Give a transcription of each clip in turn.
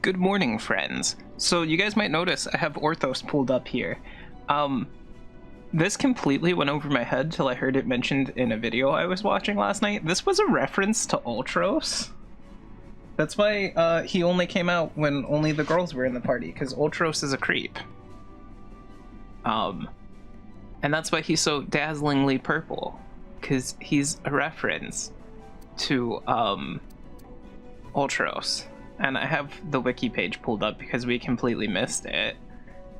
Good morning, friends. So you guys might notice I have Orthos pulled up here. This completely went over my head till I heard it mentioned in a video I was watching last night. This was a reference to Ultros. That's why he only came out when only the girls were in the party, because Ultros is a creep. And that's why he's so dazzlingly purple, because he's a reference to Ultros. And I have the wiki page pulled up because we completely missed it.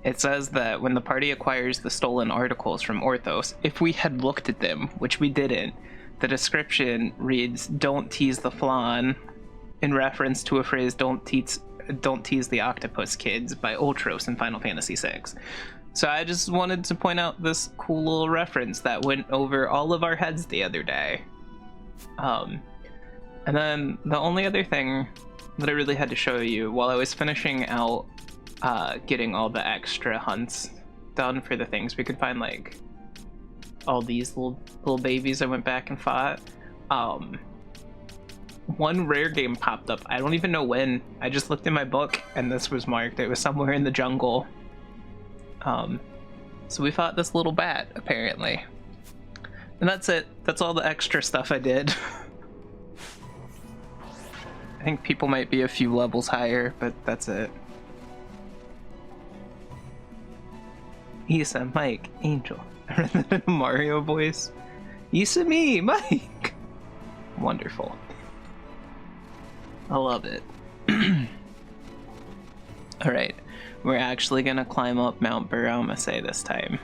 It says that when the party acquires the stolen articles from Orthos, if we had looked at them, which we didn't, the description reads, "Don't tease the flan," in reference to a phrase, don't tease the octopus kids" by Ultros in Final Fantasy VI. So I just wanted to point out this cool little reference that went over all of our heads the other day. And then the only other thing that I really had to show you while I was finishing out getting all the extra hunts done for the things we could find, like all these little babies I went back and fought. One rare game popped up. I don't even know when. I just looked in my book and this was marked. It was somewhere in the jungle. So we fought this little bat, apparently. And that's it. That's all the extra stuff I did. I think people might be a few levels higher, but that's it. Issa, Mike, Angel. Rather than a Mario voice. Issa, me, Mike! Wonderful. I love it. Alright, we're actually gonna climb up Mount Bur-Omisace this time.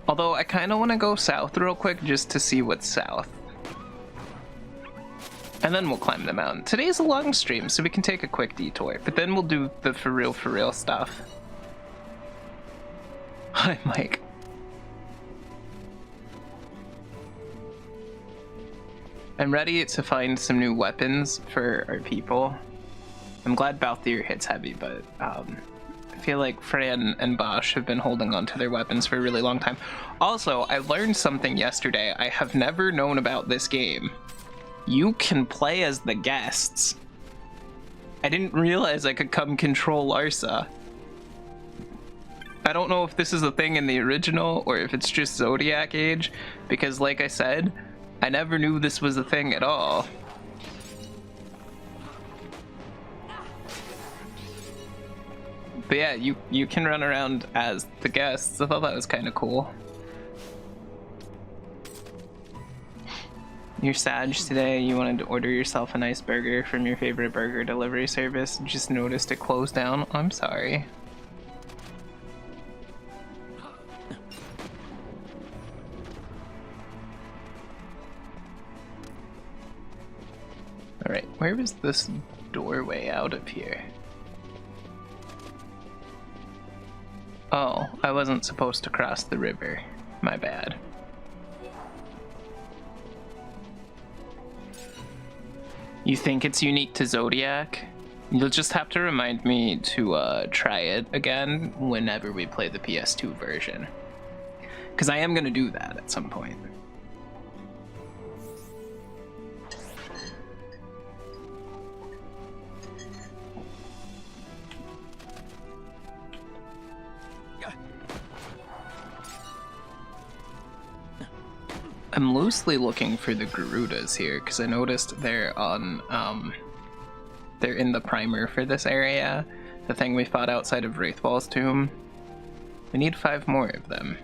Although I kind of want to go south real quick just to see what's south. And then we'll climb the mountain. Today's a long stream, so we can take a quick detour, but then we'll do the for real stuff. Hi, Mike. I'm ready to find some new weapons for our people. I'm glad Balthier hits heavy, but I feel like Fran and Bosch have been holding on to their weapons for a really long time. Also, I learned something yesterday I have never known about this game. You can play as the guests. I didn't realize I could come control Larsa. I don't know if this is a thing in the original or if it's just Zodiac Age, because like I said, I never knew this was a thing at all. But yeah, you can run around as the guests. I thought that was kind of cool. You're Sag today. You wanted to order yourself a nice burger from your favorite burger delivery service. Just noticed it closed down. I'm sorry. Alright, where was this doorway out of here? Oh, I wasn't supposed to cross the river. My bad. You think it's unique to Zodiac? You'll just have to remind me to try it again whenever we play the PS2 version. Because I am going to do that at some point. I'm loosely looking for the Garudas here because I noticed they're on they're in the primer for this area, the thing we fought outside of Wraithwall's tomb. We need 5 more of them.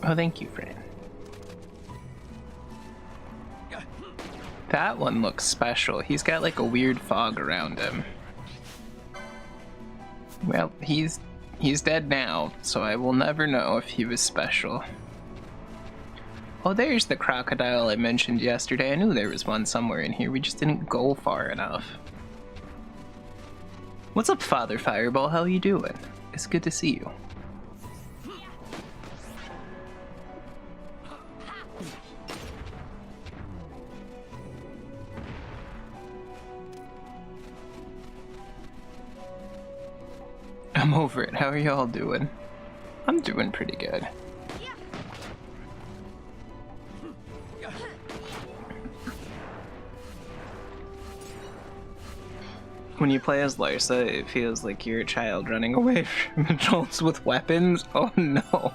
Oh, thank you, Fran. That one looks special. He's got like a weird fog around him. Well, he's dead now, so I will never know if he was special. Oh, there's the crocodile I mentioned yesterday. I knew there was one somewhere in here. We just didn't go far enough. What's up, Father Fireball? How you doing? It's good to see you. I'm over it. How are y'all doing? I'm doing pretty good. When you play as Larsa, it feels like you're a child running away from adults with weapons. Oh no.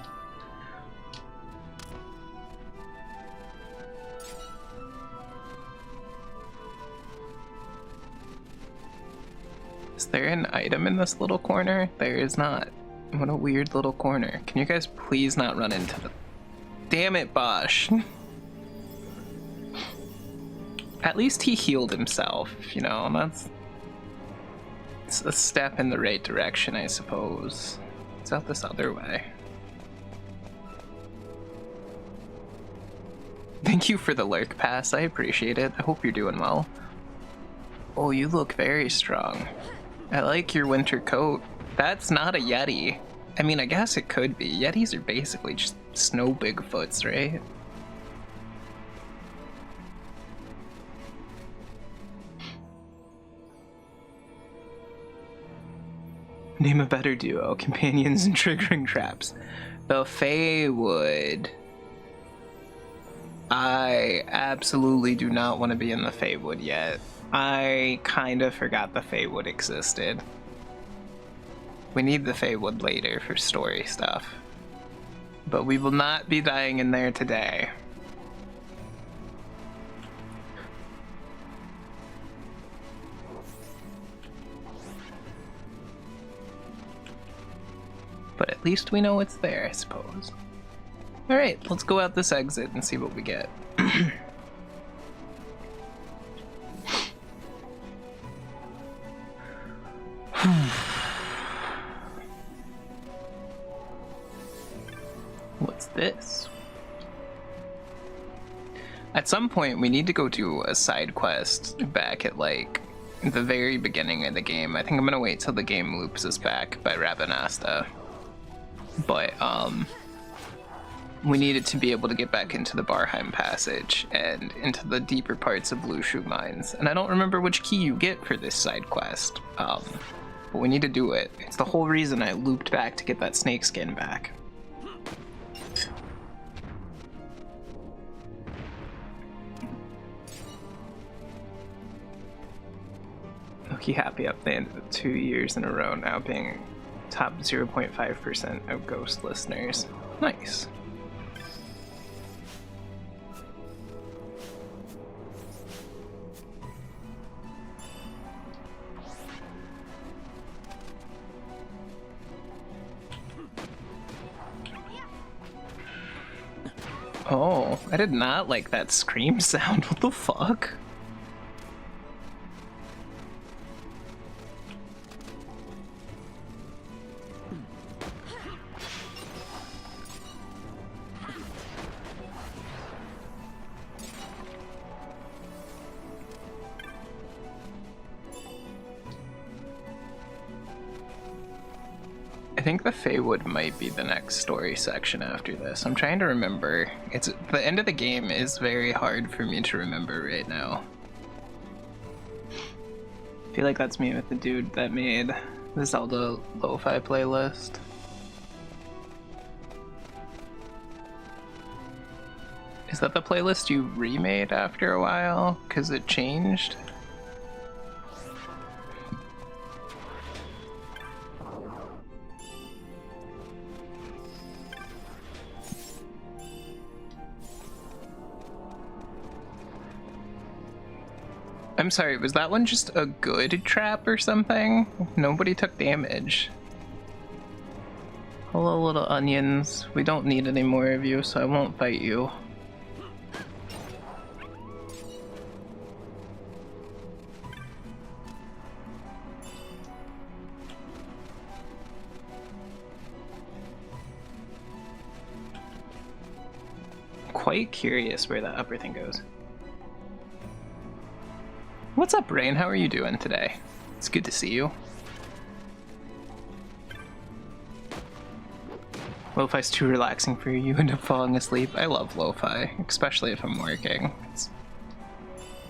Is there an item in this little corner? There is not. What a weird little corner. Can you guys please not run into the... Damn it, Bosch. At least he healed himself, you know, that's... It's a step in the right direction, I suppose. It's out this other way. Thank you for the lurk pass, I appreciate it. I hope you're doing well. Oh, you look very strong. I like your winter coat. That's not a Yeti. I mean, I guess it could be. Yetis are basically just snow Bigfoots, right? Name a better duo, companions and triggering traps. The Feywood. I absolutely do not want to be in the Feywood yet. I kind of forgot the Feywood existed. We need the Feywood later for story stuff. But we will not be dying in there today. But at least we know it's there, I suppose. Alright, let's go out this exit and see what we get. What's this? At some point, we need to go do a side quest back at, like, the very beginning of the game. I think I'm gonna wait till the game loops us back by Rabanasta. But, we needed to be able to get back into the Barheim Passage and into the deeper parts of Lushu Mines. And I don't remember which key you get for this side quest, but we need to do it. It's the whole reason I looped back to get that snake skin back. Loki happy up the end of 2 years in a row now being top 0.5% of Ghost listeners. Nice. Oh, I did not like that scream sound. What the fuck? I think the Feywood might be the next story section after this. I'm trying to remember. It's the end of the game is very hard for me to remember right now. I feel like that's me with the dude that made the Zelda lo-fi playlist. Is that the playlist you remade after a while? 'Cause it changed? I'm sorry, was that one just a good trap or something? Nobody took damage. Hello, little onions. We don't need any more of you, so I won't fight you. Quite curious where that upper thing goes. What's up, Rain? How are you doing today? It's good to see you. Lo-fi's too relaxing for you, end up falling asleep. I love lo-fi, especially if I'm working. It's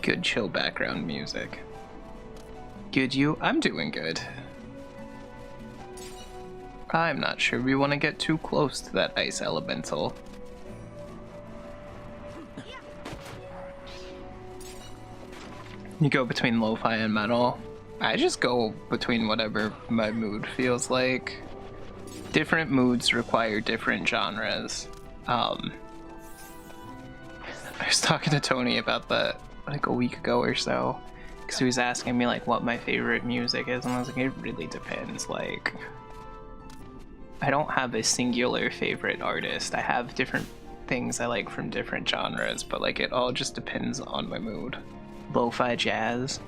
good chill background music. Good you? I'm doing good. I'm not sure we want to get too close to that ice elemental. You go between lo-fi and metal. I just go between whatever my mood feels like. Different moods require different genres. I was talking to Tony about that like a week ago or so, because he was asking me like what my favorite music is, and I was like, it really depends. Like, I don't have a singular favorite artist. I have different things I like from different genres, but like it all just depends on my mood. Lo-fi jazz.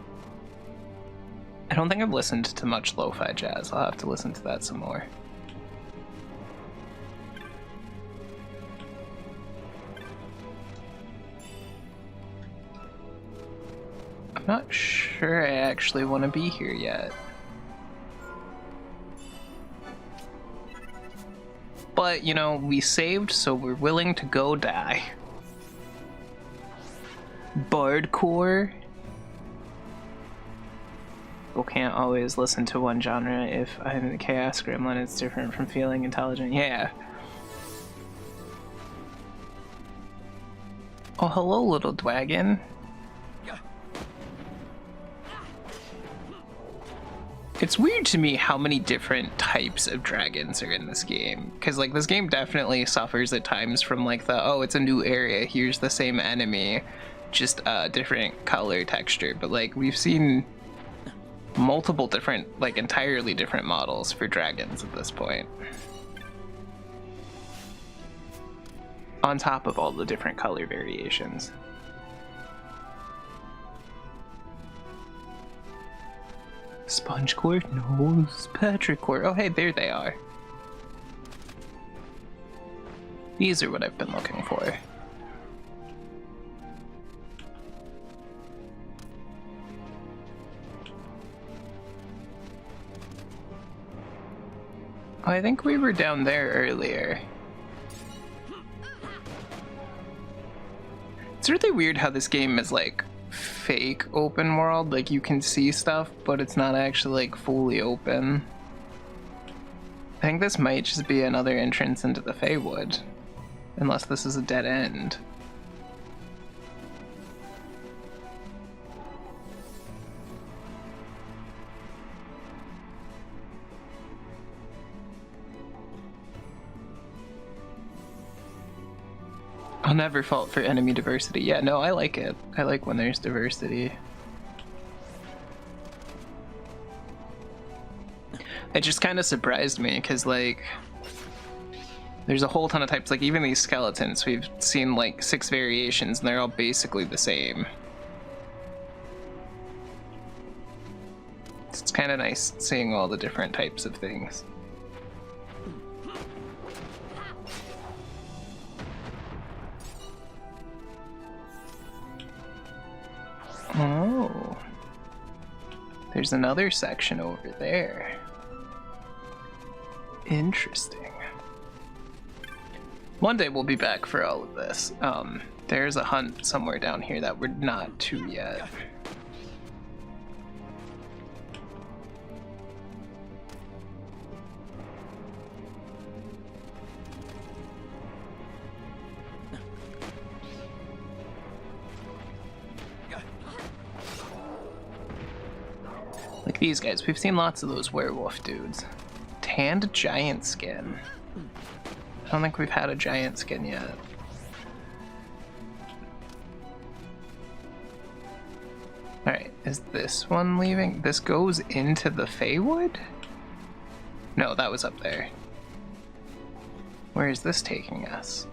I don't think I've listened to much lo-fi jazz. I'll have to listen to that some more. I'm not sure I actually want to be here yet. But, you know, we saved, so we're willing to go die. Bardcore. People can't always listen to one genre. If I'm in the Chaos Gremlin, it's different from feeling intelligent. Yeah. Oh, hello, little dragon. It's weird to me how many different types of dragons are in this game, because like this game definitely suffers at times from like the, oh, it's a new area, here's the same enemy, just a different color texture, but like we've seen multiple different, like entirely different models for dragons at this point, on top of all the different color variations. Sponge core? No, it's Patrick core. Oh, hey, there they are. These are what I've been looking for. Oh, I think we were down there earlier. It's really weird how this game is like fake open world, like you can see stuff but it's not actually like fully open. I think this might just be another entrance into the Feywood, unless this is a dead end. I'll never fault for enemy diversity. Yeah, no, I like it. I like when there's diversity. It just kind of surprised me, because, like, there's a whole ton of types. Like, even these skeletons, we've seen, like, 6 variations, and they're all basically the same. It's kind of nice seeing all the different types of things. Oh, there's another section over there. Interesting. One day we'll be back for all of this. There's a hunt somewhere down here that we're not to yet. Like these guys, we've seen lots of those werewolf dudes. Tanned giant skin. I don't think we've had a giant skin yet. Alright, is this one leaving? This goes into the Feywood? No, that was up there. Where is this taking us?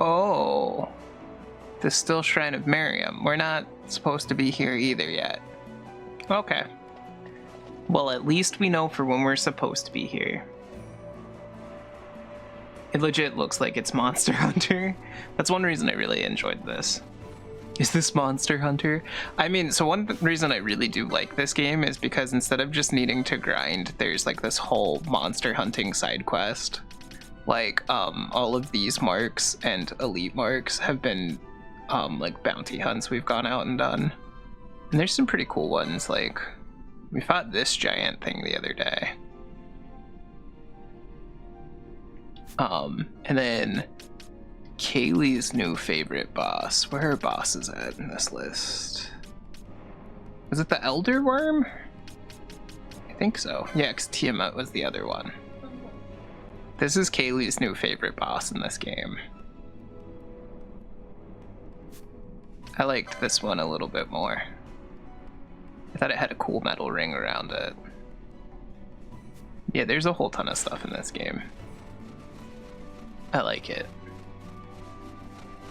Oh, the Still Shrine of Miriam. We're not supposed to be here either yet. Okay. Well, at least we know for when we're supposed to be here. It legit looks like it's Monster Hunter. That's one reason I really enjoyed this. Is this Monster Hunter? I mean, so one reason I really do like this game is because instead of just needing to grind, there's like this whole monster hunting side quest. Like, all of these marks and elite marks have been, like, bounty hunts we've gone out and done. And there's some pretty cool ones, like we fought this giant thing the other day. And then Kaylee's new favorite boss. Where are bosses at in this list? Was it the Elder Worm? I think so. Yeah, because Tiamat was the other one. This is Kaylee's new favorite boss in this game. I liked this one a little bit more. I thought it had a cool metal ring around it. Yeah, there's a whole ton of stuff in this game. I like it.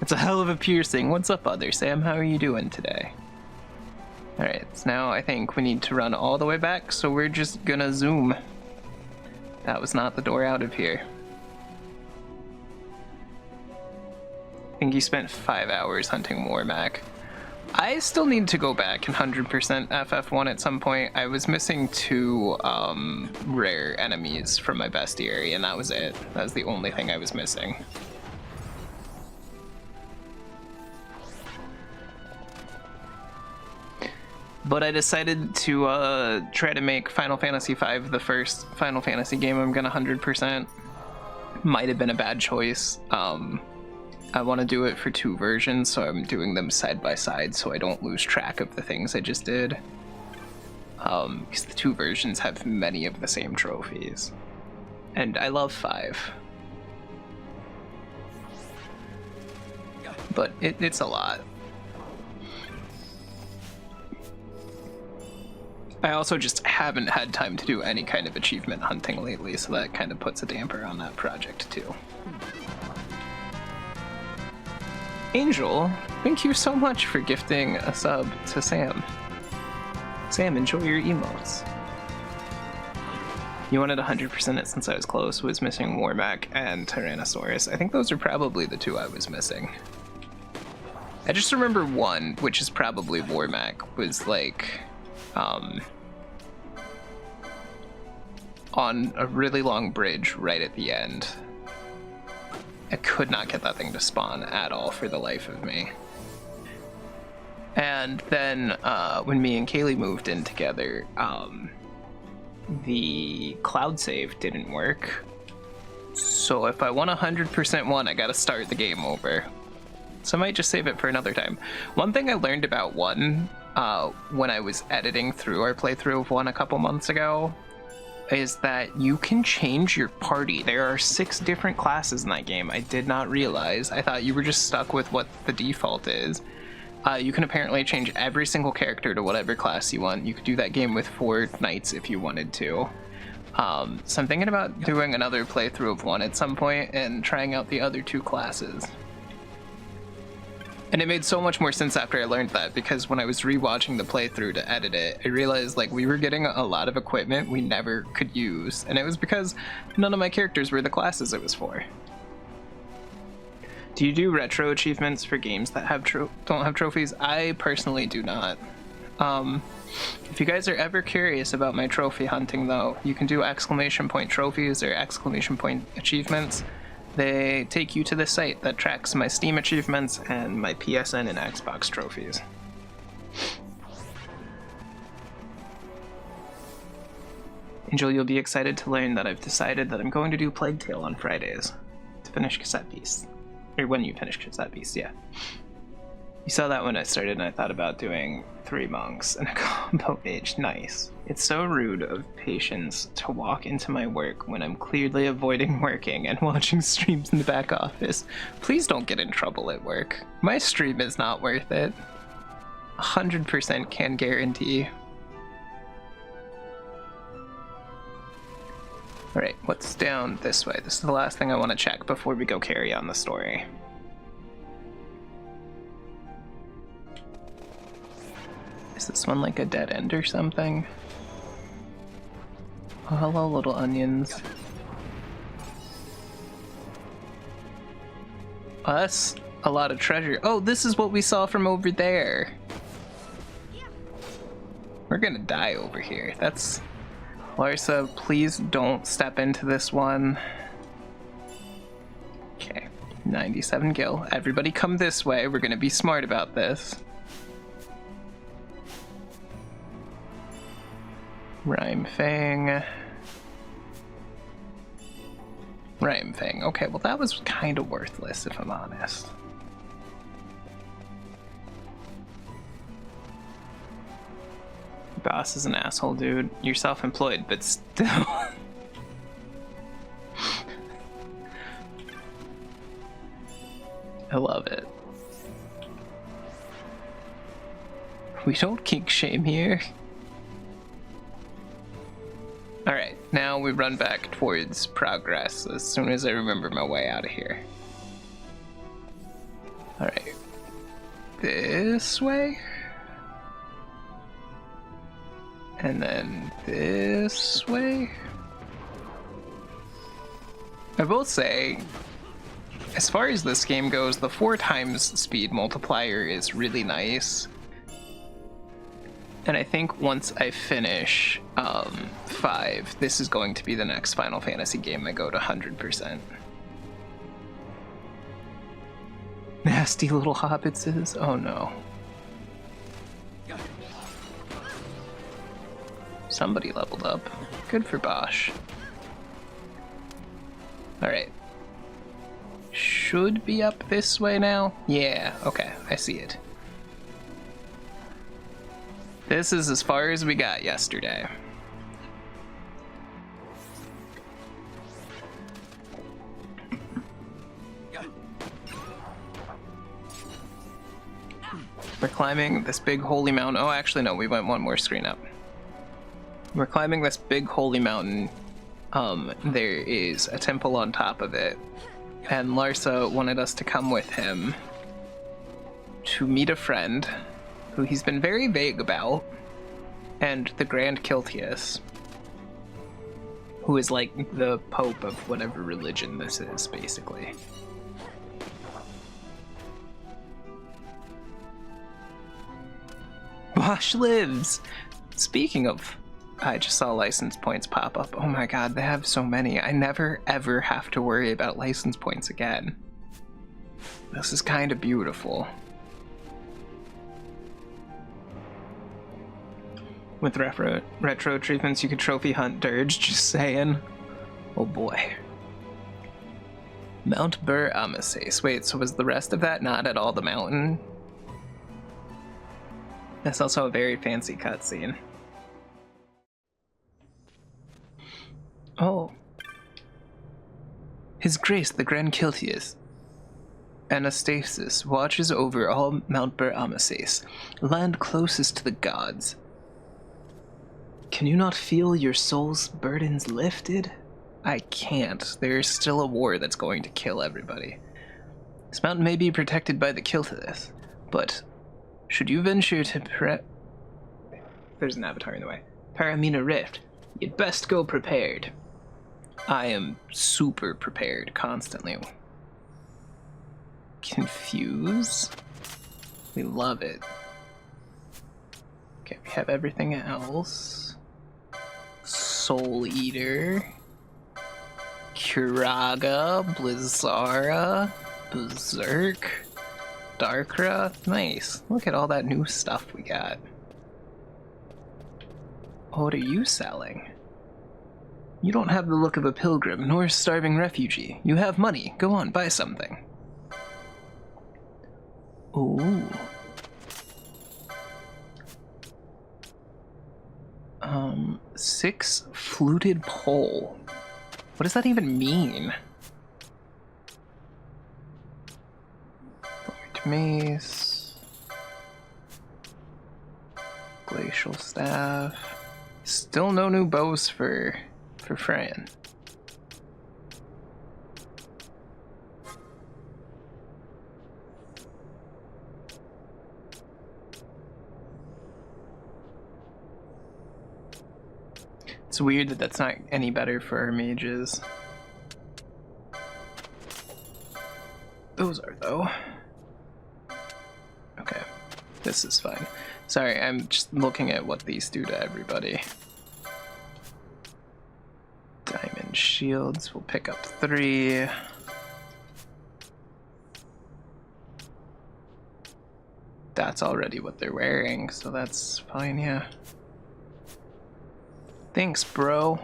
It's a hell of a piercing. What's up, Other Sam? How are you doing today? Alright, so now I think we need to run all the way back, so we're just gonna zoom. That was not the door out of here. I think you spent 5 hours hunting Mormac. I still need to go back and 100% FF1 at some point. I was missing 2 rare enemies from my bestiary, and that was it. That was the only thing I was missing. But I decided to try to make Final Fantasy V the first Final Fantasy game I'm gonna 100%. Might have been a bad choice. I want to do it for 2 versions, so I'm doing them side by side so I don't lose track of the things I just did. Because the 2 versions have many of the same trophies. And I love 5. But it's a lot. I also just haven't had time to do any kind of achievement hunting lately, so that kind of puts a damper on that project too. Angel, thank you so much for gifting a sub to Sam. Sam, enjoy your emotes. You wanted 100% it since I was close, was missing Mormac and Tyrannosaurus. I think those are probably the 2 I was missing. I just remember 1, which is probably Mormac, was like, on a really long bridge right at the end. I could not get that thing to spawn at all for the life of me. And then when me and Kaylee moved in together, the cloud save didn't work. So if I want 100% 1, I gotta start the game over. So I might just save it for another time. One thing I learned about 1 when I was editing through our playthrough of 1 a couple months ago is that you can change your party. There are 6 different classes in that game. I did not realize. I thought you were just stuck with what the default is. You can apparently change every single character to whatever class you want. You could do that game with 4 knights if you wanted to. So I'm thinking about doing another playthrough of 1 at some point and trying out the other 2 classes. And it made so much more sense after I learned that, because when I was rewatching the playthrough to edit it, I realized like we were getting a lot of equipment we never could use, and it was because none of my characters were the classes it was for. Do you do retro achievements for games that have don't have trophies? I personally do not. If you guys are ever curious about my trophy hunting though, you can do exclamation point trophies or exclamation point achievements. They take you to the site that tracks my Steam achievements and my PSN and Xbox trophies. Angel, you'll be excited to learn that I've decided that I'm going to do Plague Tale on Fridays to finish Cassette Beast. Or when you finish Cassette Beast, yeah. You saw that when I started and I thought about doing 3 monks and a combo mage. Nice. It's so rude of patients to walk into my work when I'm clearly avoiding working and watching streams in the back office. Please don't get in trouble at work. My stream is not worth it. 100% can guarantee. Alright, what's down this way? This is the last thing I want to check before we go carry on the story. Is this one like a dead end or something? Oh, hello, little onions. Oh, that's a lot of treasure. Oh, this is what we saw from over there. We're gonna die over here. That's... Larsa, please don't step into this one. Okay, 97 gil. Everybody come this way. We're gonna be smart about this. Rhyme Fang. Rhyme Fang. Okay, well that was kind of worthless if I'm honest. Boss is an asshole, dude. You're self-employed, but still. I love it. We don't kink shame here. Alright, now we run back towards progress as soon as I remember my way out of here. Alright. This way? And then this way? I will say, as far as this game goes, the 4 times speed multiplier is really nice. And I think once I finish 5, this is going to be the next Final Fantasy game I go to 100%. Nasty little hobbitses? Oh no. Somebody leveled up. Good for Bosch. Alright. Should be up this way now? Yeah, okay, I see it. This is as far as we got yesterday. We're climbing this big holy mountain. Oh, actually no, we went one more screen up. We're climbing this big holy mountain. There is a temple on top of it. And Larsa wanted us to come with him to meet a friend who he's been very vague about, and the Grand Kiltius, who is like the pope of whatever religion this is, basically. Bosch lives! Speaking of, I just saw license points pop up. Oh my god, they have so many. I never ever have to worry about license points again. This is kind of beautiful. With retro treatments, you could trophy hunt Dirge, just saying. Oh boy. Mount Bur-Omisace. Wait, so was the rest of that not at all the mountain? That's also a very fancy cutscene. Oh. His Grace, the Grand Kiltius. Anastasis watches over all Mount Bur-Omisace, land closest to the gods. Can you not feel your soul's burdens lifted? I can't. There's still a war that's going to kill everybody. This mountain may be protected by the Kiltius, but should you venture to There's an avatar in the way. Paramina Rift, you'd best go prepared. I am super prepared, constantly. Confuse? We love it. Okay, we have everything else. Soul Eater, Curaga, Blizzara, Berserk, Darkra. Nice. Look at all that new stuff we got. What are you selling? You don't have the look of a pilgrim, nor a starving refugee. You have money. Go on, buy something. Ooh. 6 fluted pole. What does that even mean? Thorned mace. Glacial staff. Still no new bows for Fran. It's weird that that's not any better for our mages. Those are, though. Okay, this is fine. Sorry, I'm just looking at what these do to everybody. Diamond shields, we'll pick up 3. That's already what they're wearing, so that's fine, yeah. Thanks, bro.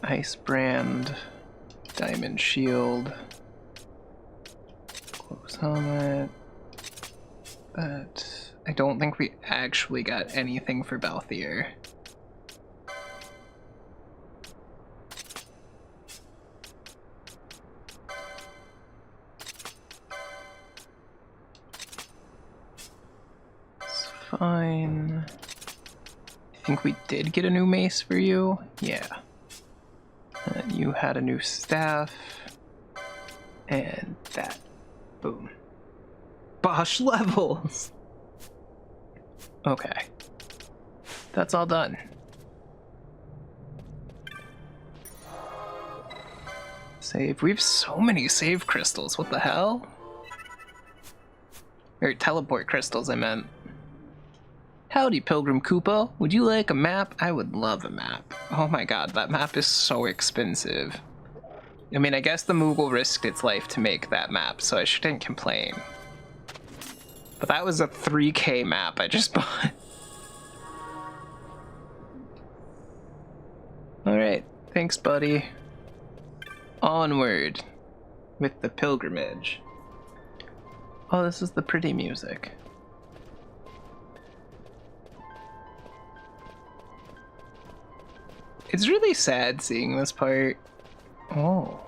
Ice brand, diamond shield, close helmet. But I don't think we actually got anything for Balthier. It's fine. I think we did get a new mace for you. Yeah. And you had a new staff. And that. Boom. Bosh levels! Okay. That's all done. Save. We have so many save crystals. What the hell? Or teleport crystals, I meant. Howdy, Pilgrim Koopa. Would you like a map? I would love a map. Oh my god, that map is so expensive. I mean, I guess the Moogle risked its life to make that map, so I shouldn't complain. But that was a 3K map I just bought. Alright, thanks, buddy. Onward with the pilgrimage. Oh, this is the pretty music. It's really sad seeing this part. Oh.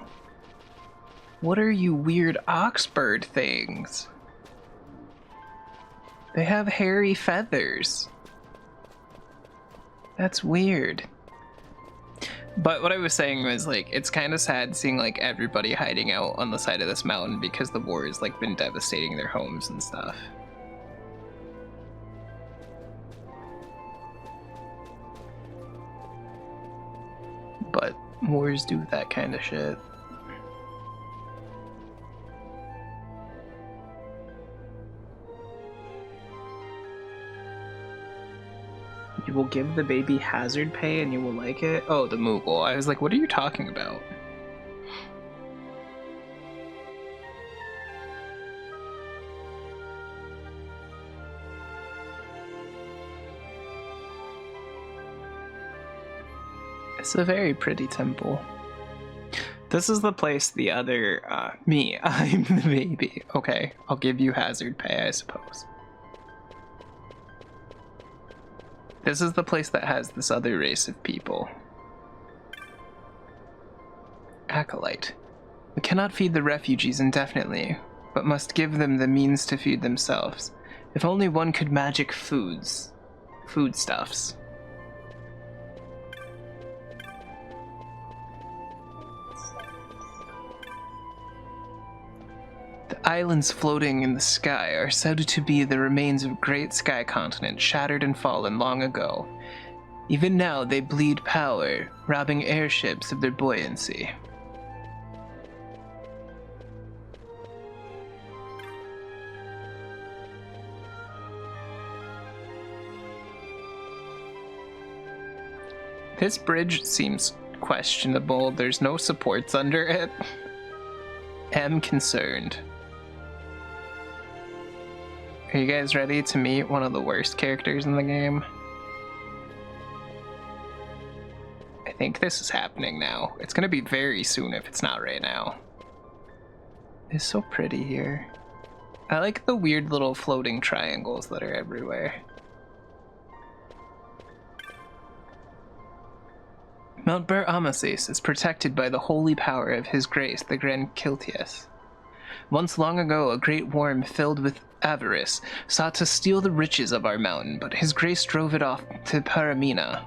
What are you weird oxbird things? They have hairy feathers. That's weird. But what I was saying was, like, it's kind of sad seeing, like, everybody hiding out on the side of this mountain because the war has, like, been devastating their homes and stuff. But wars do that kind of shit. You will give the baby hazard pay and you will like it? Oh, the Moogle. I was like, what are you talking about? It's a very pretty temple. This is the place the other, me, I'm the baby. Okay, I'll give you hazard pay, I suppose. This is the place that has this other race of people. Acolyte. We cannot feed the refugees indefinitely, but must give them the means to feed themselves. If only one could magic foodstuffs. The islands floating in the sky are said to be the remains of great sky continents shattered and fallen long ago. Even now they bleed power, robbing airships of their buoyancy. This bridge seems questionable. There's no supports under it. Am concerned. Are you guys ready to meet one of the worst characters in the game? I think this is happening now. It's gonna be very soon if it's not right now. It's so pretty here. I like the weird little floating triangles that are everywhere. Mount Bur-Omisace is protected by the holy power of His Grace, the Grand Kiltias. Once long ago, a great worm filled with avarice sought to steal the riches of our mountain, but His Grace drove it off to Paramina.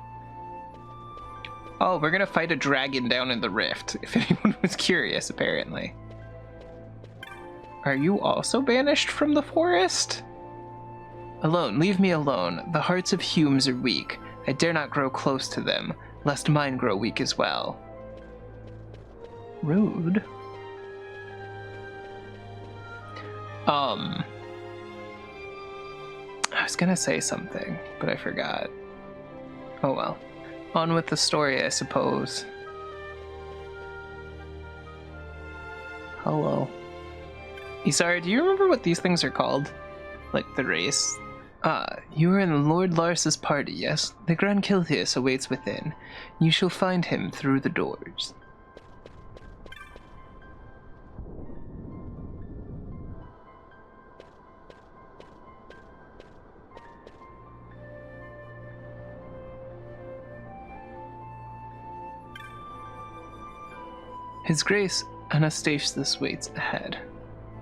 Oh, we're gonna fight a dragon down in the rift, if anyone was curious, apparently. Are you also banished from the forest? Alone, leave me alone. The hearts of Humes are weak. I dare not grow close to them, lest mine grow weak as well. Rude. I was gonna say something, but I forgot. Oh well. On with the story, I suppose. Hello. Isara, do you remember what these things are called? Like the race? Ah, you are in Lord Lars's party, yes? The Grand Kiltheus awaits within. You shall find him through the doors. His Grace Anastasius waits ahead.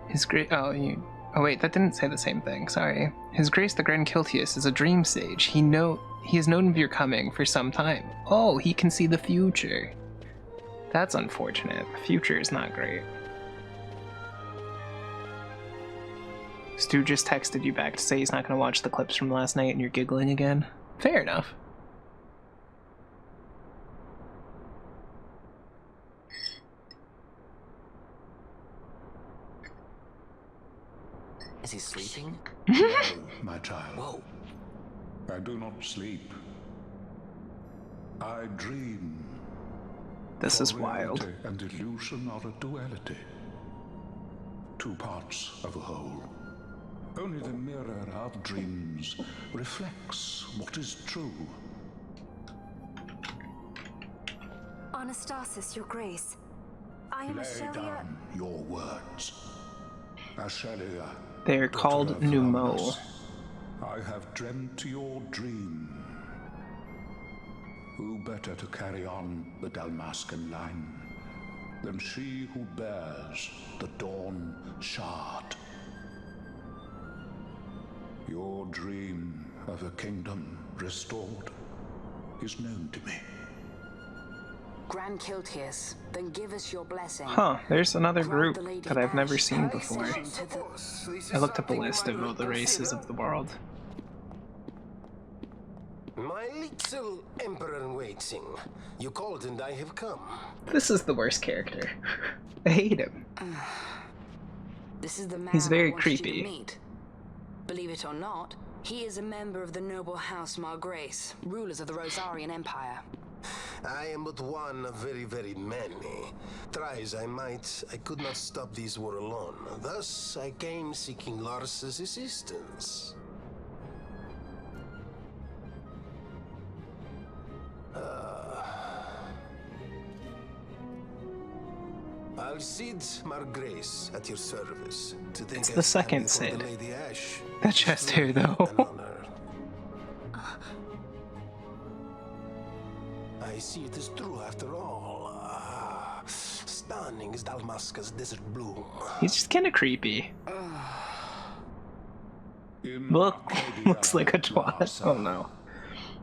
His Grace... Oh, wait, that didn't say the same thing, sorry. His Grace the Grand Kiltheus is a dream sage. He has known of your coming for some time. Oh, he can see the future. That's unfortunate. The future is not great. Stu just texted you back to say he's not going to watch the clips from last night and you're giggling again. Fair enough. Is he sleeping? No, my child. Whoa. I do not sleep. I dream. This is wild. Reality and illusion are a duality. Two parts of a whole. Only the mirror of dreams reflects what is true. Anastasis, your grace. I am Lay Ashelia. down your words. Ashelia. They're called Numo. I have dreamt your dream. Who better to carry on the Dalmascan line than she who bears the Dawn Shard? Your dream of a kingdom restored is known to me. Grand Kiltheus, then give us your blessing. Huh, there's another group Grant the Lady that I've never Ash seen her before. ascension to the- I looked up a list of all the races of the world. My little emperor in waiting. You called and I have come. This is the worst character. I hate him. This is the man He's very I wanted you to creepy. meet. Believe it or not, he is a member of the noble house Margrace, rulers of the Rosarian Empire. I am but one of very, very many. Try as I might, I could not stop this war alone. Thus, I came seeking Lars's assistance. Alcide Margrace at your service. To think It's I the stand second before Cid. the Lady Ash. That chest hair, though. An honor. I see it is true after all. Stunning is Dalmasca's desert bloom. He's just kind of creepy. In Look, Arcadia, looks like a twat. Larsa, Oh no.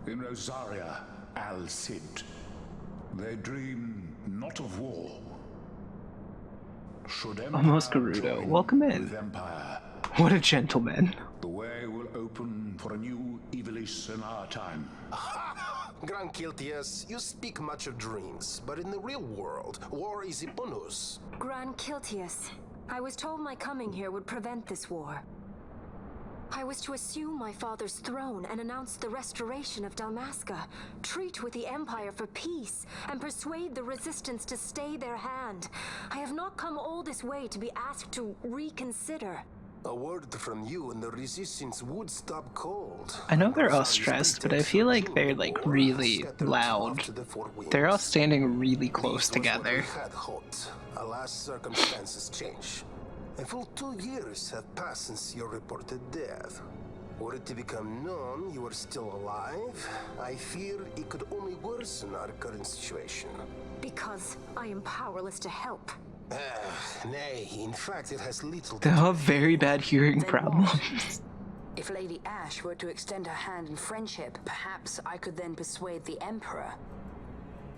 In Rosaria, Al-Cid, they dream not of war. Should Empire Almost Gerudo. join Welcome in. with Empire, What a gentleman. the way will open for a new Ivalice in our time. Grand Kiltheus, you speak much of dreams, but in the real world, war is upon us. Grand Kiltheus. I was told my coming here would prevent this war. I was to assume my father's throne and announce the restoration of Dalmasca, treat with the Empire for peace, and persuade the resistance to stay their hand. I have not come all this way to be asked to reconsider. A word from you and the resistance would stop cold. I know they're all stressed, but I feel like they're like really loud. They're all standing really close together. Had hoped. Alas, circumstances change. A full 2 years have passed since your reported death. Were it to become known you are still alive, I fear it could only worsen our current situation. Because I am powerless to help. Nay, in fact it has little They to all have very bad hearing Then problems. If Lady Ash were to extend her hand in friendship, perhaps I could then persuade the Emperor.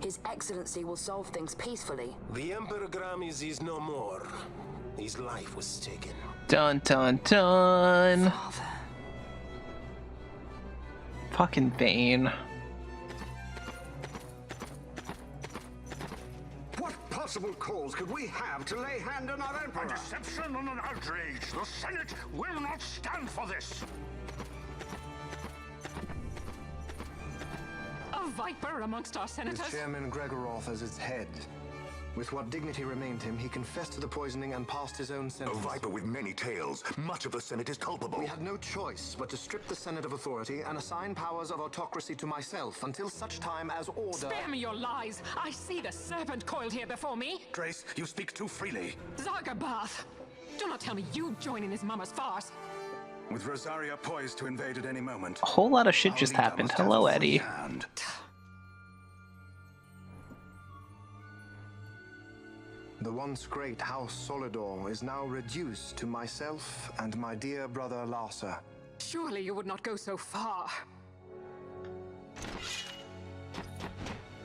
His Excellency will solve things peacefully. The Emperor Gramis is no more. His life was taken. Dun dun dun. Father. Fucking Vayne. What possible cause could we have to lay hand on our emperor? A deception and an outrage. The Senate will not stand for this. A viper amongst our senators? With Chairman Gregoroth as its head. With what dignity remained him, he confessed to the poisoning and passed his own A sentence. viper with many tails. Much of the Senate is culpable. We had no choice but to strip the Senate of authority and assign powers of autocracy to myself until such time as order... Spare me your lies! I see the serpent coiled here before me! Trace, you speak too freely. Zargabath! Do not tell me you join in his mama's farce! With Rosaria poised to invade at any moment. A whole lot of shit just happened. Hello, Eddie. The once great House Solidor is now reduced to myself and my dear brother Larsa. Surely you would not go so far.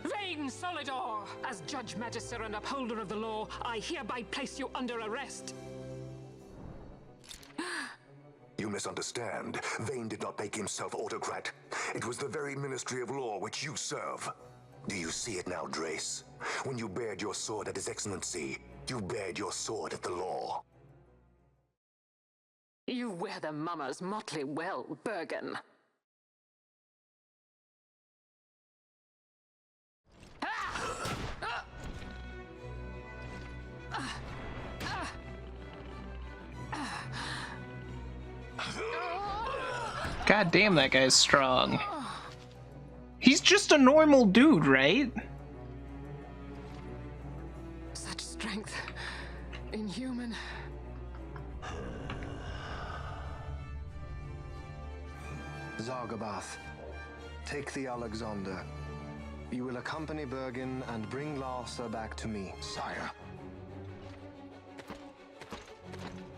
Vain Solidor! As Judge Magister and upholder of the law, I hereby place you under arrest. You misunderstand. Vane did not make himself autocrat. It was the very Ministry of Law which you serve. Do you see it now, Drace? When you bared your sword at His Excellency, you bared your sword at the law. You wear the mama's motley well, Bergen. God damn, that guy's strong. He's just a normal dude, right? Such strength. Inhuman. Zargabath, take the Alexander. You will accompany Bergen and bring Larsa back to me. Sire.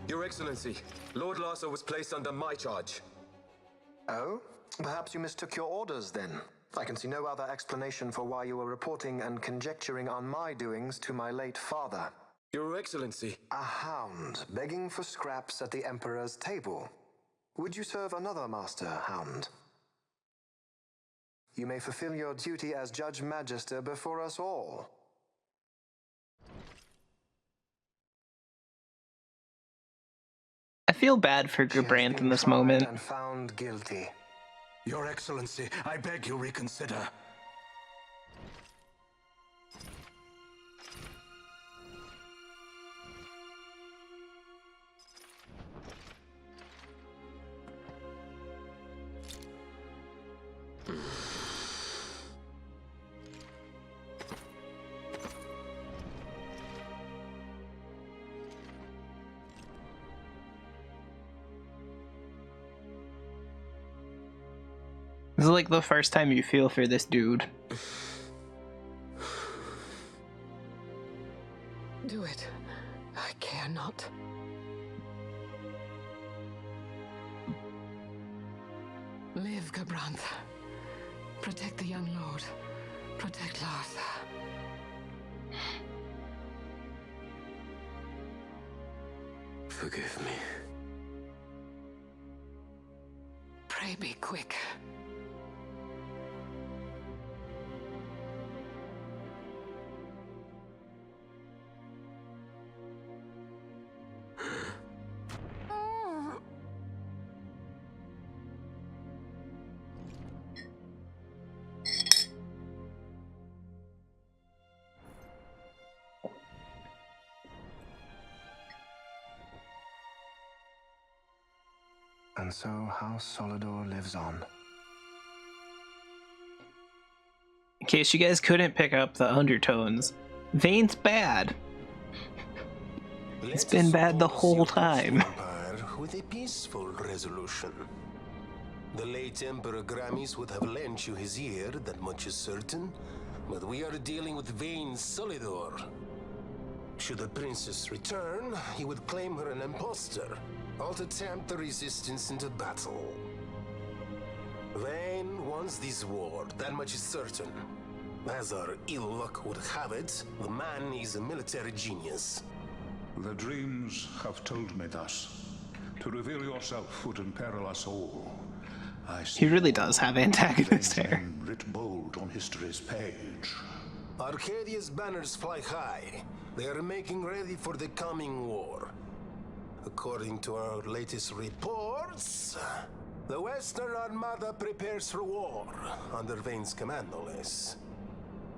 Your Excellency, Lord Larsa was placed under my charge. Oh? Perhaps you mistook your orders then. I can see no other explanation for why you were reporting and conjecturing on my doings to my late father. Your Excellency. A hound begging for scraps at the Emperor's table. Would you serve another master, hound? You may fulfill your duty as Judge Magister before us all. I feel bad for Gerbrand in this moment. And found guilty. Your Excellency, I beg you reconsider. This is like the first time you feel for this dude. Do it. I care not. Live, Gabranth. Protect the young lord. Protect Larsa. Forgive me. Pray be quick. And so House Solidor lives on. In case you guys couldn't pick up the undertones, Vane's bad. It's been bad the whole time. With a peaceful resolution. The late Emperor Gramis would have lent you his ear, that much is certain. But we are dealing with Vane Solidor. Should the princess return, he would claim her an impostor, or to tempt the resistance into battle. Vane wants this war, that much is certain. As our ill luck would have it, the man is a military genius. The dreams have told me thus. To reveal yourself would imperil us all. I see He really does have antagonist Vane's hair. name writ bold on history's page. Arcadia's banners fly high. They are making ready for the coming war. According to our latest reports, the Western Armada prepares for war, under Vane's command, no less.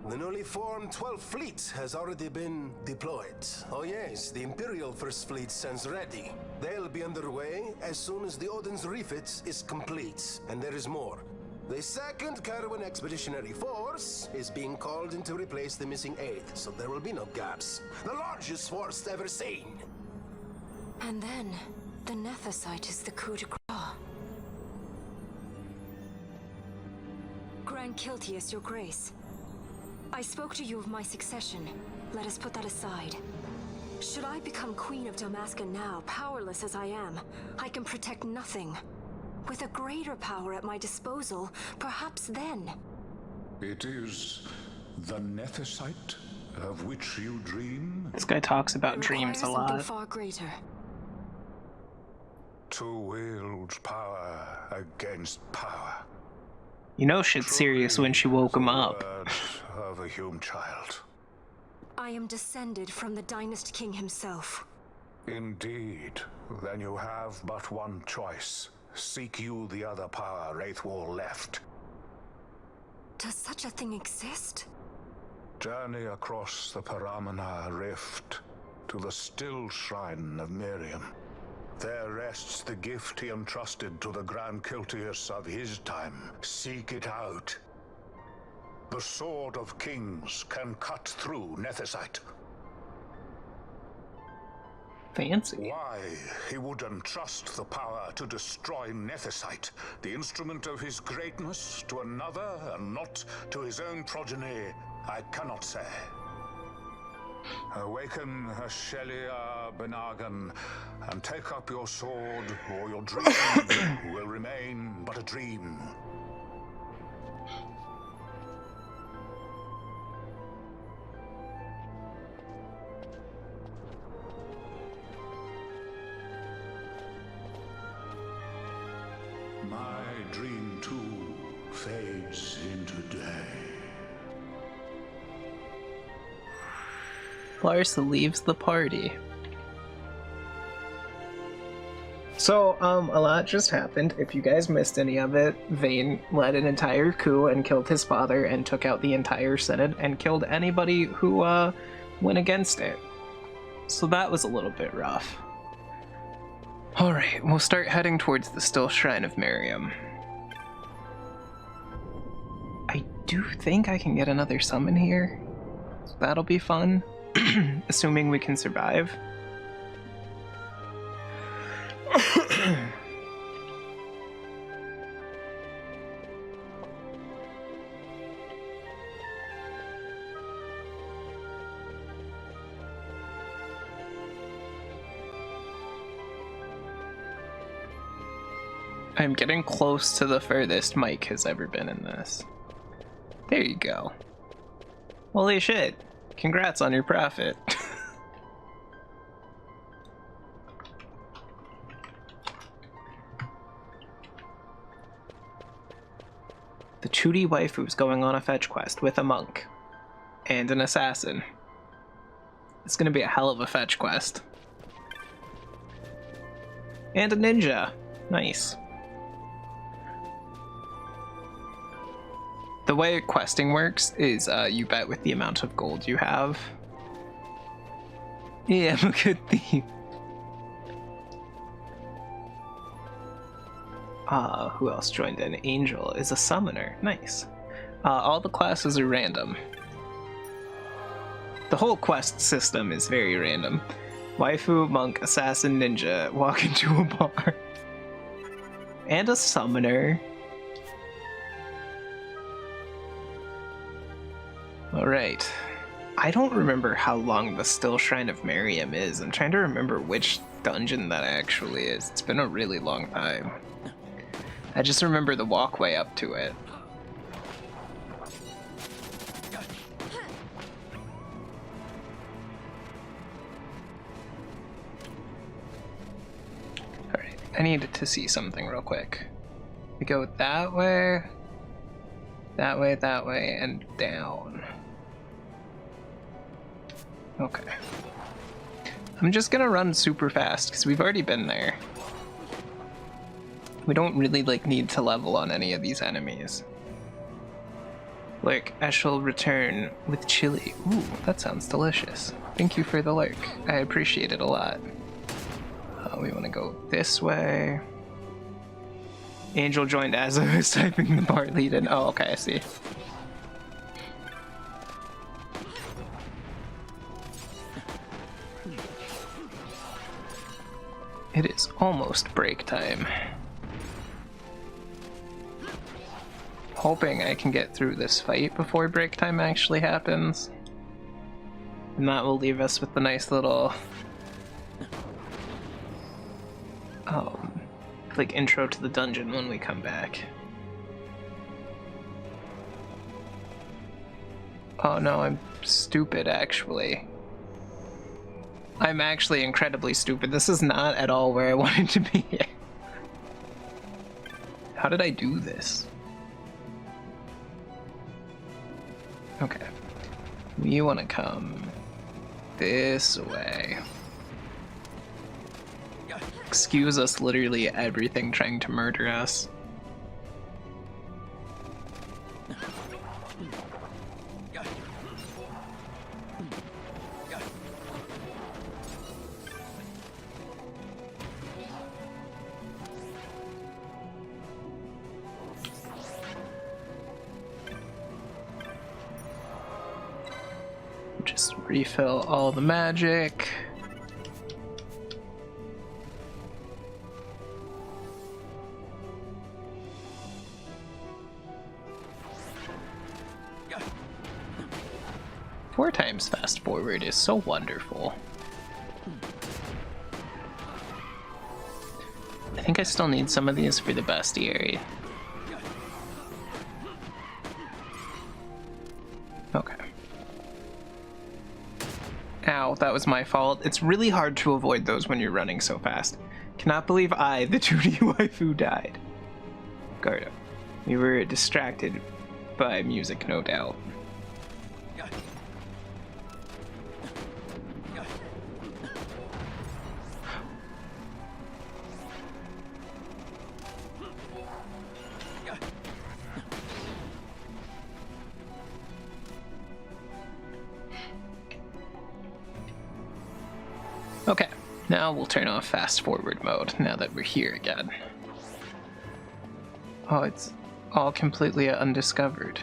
The newly formed 12th Fleet has already been deployed. Oh yes, the Imperial First Fleet stands ready. They'll be underway as soon as the Odin's refit is complete. And there is more. The 2nd Caravan Expeditionary Force is being called in to replace the missing 8th, so there will be no gaps. The largest force ever seen. And then, the Nethicite is the coup de grace. Grand Kiltius, your grace. I spoke to you of my succession. Let us put that aside. Should I become Queen of Dalmasca now, powerless as I am, I can protect nothing. With a greater power at my disposal, perhaps then. It is the Nethicite of which you dream? This guy talks about dreams a lot. Something far greater. To wield power against power. You know shit's serious when she woke him up. Of a human child. I am descended from the Dynast King himself. Indeed. Then you have but one choice. Seek you the other power Wraithwall left. Does such a thing exist? Journey across the Paramana Rift to the still shrine of Miriam. There rests the gift he entrusted to the Grand Kiltius of his time. Seek it out. The Sword of Kings can cut through Nethicite. Fancy. Why he would entrust the power to destroy Nethicite, the instrument of his greatness, to another and not to his own progeny, I cannot say. Awaken Ashelia Benagan and take up your sword, or your dream will remain but a dream. My dream too fades into day. Larsa leaves the party. So, a lot just happened. If you guys missed any of it, Vayne led an entire coup and killed his father and took out the entire Senate and killed anybody who, went against it. So that was a little bit rough. Alright, we'll start heading towards the Still Shrine of Miriam. I do think I can get another summon here. So that'll be fun. Assuming we can survive. I'm getting close to the furthest Mike has ever been in this. There you go. Holy shit. Congrats on your profit. The Chudi waifu's going on a fetch quest with a monk and an assassin. It's gonna be a hell of a fetch quest. And a ninja. Nice. The way questing works is you bet with the amount of gold you have. Yeah, I'm a good thief. Who else joined in? Angel is a summoner. Nice. All the classes are random. The whole quest system is very random. Waifu, monk, assassin, ninja walk into a bar. And a summoner. Alright. I don't remember how long the Still Shrine of Miriam is. I'm trying to remember which dungeon that actually is. It's been a really long time. I just remember the walkway up to it. Alright, I needed to see something real quick. We go that way, and down. Okay. I'm just gonna run super fast because we've already been there. We don't really need to level on any of these enemies. Lurk, I shall return with chili. Ooh, that sounds delicious. Thank you for the lurk. I appreciate it a lot. We want to go this way. Angel joined as I was typing the bar lead in. Oh, okay, I see. It is almost break time. Hoping I can get through this fight before break time actually happens. And that will leave us with the nice little like intro to the dungeon when we come back. Oh no, I'm stupid actually. I'm actually incredibly stupid. This is not at all where I wanted to be. How did I do this? Okay. We want to come this way. Excuse us literally everything trying to murder us. Just refill all the magic. Four times fast forward is so wonderful. I think I still need some of these for the bestiary. Okay. Ow, that was my fault. It's really hard to avoid those when you're running so fast. Cannot believe I, the 2D waifu, died. Gardo. We were distracted by music, no doubt. Okay, now we'll turn off fast forward mode now that we're here again. Oh, it's all completely undiscovered.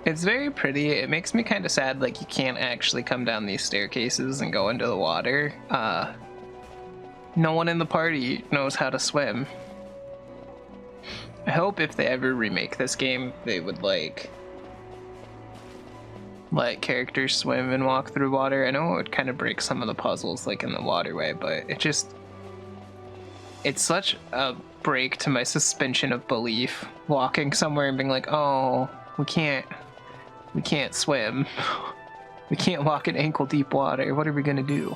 It's very pretty. It makes me kind of sad like you can't actually come down these staircases and go into the water. No one in the party knows how to swim. I hope if they ever remake this game, they would like let characters swim and walk through water. I know it would kind of break some of the puzzles like in the waterway, but it's such a break to my suspension of belief walking somewhere and being like, oh, we can't swim. We can't walk in ankle deep water. What are we gonna do?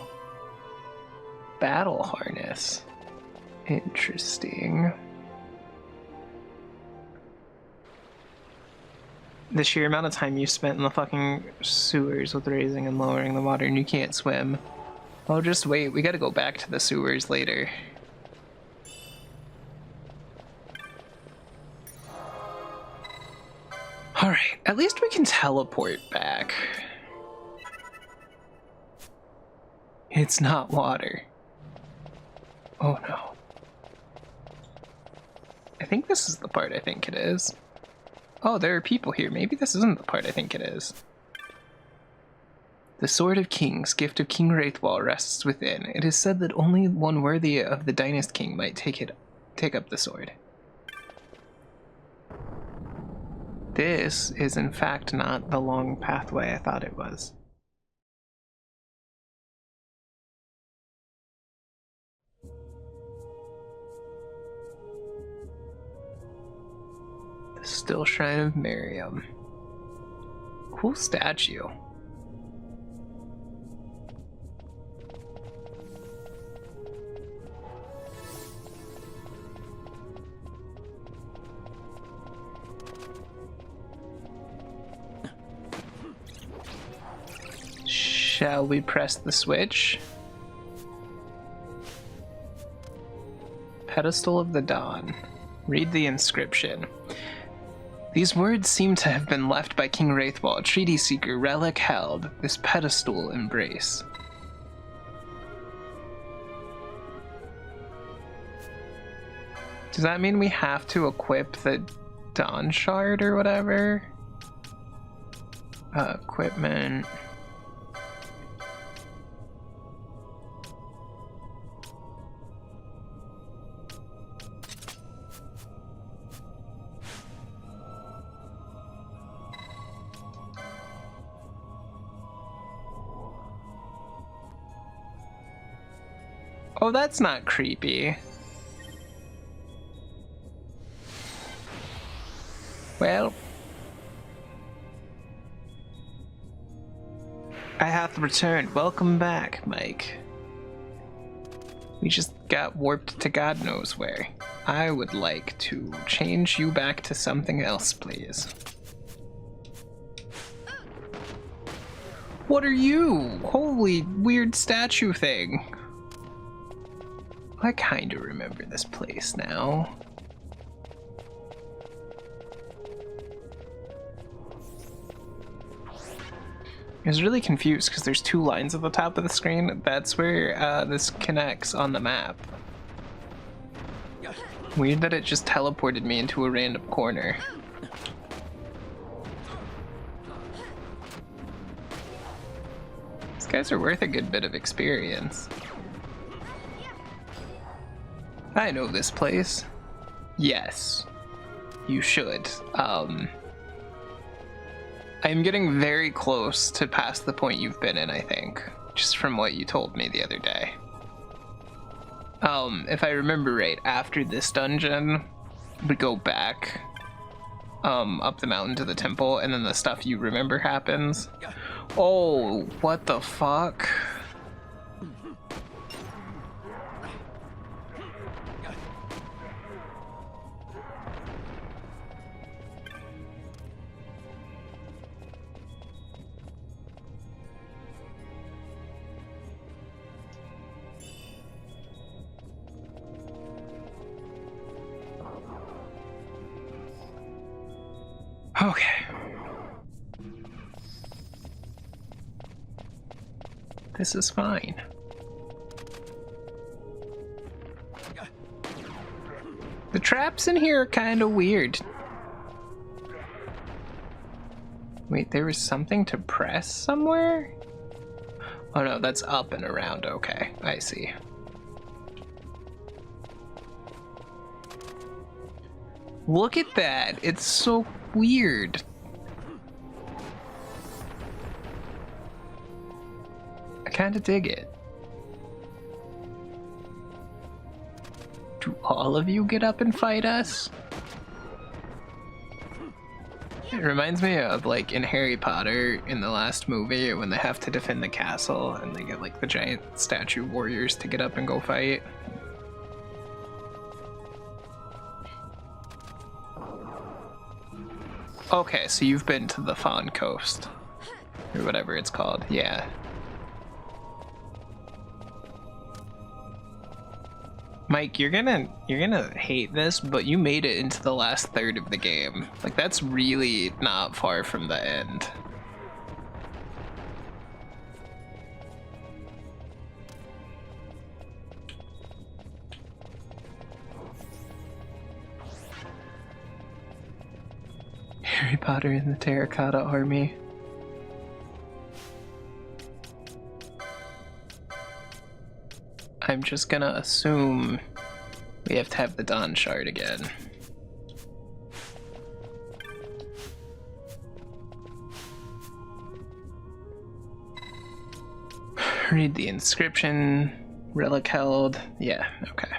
Battle harness. Interesting. The sheer amount of time you spent in the fucking sewers with raising and lowering the water and you can't swim. Oh, just wait. We gotta go back to the sewers later. Alright, at least we can teleport back. It's not water. Oh no. I think this is the part I think it is. Oh, there are people here. Maybe this isn't the part I think it is. The Sword of Kings, gift of King Wraithwall, rests within. It is said that only one worthy of the Dynast King might take up the sword. This is in fact not the long pathway I thought it was. The Still Shrine of Miriam. Cool statue. Shall we press the switch? Pedestal of the Dawn. Read the inscription. These words seem to have been left by King Wraithwall, treaty seeker, relic held, this pedestal embrace. Does that mean we have to equip the Dawn Shard or whatever? Equipment. Oh, that's not creepy. Well, I hath returned. Welcome back, Mike. We just got warped to God knows where. I would like to change you back to something else, please. What are you? Holy weird statue thing. I kinda remember this place now. I was really confused because there's two lines at the top of the screen. That's where this connects on the map. Weird that it just teleported me into a random corner. These guys are worth a good bit of experience. I know this place. Yes, you should. I'm getting very close to past the point you've been in, I think, just from what you told me the other day. If I remember right, after this dungeon, we go back up the mountain to the temple, and then the stuff you remember happens. Oh, what the fuck? Okay. This is fine. The traps in here are kind of weird. Wait, there was something to press somewhere? Oh no, that's up and around. Okay, I see. Look at that. It's so weird. I kind of dig it. Do all of you get up and fight us? It reminds me of like in Harry Potter in the last movie when they have to defend the castle and they get like the giant statue warriors to get up and go fight. Okay, so you've been to the Fawn Coast, or whatever it's called, yeah. Mike, you're gonna hate this, but you made it into the last third of the game. Like, that's really not far from the end. Harry Potter and the Terracotta Army. I'm just gonna assume we have to have the Dawn Shard again. Read the inscription. Relic held. Yeah, okay.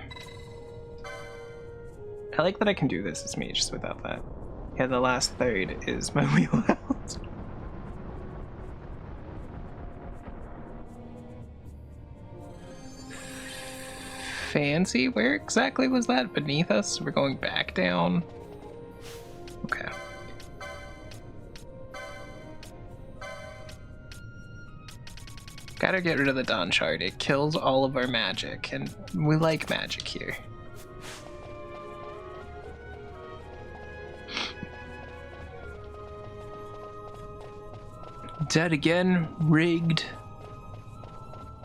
I like that I can do this as me, just without that. Yeah, the last third is my wheelhouse. Fancy? Where exactly was that? Beneath us? We're going back down? Okay. Gotta get rid of the Dawn Shard. It kills all of our magic, and we like magic here. Dead again. Rigged.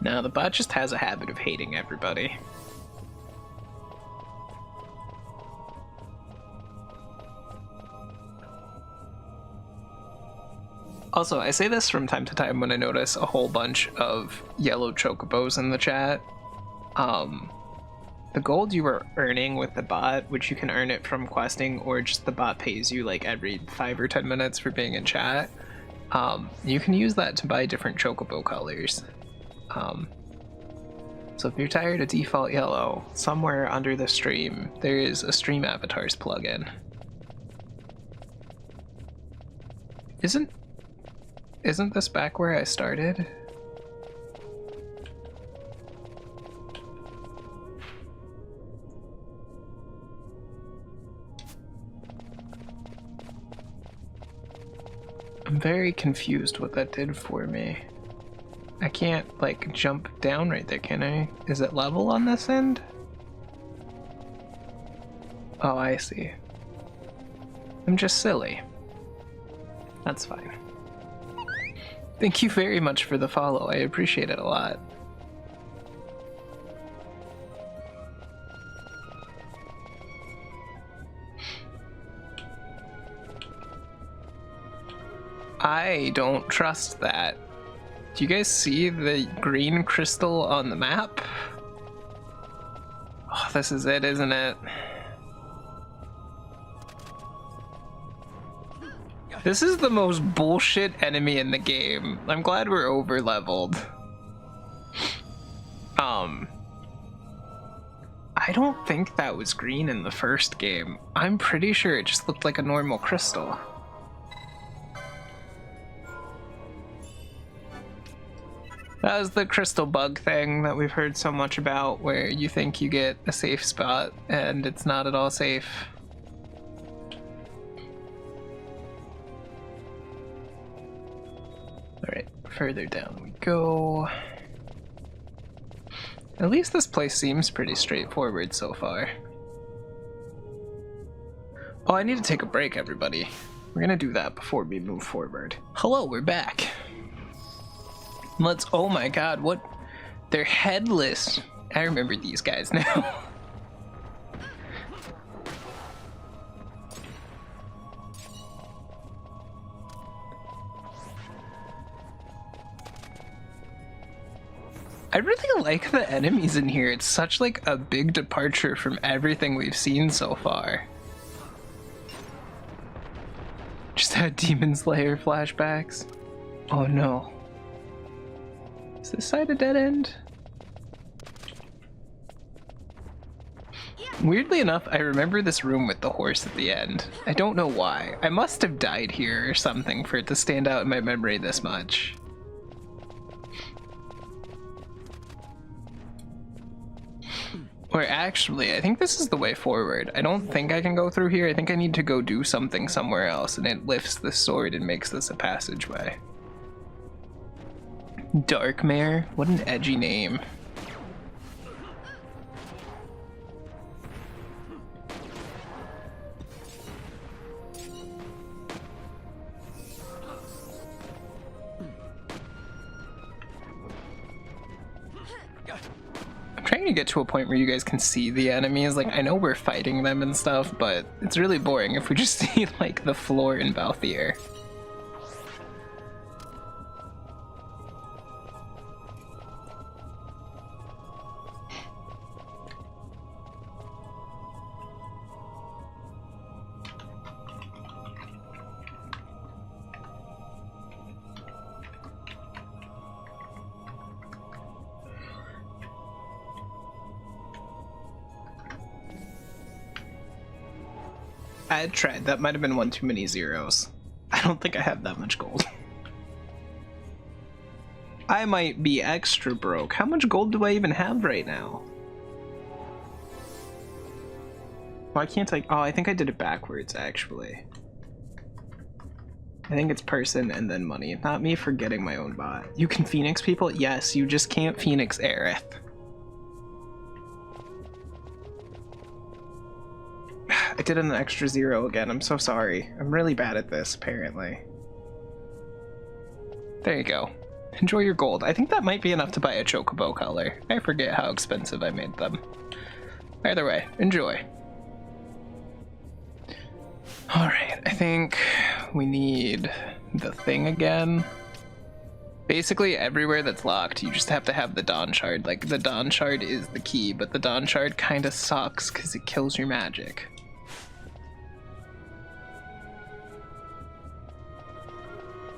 No, the bot just has a habit of hating everybody. Also, I say this from time to time when I notice a whole bunch of yellow chocobos in the chat. The gold you were earning with the bot, which you can earn it from questing, or just the bot pays you like every 5 or 10 minutes for being in chat, you can use that to buy different chocobo colors. So if you're tired of default yellow, somewhere under the stream, there is a Stream Avatars plugin. Isn't this back where I started? I'm very confused what that did for me. I can't, like, jump down right there, can I? Is it level on this end? Oh, I see. I'm just silly. That's fine. Thank you very much for the follow. I appreciate it a lot. I don't trust that. Do you guys see the green crystal on the map? Oh, this is it, isn't it? This is the most bullshit enemy in the game. I'm glad we're over leveled. I don't think that was green in the first game. I'm pretty sure it just looked like a normal crystal. That was the crystal bug thing that we've heard so much about, where you think you get a safe spot and it's not at all safe. Alright, further down we go. At least this place seems pretty straightforward so far. Oh, I need to take a break, everybody. We're gonna do that before we move forward. Hello, we're back. Let's, oh my god, what? They're headless. I remember these guys now. I really like the enemies in here. It's such like a big departure from everything we've seen so far. Just had Demon Slayer flashbacks. Oh no. Is this side a dead end? Weirdly enough, I remember this room with the horse at the end. I don't know why. I must have died here or something for it to stand out in my memory this much. Or actually, I think this is the way forward. I don't think I can go through here. I think I need to go do something somewhere else, and it lifts the sword and makes this a passageway. Darkmare? What an edgy name. I'm trying to get to a point where you guys can see the enemies. Like, I know we're fighting them and stuff, but it's really boring if we just see, like, the floor in Balthier. I had tried. That might have been one too many zeros. I don't think I have that much gold. I might be extra broke. How much gold do I even have right now? Why can't I? Oh, I think I did it backwards, actually. I think it's person and then money. Not me forgetting my own bot. You can Phoenix people? Yes, you just can't Phoenix Aerith. I did an extra zero again. I'm so sorry. I'm really bad at this, apparently. There you go. Enjoy your gold. I think that might be enough to buy a chocobo color. I forget how expensive I made them. Either way, enjoy. Alright, I think we need the thing again. Basically, everywhere that's locked, you just have to have the Dawn Shard. Like, the Dawn Shard is the key, but the Dawn Shard kind of sucks because it kills your magic.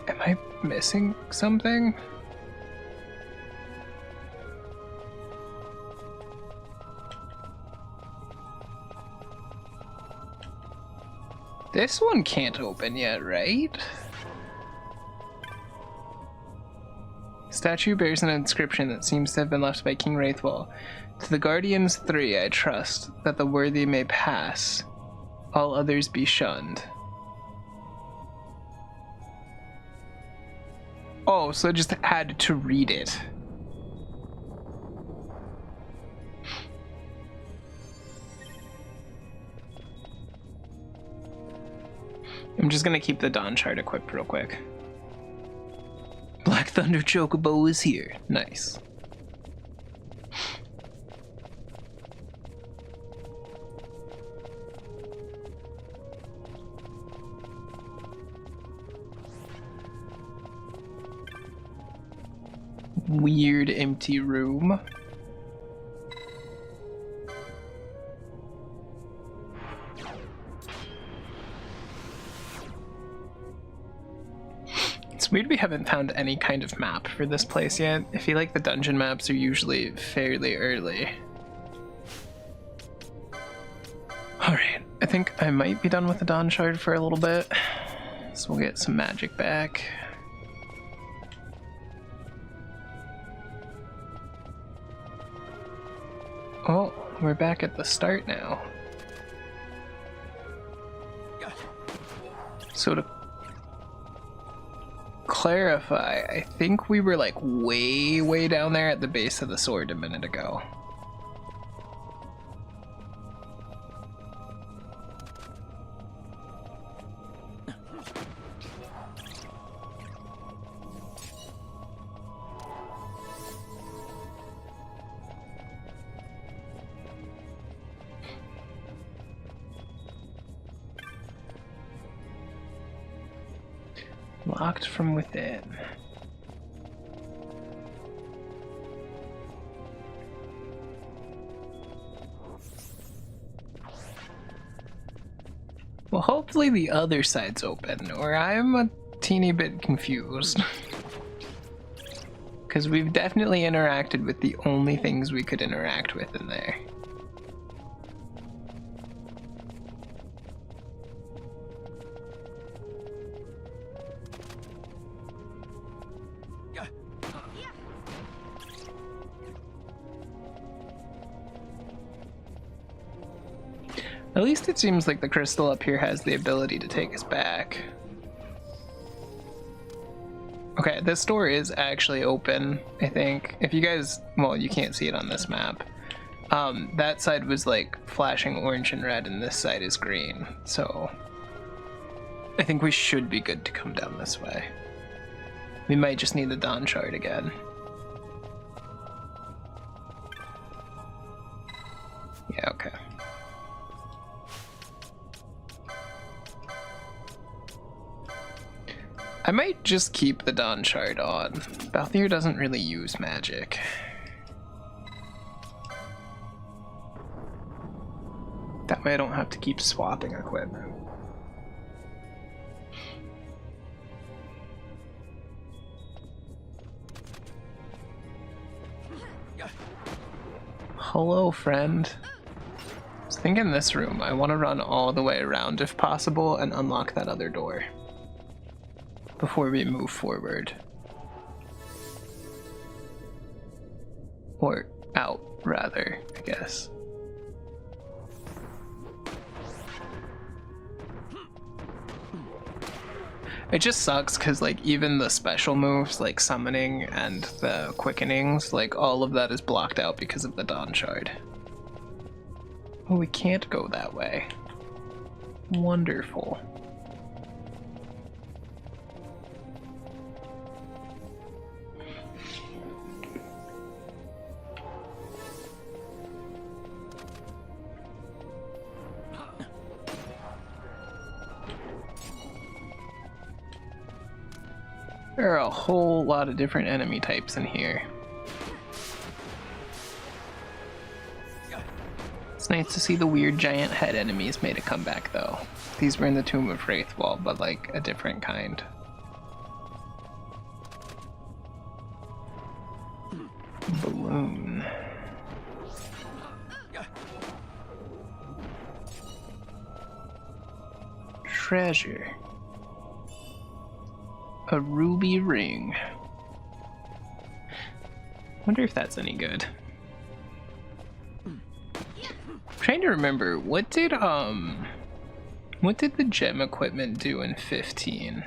Am I missing something? This one can't open yet, right? Statue bears an inscription that seems to have been left by King Wraithwall. To the Guardians 3 I trust, that the worthy may pass, all others be shunned. Oh, so I just had to read it. I'm just gonna keep the Dawn Shard equipped real quick. Black Thunder Chocobo is here. Nice. Weird empty room. It's weird we haven't found any kind of map for this place yet. I feel like the dungeon maps are usually fairly early. Alright, I think I might be done with the Dawn Shard for a little bit. So we'll get some magic back. Oh, we're back at the start now. So to clarify, I think we were like way down there at the base of the sword a minute ago. Locked from within. Well, hopefully the other side's open, or I'm a teeny bit confused. Because we've definitely interacted with the only things we could interact with in there. At least it seems like the crystal up here has the ability to take us back. Okay, this door is actually open, I think. If you guys, well, you can't see it on this map. That side was like flashing orange and red, and this side is green. So I think we should be good to come down this way. We might just need the Dawn Shard again. Yeah, okay. I might just keep the Dawn Shard on. Balthier doesn't really use magic. That way I don't have to keep swapping equipment. Hello, friend. I was thinking this room. I want to run all the way around if possible and unlock that other door before we move forward. Or out, rather, I guess. It just sucks because like even the special moves like summoning and the quickenings, like all of that is blocked out because of the Dawn Shard. Oh, we can't go that way. Wonderful. There are a whole lot of different enemy types in here. It's nice to see the weird giant head enemies made a comeback though. These were in the Tomb of Wraithwall, but like a different kind. Balloon. Treasure. A ruby ring. Wonder if that's any good. I'm trying to remember, what did the gem equipment do in 15?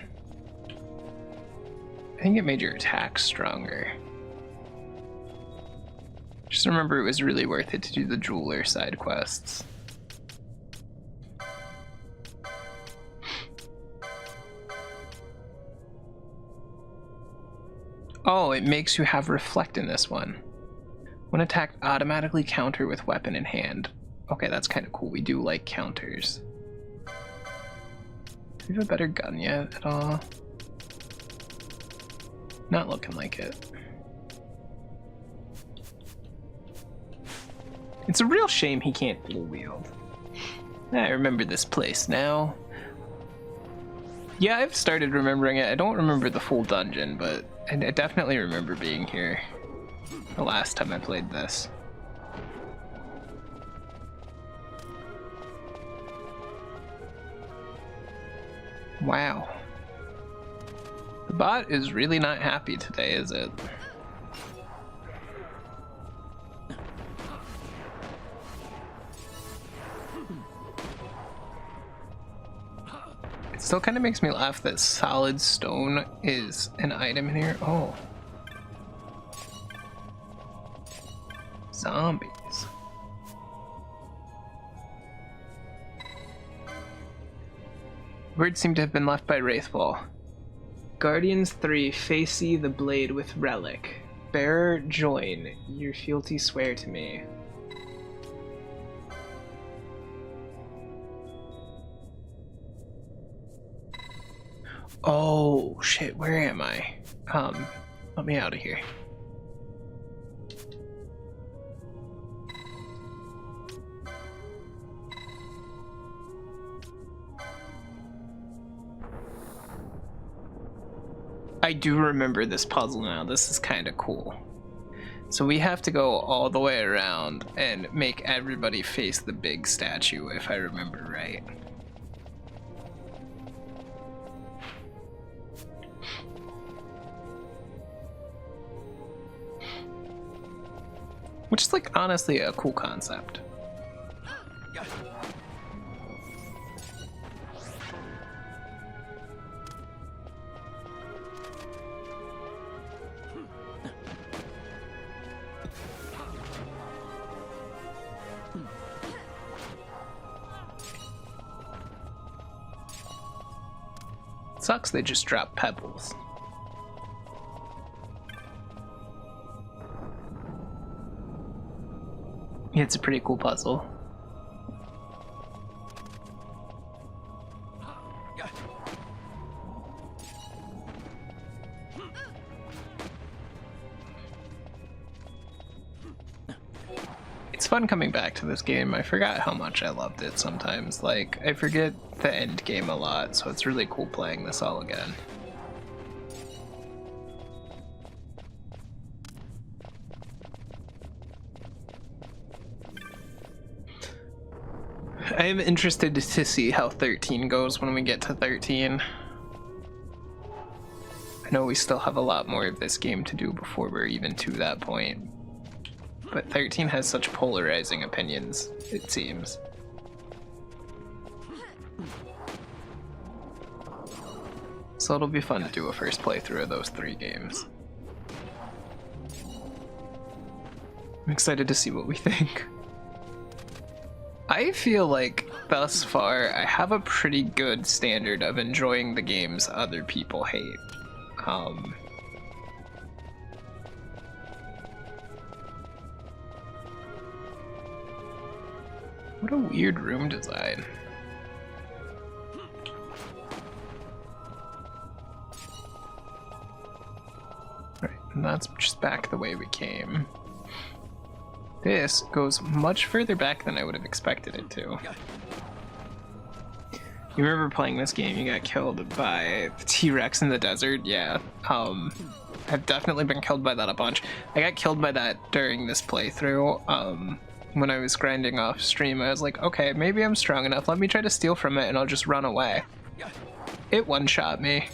I think it made your attack stronger. Just remember it was really worth it to do the jeweler side quests. Oh, it makes you have reflect in this one. When attacked, automatically counter with weapon in hand. Okay, that's kind of cool. We do like counters. Do we have a better gun yet at all? Not looking like it. It's a real shame he can't dual wield. I remember this place now. Yeah, I've started remembering it. I don't remember the full dungeon, but I definitely remember being here the last time I played this. Wow. The bot is really not happy today, is it? It still kind of makes me laugh that solid stone is an item in here. Oh. Zombies. Words seem to have been left by Wraithfall. Guardians 3, Facey the Blade with Relic. Bearer, join. Your fealty swear to me. Oh, shit, where am I? Let me out of here. I do remember this puzzle now. This is kind of cool. So we have to go all the way around and make everybody face the big statue, if I remember right. Which is, like, honestly a cool concept. Sucks they just drop pebbles. It's a pretty cool puzzle. It's fun coming back to this game. I forgot how much I loved it sometimes. Like, I forget the end game a lot, so it's really cool playing this all again. I am interested to see how 13 goes when we get to 13. I know we still have a lot more of this game to do before we're even to that point. But 13 has such polarizing opinions, it seems. So it'll be fun to do a first playthrough of those 3 games. I'm excited to see what we think. I feel like, thus far, I have a pretty good standard of enjoying the games other people hate. What a weird room design. And that's just back the way we came. This goes much further back than I would have expected it to. You remember playing this game, you got killed by the T-Rex in the desert? Yeah. I've definitely been killed by that a bunch. I got killed by that during this playthrough. When I was grinding off stream, I was like, okay, maybe I'm strong enough. Let me try to steal from it and I'll just run away. It one-shot me.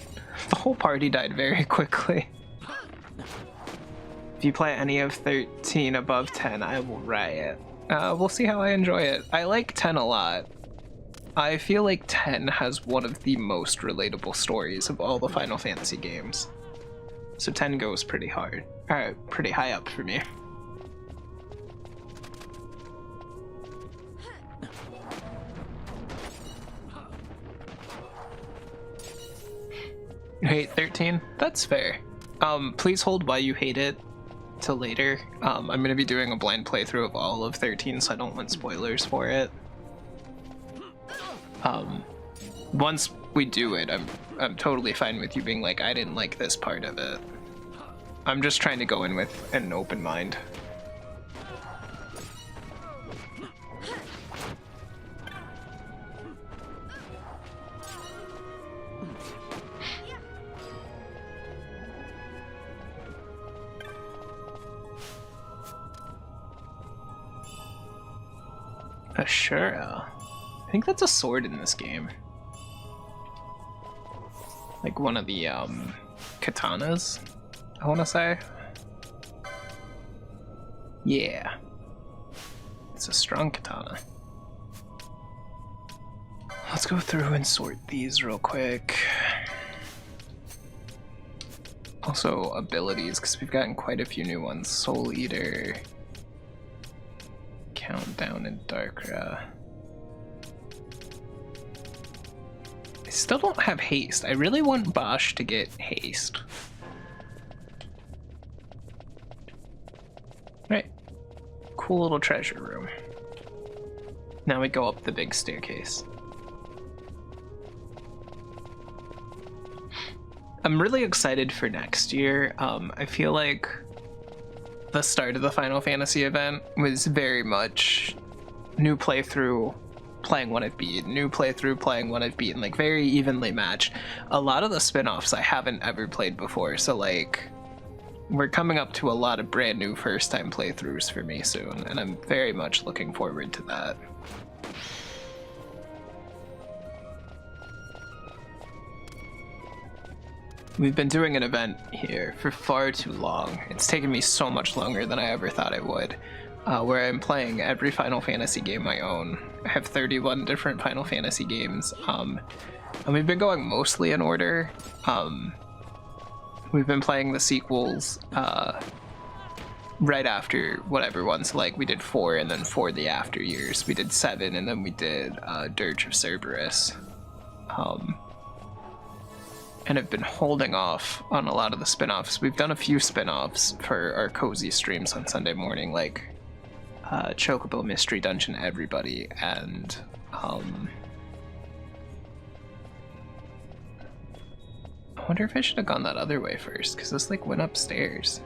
The whole party died very quickly. If you play any of 13 above 10, I will riot. We'll see how I enjoy it. I like 10 a lot. I feel like 10 has one of the most relatable stories of all the Final Fantasy games. So 10 goes pretty hard. Pretty high up for me. You hate 13? That's fair. Please hold why you hate it till later. I'm gonna be doing a blind playthrough of all of 13, so I don't want spoilers for it. Once we do it, I'm totally fine with you being like, I didn't like this part of it. I'm just trying to go in with an open mind. Ashura. I think that's a sword in this game. Like one of the katanas, I want to say. Yeah. It's a strong katana. Let's go through and sort these real quick. Also abilities, because we've gotten quite a few new ones. Soul Eater, Countdown, and Darkra. I still don't have haste. I really want Bosch to get haste. Right. Cool little treasure room. Now we go up the big staircase. I'm really excited for next year. I feel like the start of the Final Fantasy event was very much new playthrough, playing one I've beaten, new playthrough, playing one I've beaten, like very evenly matched. A lot of the spin-offs I haven't ever played before, so like we're coming up to a lot of brand new first time playthroughs for me soon, and I'm very much looking forward to that. We've been doing an event here for far too long. It's taken me so much longer than I ever thought it would, where I'm playing every Final Fantasy game I own. I have 31 different Final Fantasy games, and we've been going mostly in order. We've been playing the sequels right after whatever one, so like we did 4 and then 4 the after years. We did 7 and then we did Dirge of Cerberus. And have been holding off on a lot of the spin-offs. We've done a few spin-offs for our cozy streams on Sunday morning, like Chocobo Mystery Dungeon Everybody, and I wonder if I should have gone that other way first, because this like went upstairs.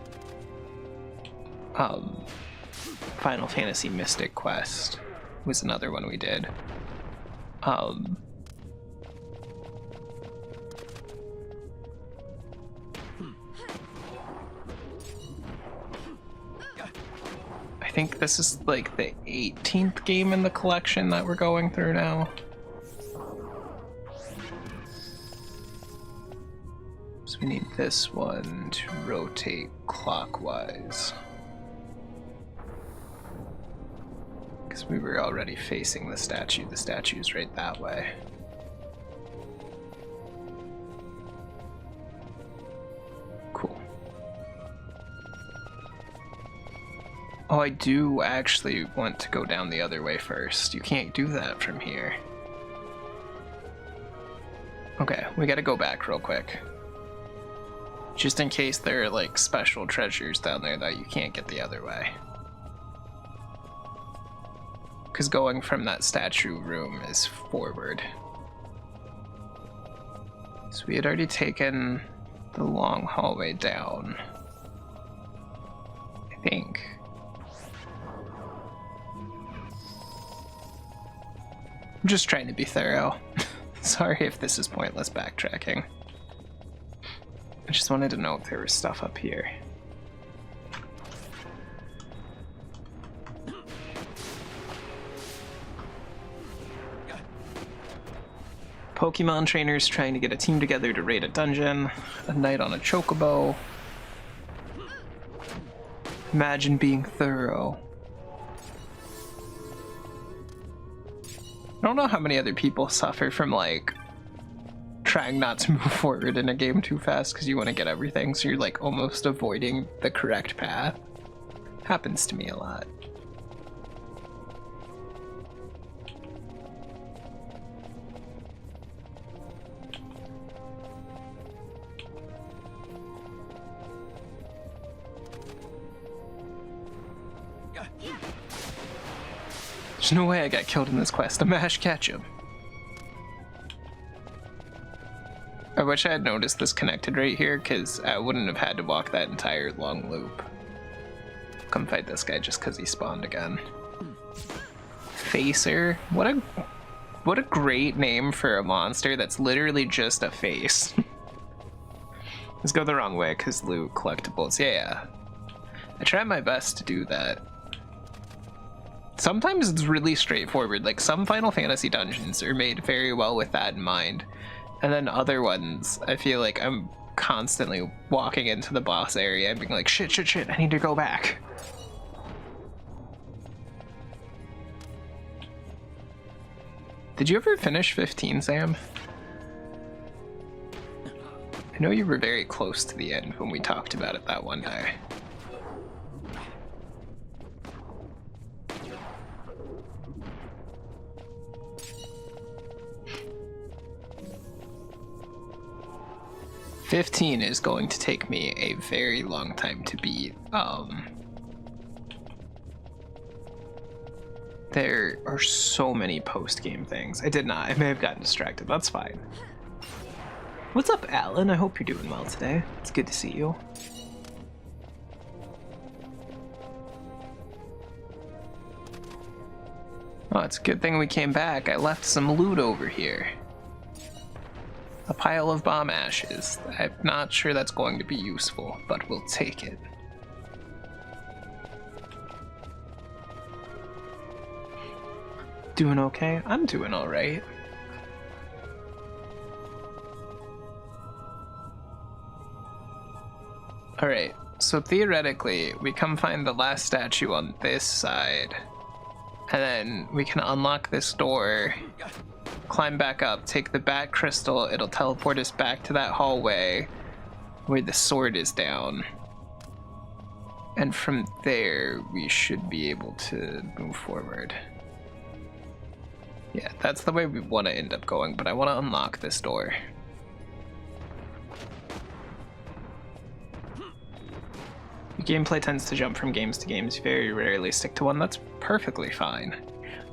Final Fantasy Mystic Quest was another one we did. I think this is like the 18th game in the collection that we're going through now. So we need this one to rotate clockwise, because we were already facing the statue. The statue's right that way. Cool. Oh, I do actually want to go down the other way first. You can't do that from here. Okay, we gotta go back real quick. Just in case there are like special treasures down there that you can't get the other way. Because going from that statue room is forward. So we had already taken the long hallway down. think. I'm just trying to be thorough. Sorry if this is pointless backtracking. I just wanted to know if there was stuff up here. Pokemon trainers trying to get a team together to raid a dungeon. A night on a chocobo. Imagine being thorough. I don't know how many other people suffer from, like, trying not to move forward in a game too fast because you want to get everything, so you're, like, almost avoiding the correct path. Happens to me a lot. There's no way I got killed in this quest. A mash ketchup. I wish I had noticed this connected right here, because I wouldn't have had to walk that entire long loop. Come fight this guy just because he spawned again. Facer. What a great name for a monster that's literally just a face. Let's go the wrong way, because loot collectibles. Yeah. I try my best to do that. Sometimes it's really straightforward, like some Final Fantasy dungeons are made very well with that in mind, and then other ones, I feel like I'm constantly walking into the boss area and being like, shit, I need to go back. Did you ever finish 15, Sam? I know you were very close to the end when we talked about it that one day. $15 is going to take me a very long time to beat. There are so many post-game things. I may have gotten distracted. That's fine. What's up, Alan? I hope you're doing well today. It's good to see you. Oh, it's a good thing we came back. I left some loot over here. A pile of bomb ashes. I'm not sure that's going to be useful, but we'll take it. Doing okay? I'm doing alright. Alright, so theoretically, we come find the last statue on this side, and then we can unlock this door, climb back up, take the bat crystal, it'll teleport us back to that hallway where the sword is down. And from there, we should be able to move forward. Yeah, that's the way we want to end up going, but I want to unlock this door. Gameplay tends to jump from games to games, very rarely stick to one. That's perfectly fine.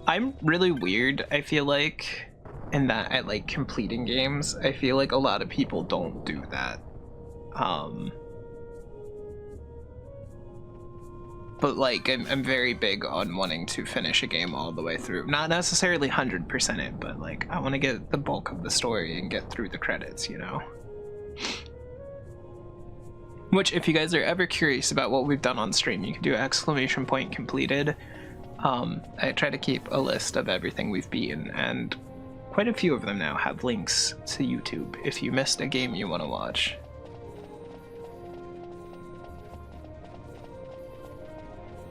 I'm really weird, I feel like, in that I like completing games. I feel like a lot of people don't do that. But like, I'm very big on wanting to finish a game all the way through. Not necessarily 100% it, but like, I want to get the bulk of the story and get through the credits, you know? Which, if you guys are ever curious about what we've done on stream, you can do !completed. I try to keep a list of everything we've beaten, and quite a few of them now have links to YouTube if you missed a game you want to watch.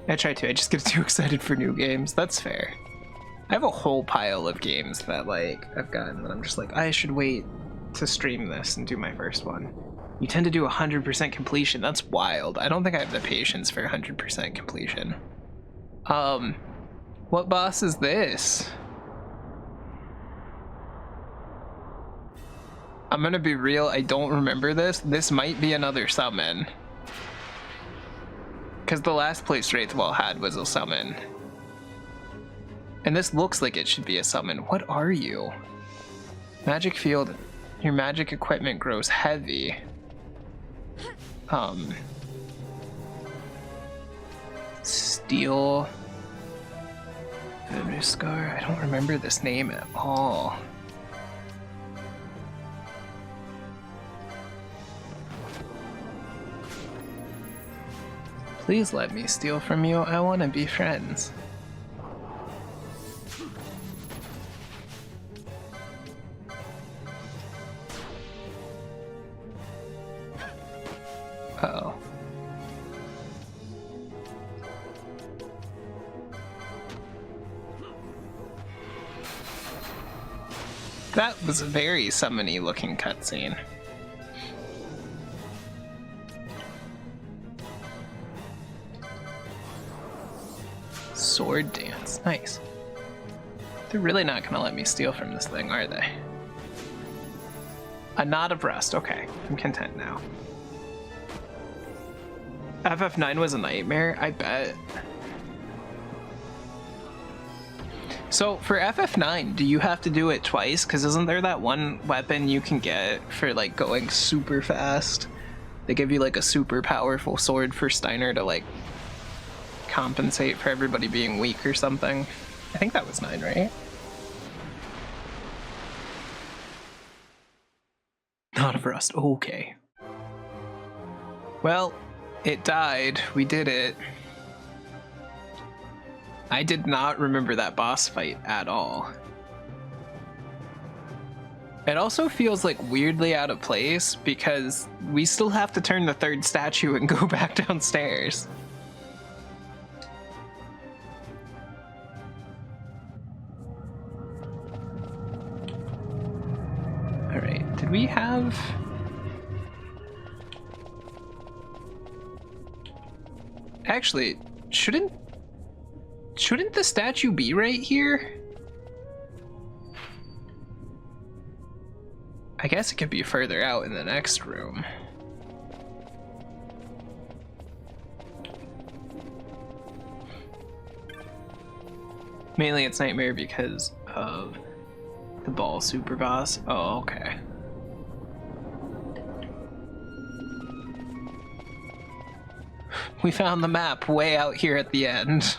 I try to, I just get too excited for new games. That's fair. I have a whole pile of games that like I've gotten that I'm just like, I should wait to stream this and do my first one. You tend to do 100% completion. That's wild. I don't think I have the patience for 100% completion. What boss is this? I'm gonna be real, I don't remember this. This might be another summon. Because the last place Wraithwall had was a summon. And this looks like it should be a summon. What are you? Magic field. Your magic equipment grows heavy. Steel. Scar. I don't remember this name at all. Please let me steal from you. I want to be friends. Uh-oh. That was a very summony looking cutscene. Sword dance, nice. They're really not gonna let me steal from this thing, are they? A knot of rust, okay, I'm content now. FF9 was a nightmare, I bet. So for FF9, do you have to do it twice? Because isn't there that one weapon you can get for like going super fast? They give you like a super powerful sword for Steiner to like compensate for everybody being weak or something. I think that was 9, right? Not of rust, okay. Well, it died, we did it. I did not remember that boss fight at all. It also feels like weirdly out of place because we still have to turn the 3rd statue and go back downstairs. Alright, did we have... Actually, shouldn't the statue be right here? I guess it could be further out in the next room. Mainly it's Nightmare because of the ball super boss. Oh, okay. We found the map way out here at the end.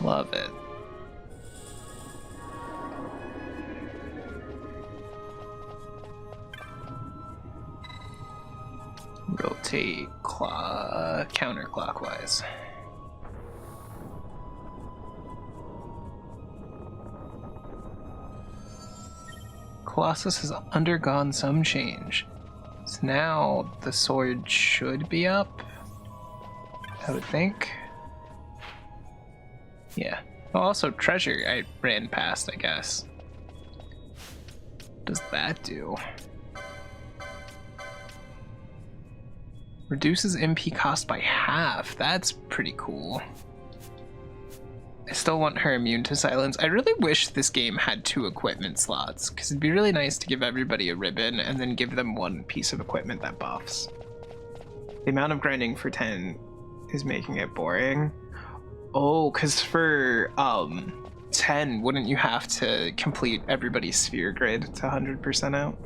Love it. Rotate counterclockwise. Colossus has undergone some change. So now the sword should be up, I would think. Yeah. Oh, also treasure I ran past, I guess. What does that do? Reduces MP cost by half. That's pretty cool. I still want her immune to silence. I really wish this game had 2 equipment slots, because it'd be really nice to give everybody a ribbon and then give them 1 piece of equipment that buffs. The amount of grinding for 10 is making it boring. Oh, because for 10, wouldn't you have to complete everybody's sphere grid to 100% out?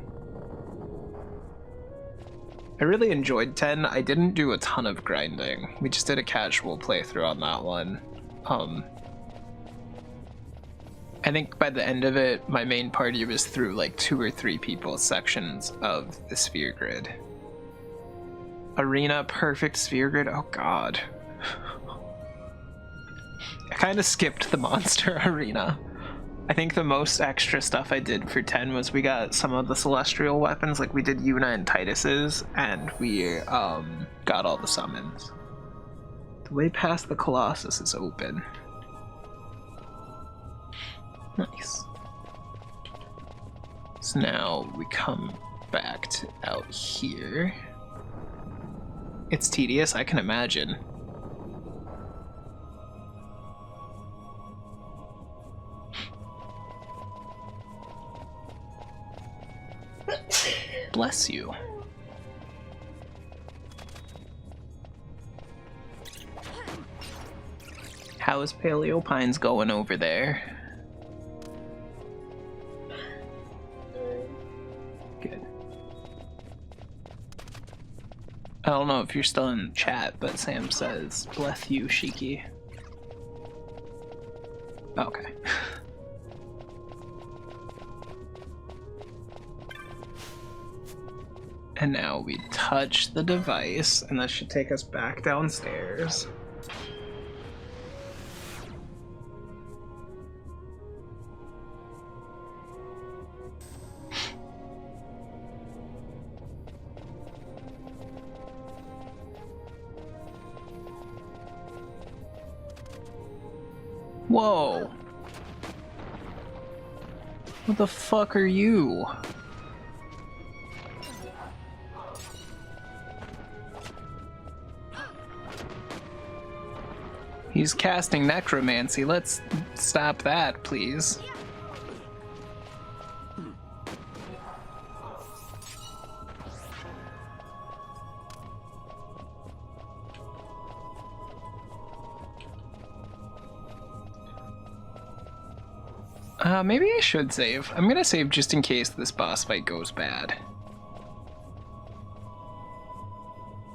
I really enjoyed 10. I didn't do a ton of grinding. We just did a casual playthrough on that one. I think by the end of it, my main party was through like 2 or 3 people's sections of the sphere grid. Arena, perfect sphere grid, oh god. I kind of skipped the monster arena. I think the most extra stuff I did for 10 was we got some of the celestial weapons, like we did Yuna and Titus's, and we got all the summons. The way past the Colossus is open. Nice. So now we come back to out here. It's tedious, I can imagine. Bless you. How is Paleo Pines going over there? Good. I don't know if you're still in chat, but Sam says, bless you, Sheiky. Okay. And now we touch the device, and that should take us back downstairs. Whoa! What the fuck are you? He's casting necromancy. Let's stop that, please. Maybe I should save. I'm gonna save just in case this boss fight goes bad.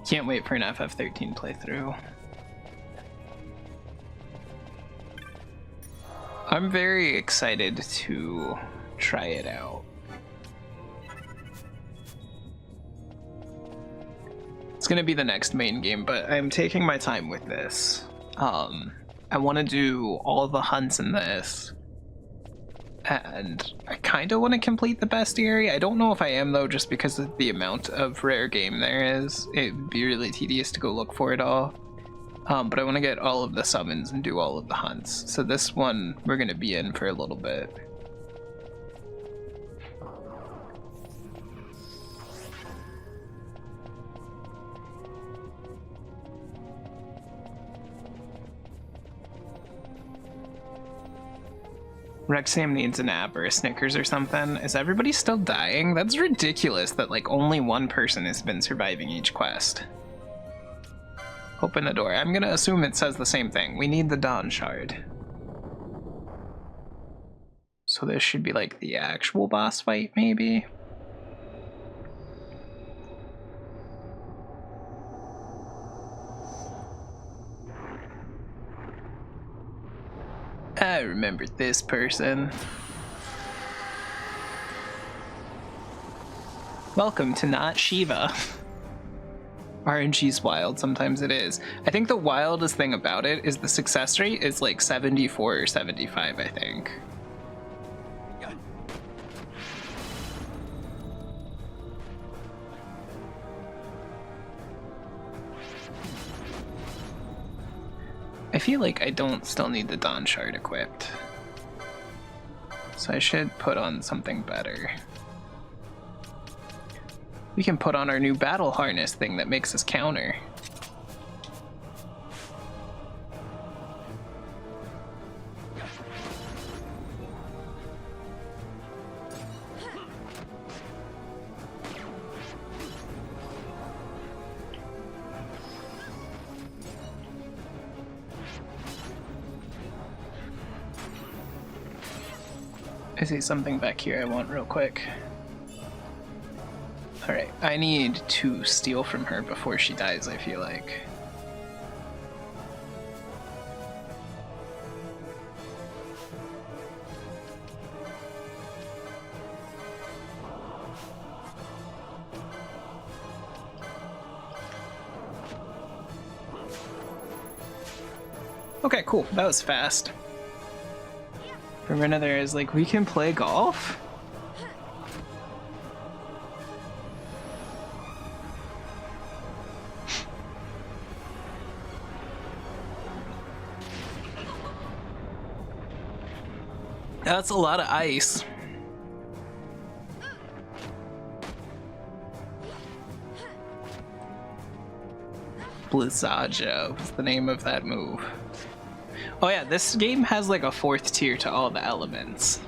Can't wait for an FF13 playthrough. I'm very excited to try it out. It's gonna be the next main game, but I'm taking my time with this. I want to do all the hunts in this, and I kind of want to complete the bestiary. I don't know if I am though, just because of the amount of rare game there is. It'd be really tedious to go look for it all. But I want to get all of the summons and do all of the hunts. So this one we're going to be in for a little bit. Rexham needs a nap or a Snickers or something. Is everybody still dying? That's ridiculous that like only one person has been surviving each quest. Open the door. I'm gonna assume it says the same thing. We need the Dawn Shard. So this should be like the actual boss fight, maybe? I remember this person. Welcome to Not Shiva. RNG's wild, sometimes it is. I think the wildest thing about it is the success rate is like 74 or 75, I think. I feel like I don't still need the Dawn Shard equipped. So I should put on something better. We can put on our new battle harness thing that makes us counter. I see something back here I want real quick. Alright, I need to steal from her before she dies, I feel like. Okay, cool. That was fast. Verena there is like, we can play golf? That's a lot of ice. Blizzaja was the name of that move. Oh yeah, this game has like a 4th tier to all the elements.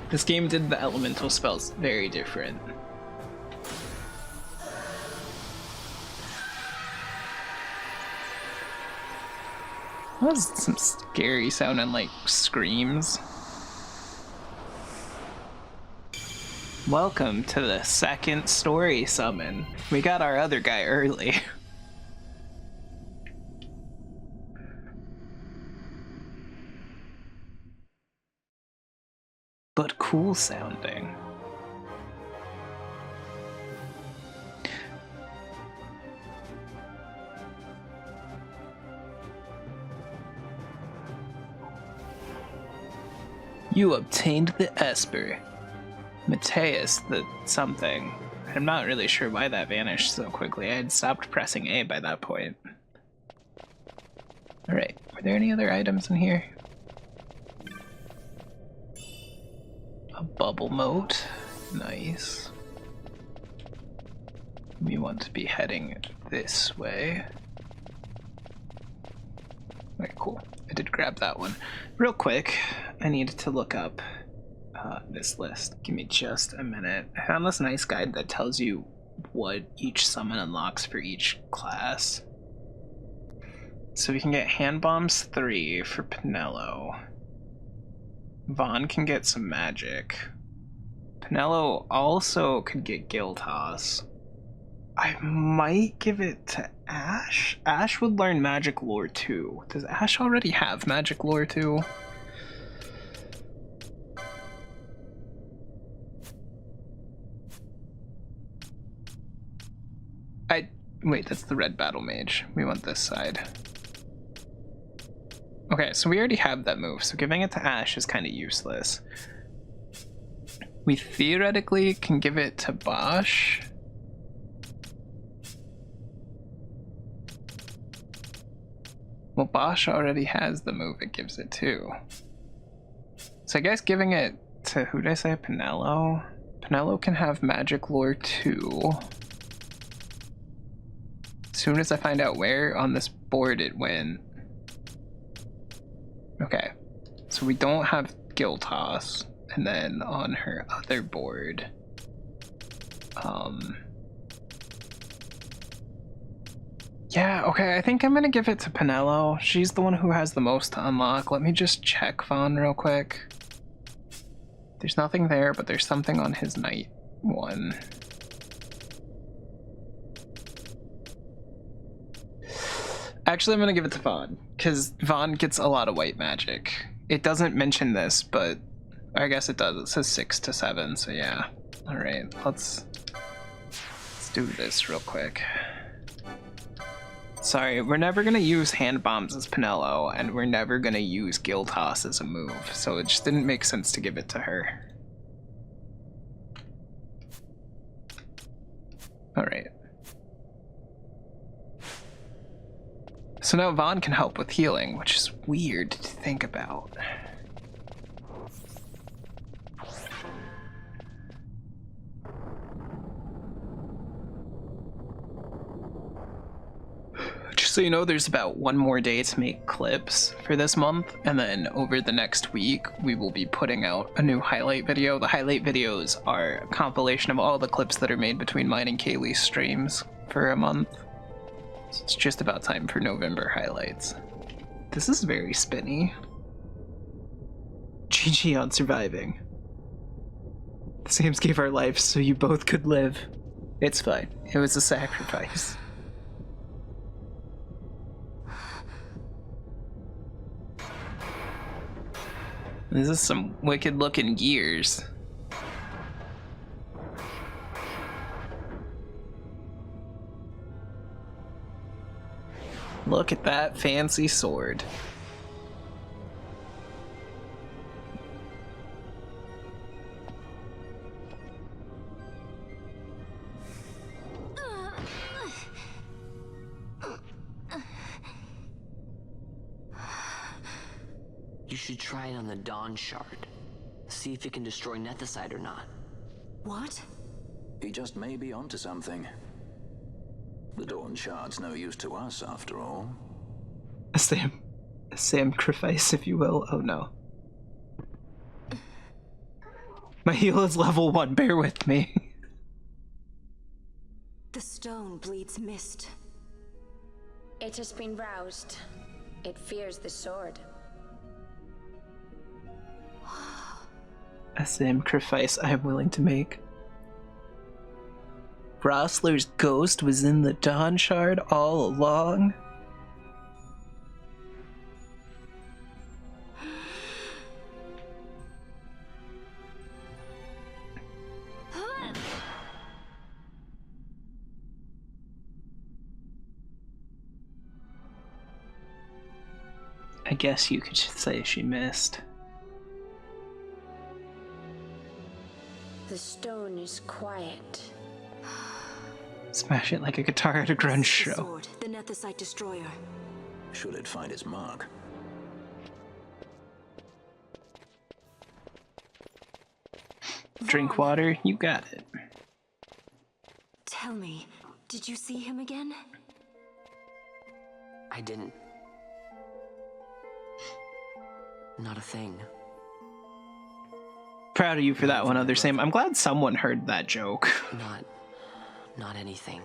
This game did the elemental spells very different. That was some scary sounding like screams. Welcome to the second story summon. We got our other guy early. But cool sounding. You obtained the Esper. Mateus the something. I'm not really sure why that vanished so quickly. I had stopped pressing A by that point. Alright, were there any other items in here? A bubble moat. Nice. We want to be heading this way. Alright, cool. I did grab that one. Real quick, I need to look up this list. Give me just a minute. I found this nice guide that tells you what each summon unlocks for each class. So we can get Hand Bombs 3 for Pinello. Vaughn can get some magic. Pinello also could get Gil Toss. I might give it to Ash. Ash would learn Magic Lore 2. Does Ash already have Magic Lore 2? Wait, that's the red battle mage. We want this side. Okay, so we already have that move, so giving it to Ash is kind of useless. We theoretically can give it to Bosch. Well, Bosch already has the move it gives it to. So I guess giving it to, who did I say, Pinello? Pinello can have Magic Lore 2. As soon as I find out where on this board it went. Okay, so we don't have Gil Toss, and then on her other board, yeah, okay, I think I'm gonna give it to Pinello. She's the one who has the most to unlock. Let me just check Vaughn real quick. There's nothing there, but there's something on his night one. Actually, I'm gonna give it to Vaughn, because Vaughn gets a lot of white magic. It doesn't mention this, but I guess it does. It says 6 to 7, so yeah. Alright, let's do this real quick. Sorry, we're never gonna use Hand Bombs as Pinello, and we're never gonna use Gil Toss as a move, so it just didn't make sense to give it to her. Alright. So now Vaughn can help with healing, which is weird to think about. Just so you know, there's about one more day to make clips for this month, and then over the next week, we will be putting out a new highlight video. The highlight videos are a compilation of all the clips that are made between mine and Kaylee's streams for a month. So it's just about time for November highlights. This is very spinny. GG on surviving. The Sams gave our lives so you both could live. It's fine. It was a sacrifice. This is some wicked looking gears. Look at that fancy sword. You should try it on the Dawn Shard. See if it can destroy Nethicide or not. What? He just may be onto something. The Dawn Shard's no use to us, after all. A sacrifice, if you will. Oh no. My heal is level 1, bear with me. The stone bleeds mist. It has been roused. It fears the sword. A sacrifice I am willing to make. Rossler's ghost was in the Dawn Shard all along? I guess you could say she missed. The stone is quiet. Smash it like a guitar at a grunge show. Sword, the Nethicite destroyer. Should it find its mark? Drink water, you got it. Tell me, did you see him again? I didn't. Not a thing. Proud of you for that one, Other Sam. I'm glad someone heard that joke. Not anything.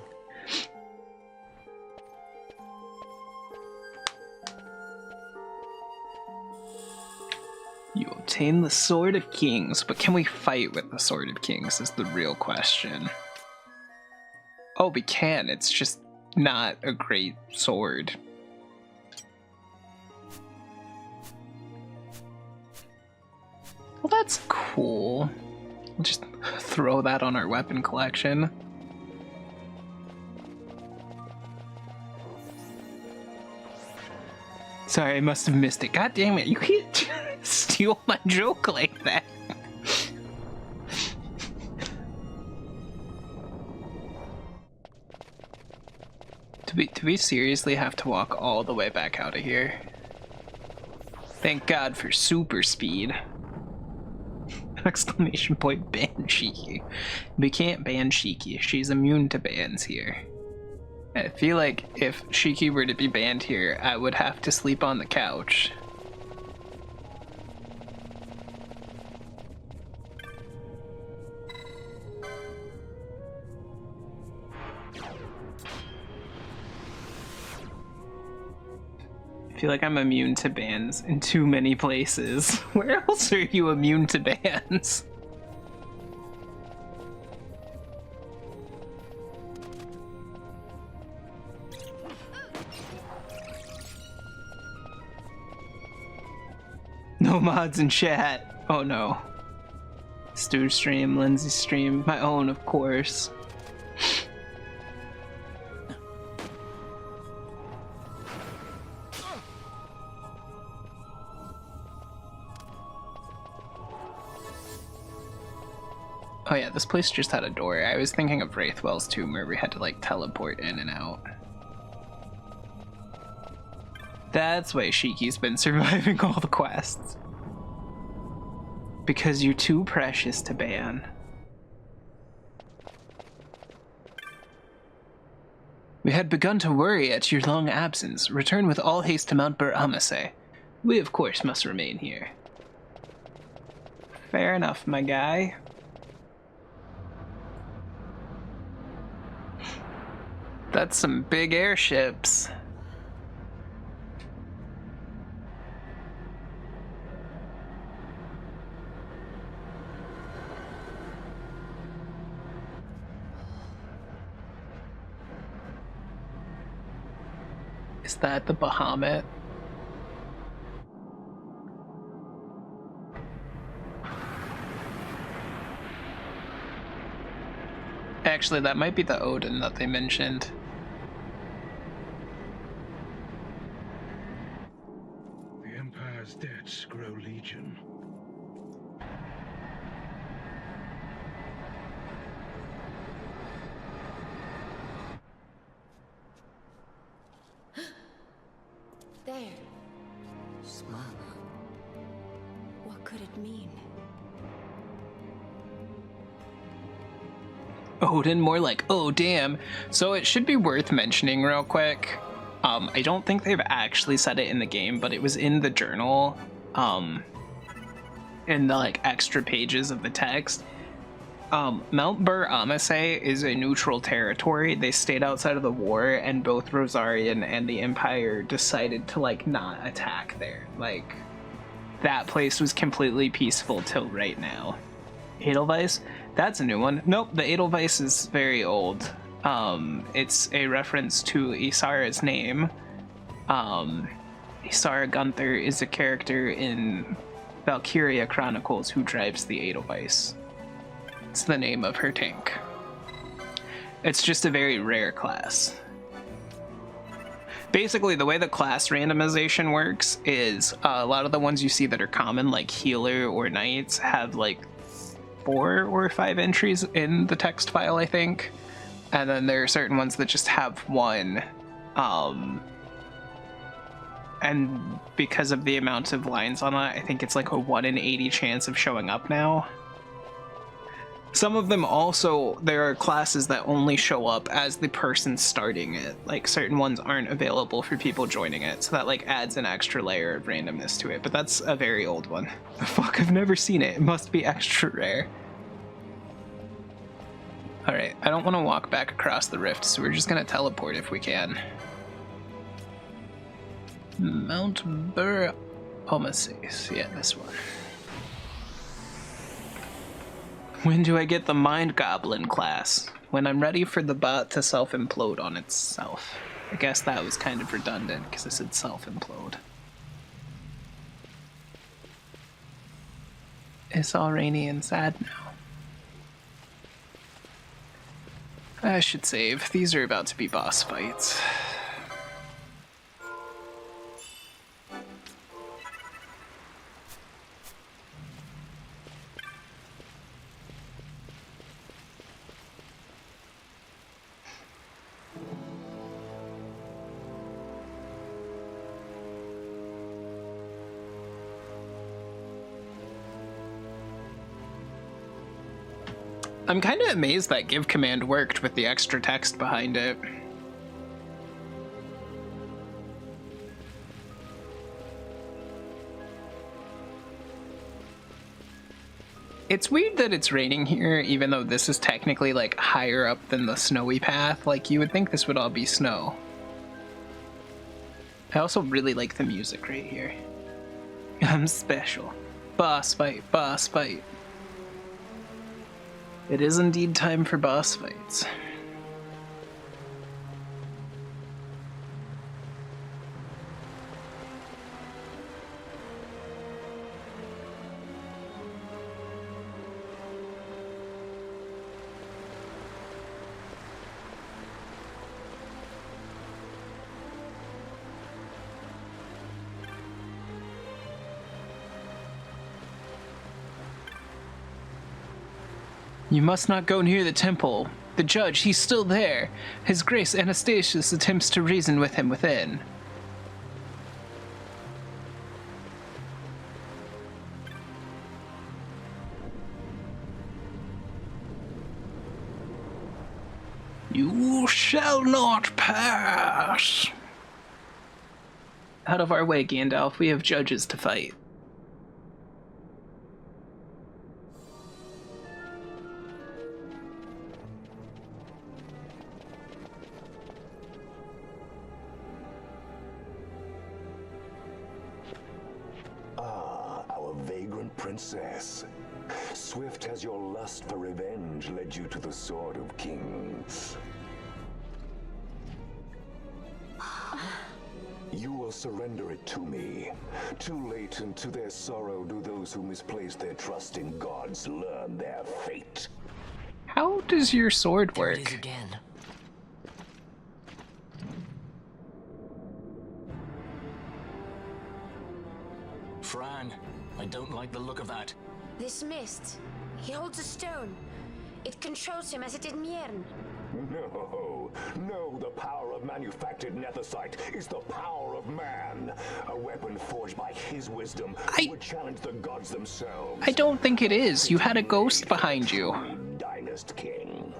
You obtain the Sword of Kings, but can we fight with the Sword of Kings is the real question. Oh, we can. It's just not a great sword. Well, that's cool. We'll just throw that on our weapon collection. Sorry, I must have missed it. God damn it, you can't steal my joke like that. Do we seriously have to walk all the way back out of here? Thank God for super speed. Exclamation point, ban Sheiky. We can't ban Sheiky. She's immune to bans here. I feel like if Sheiky were to be banned here, I would have to sleep on the couch. I feel like I'm immune to bans in too many places. Where else are you immune to bans? No mods in chat. Oh no. Stu stream, Lindsay stream, my own of course. Oh yeah, this place just had a door. I was thinking of Wraithwell's tomb where we had to like teleport in and out. That's why Sheiky's been surviving all the quests. Because you're too precious to ban. We had begun to worry at your long absence. Return with all haste to Mount Bur-Omisace. We of course must remain here. Fair enough, my guy. That's some big airships. Is that the Bahamut? Actually, that might be the Odin that they mentioned. The Empire's debts grow legion. There. Small. What could it mean? Odin, more like, oh damn. So it should be worth mentioning real quick. I don't think they've actually said it in the game, but it was in the journal, in the like extra pages of the text. Mount Bur-Omisace is a neutral territory. They stayed outside of the war, and both Rosarian and the Empire decided to like not attack there. Like, that place was completely peaceful till right now. Edelweiss? That's a new one. Nope, the Edelweiss is very old. It's a reference to Isara's name. Isara Gunther is a character in Valkyria Chronicles who drives the Edelweiss. It's the name of her tank. It's just a very rare class. Basically, the way the class randomization works is a lot of the ones you see that are common, like healer or knights, have like 4 or 5 entries in the text file, I think. And then there are certain ones that just have 1. And because of the amount of lines on that, I think it's like a 1 in 80 chance of showing up now. Some of them also, there are classes that only show up as the person starting it. Like certain ones aren't available for people joining it, so that like adds an extra layer of randomness to it. But that's a very old one. Fuck, I've never seen it. It must be extra rare. Alright, I don't want to walk back across the rift, so we're just gonna teleport if we can. Mount Bur-Omisace. Yeah, this one. When do I get the Mind Goblin class? When I'm ready for the bot to self-implode on itself. I guess that was kind of redundant because I said self-implode. It's all rainy and sad now. I should save. These are about to be boss fights. I'm kind of amazed that give command worked with the extra text behind it. It's weird that it's raining here, even though this is technically like higher up than the snowy path. Like you would think this would all be snow. I also really like the music right here. I'm special. Boss fight, boss fight. It is indeed time for boss fights. You must not go near the temple. The judge, he's still there. His Grace Anastasius attempts to reason with him within. You shall not pass. Out of our way, Gandalf. We have judges to fight. Princess. Swift has your lust for revenge led you to the Sword of Kings. You will surrender it to me. Too late, and to their sorrow do those who misplace their trust in gods learn their fate. How does your sword work? There it is again. Fran, I don't like the look of that. This mist. He holds a stone. It controls him as it did Mjern. No, the power of manufactured nethicite is the power of man. A weapon forged by his wisdom would challenge the gods themselves. I don't think it is. You had a ghost behind you. Dynast King.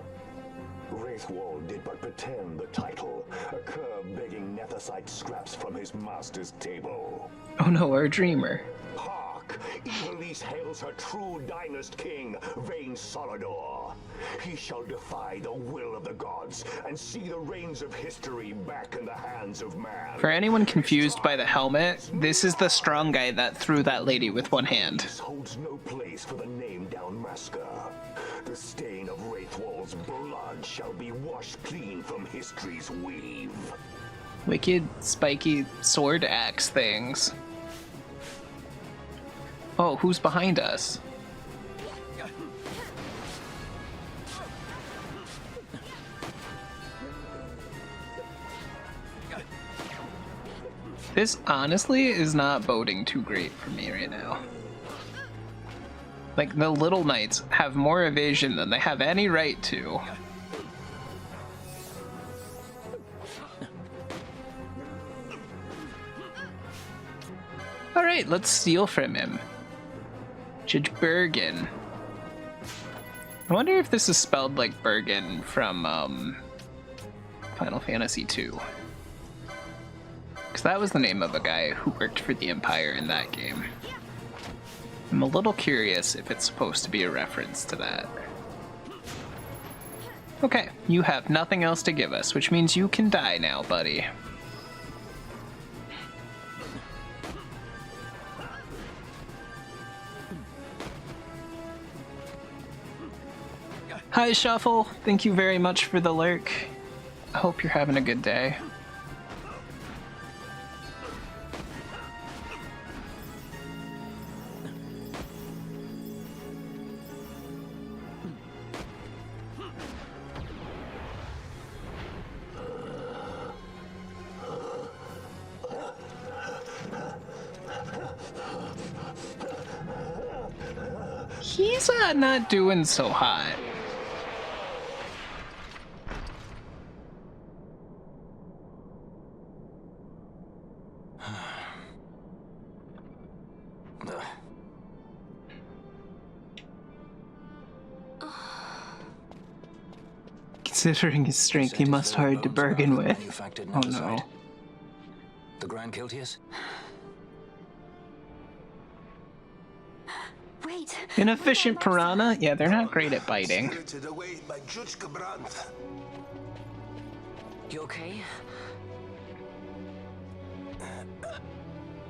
Wraithwall did but pretend the title, a cur begging nethicite scraps from his master's table. Oh no, our dreamer. Hark! Ivalice hails her true Dynast King, Vain Solidor. He shall defy the will of the gods and see the reins of history back in the hands of man. For anyone confused by the helmet, this is the strong guy that threw that lady with one hand. This holds no place place for the name Dalmasca. The stain of Wraithwall's blood shall be washed clean from history's weave. Wicked, spiky sword axe things. Oh, who's behind us? This honestly is not boding too great for me right now. Like, the Little Knights have more evasion than they have any right to. Alright, let's steal from him. Judge Bergen. I wonder if this is spelled like Bergen from Final Fantasy II. Because that was the name of a guy who worked for the Empire in that game. I'm a little curious if it's supposed to be a reference to that. Okay, you have nothing else to give us, which means you can die now, buddy. Hi, Shuffle. Thank you very much for the lurk. I hope you're having a good day. He's not doing so hot. Considering his strength, he must hard to bargain with. Oh no. The Grand Kiltias? Wait. Inefficient piranha? Yeah, they're not great at biting. You okay?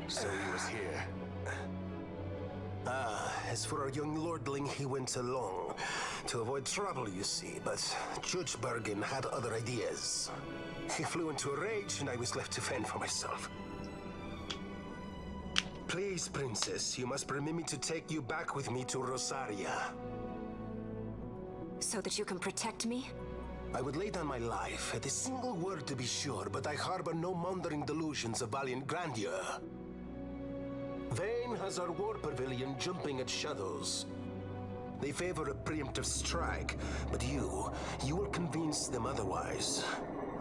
So he was here. As for our young lordling, he went along. To avoid trouble, you see, but Judge Bergen had other ideas. He flew into a rage, and I was left to fend for myself. Please, Princess, you must permit me to take you back with me to Rosaria. So that you can protect me? I would lay down my life, at a single word to be sure, but I harbor no mundane delusions of valiant grandeur. Vayne has our war pavilion jumping at shadows. They favor a preemptive strike, but you will convince them otherwise.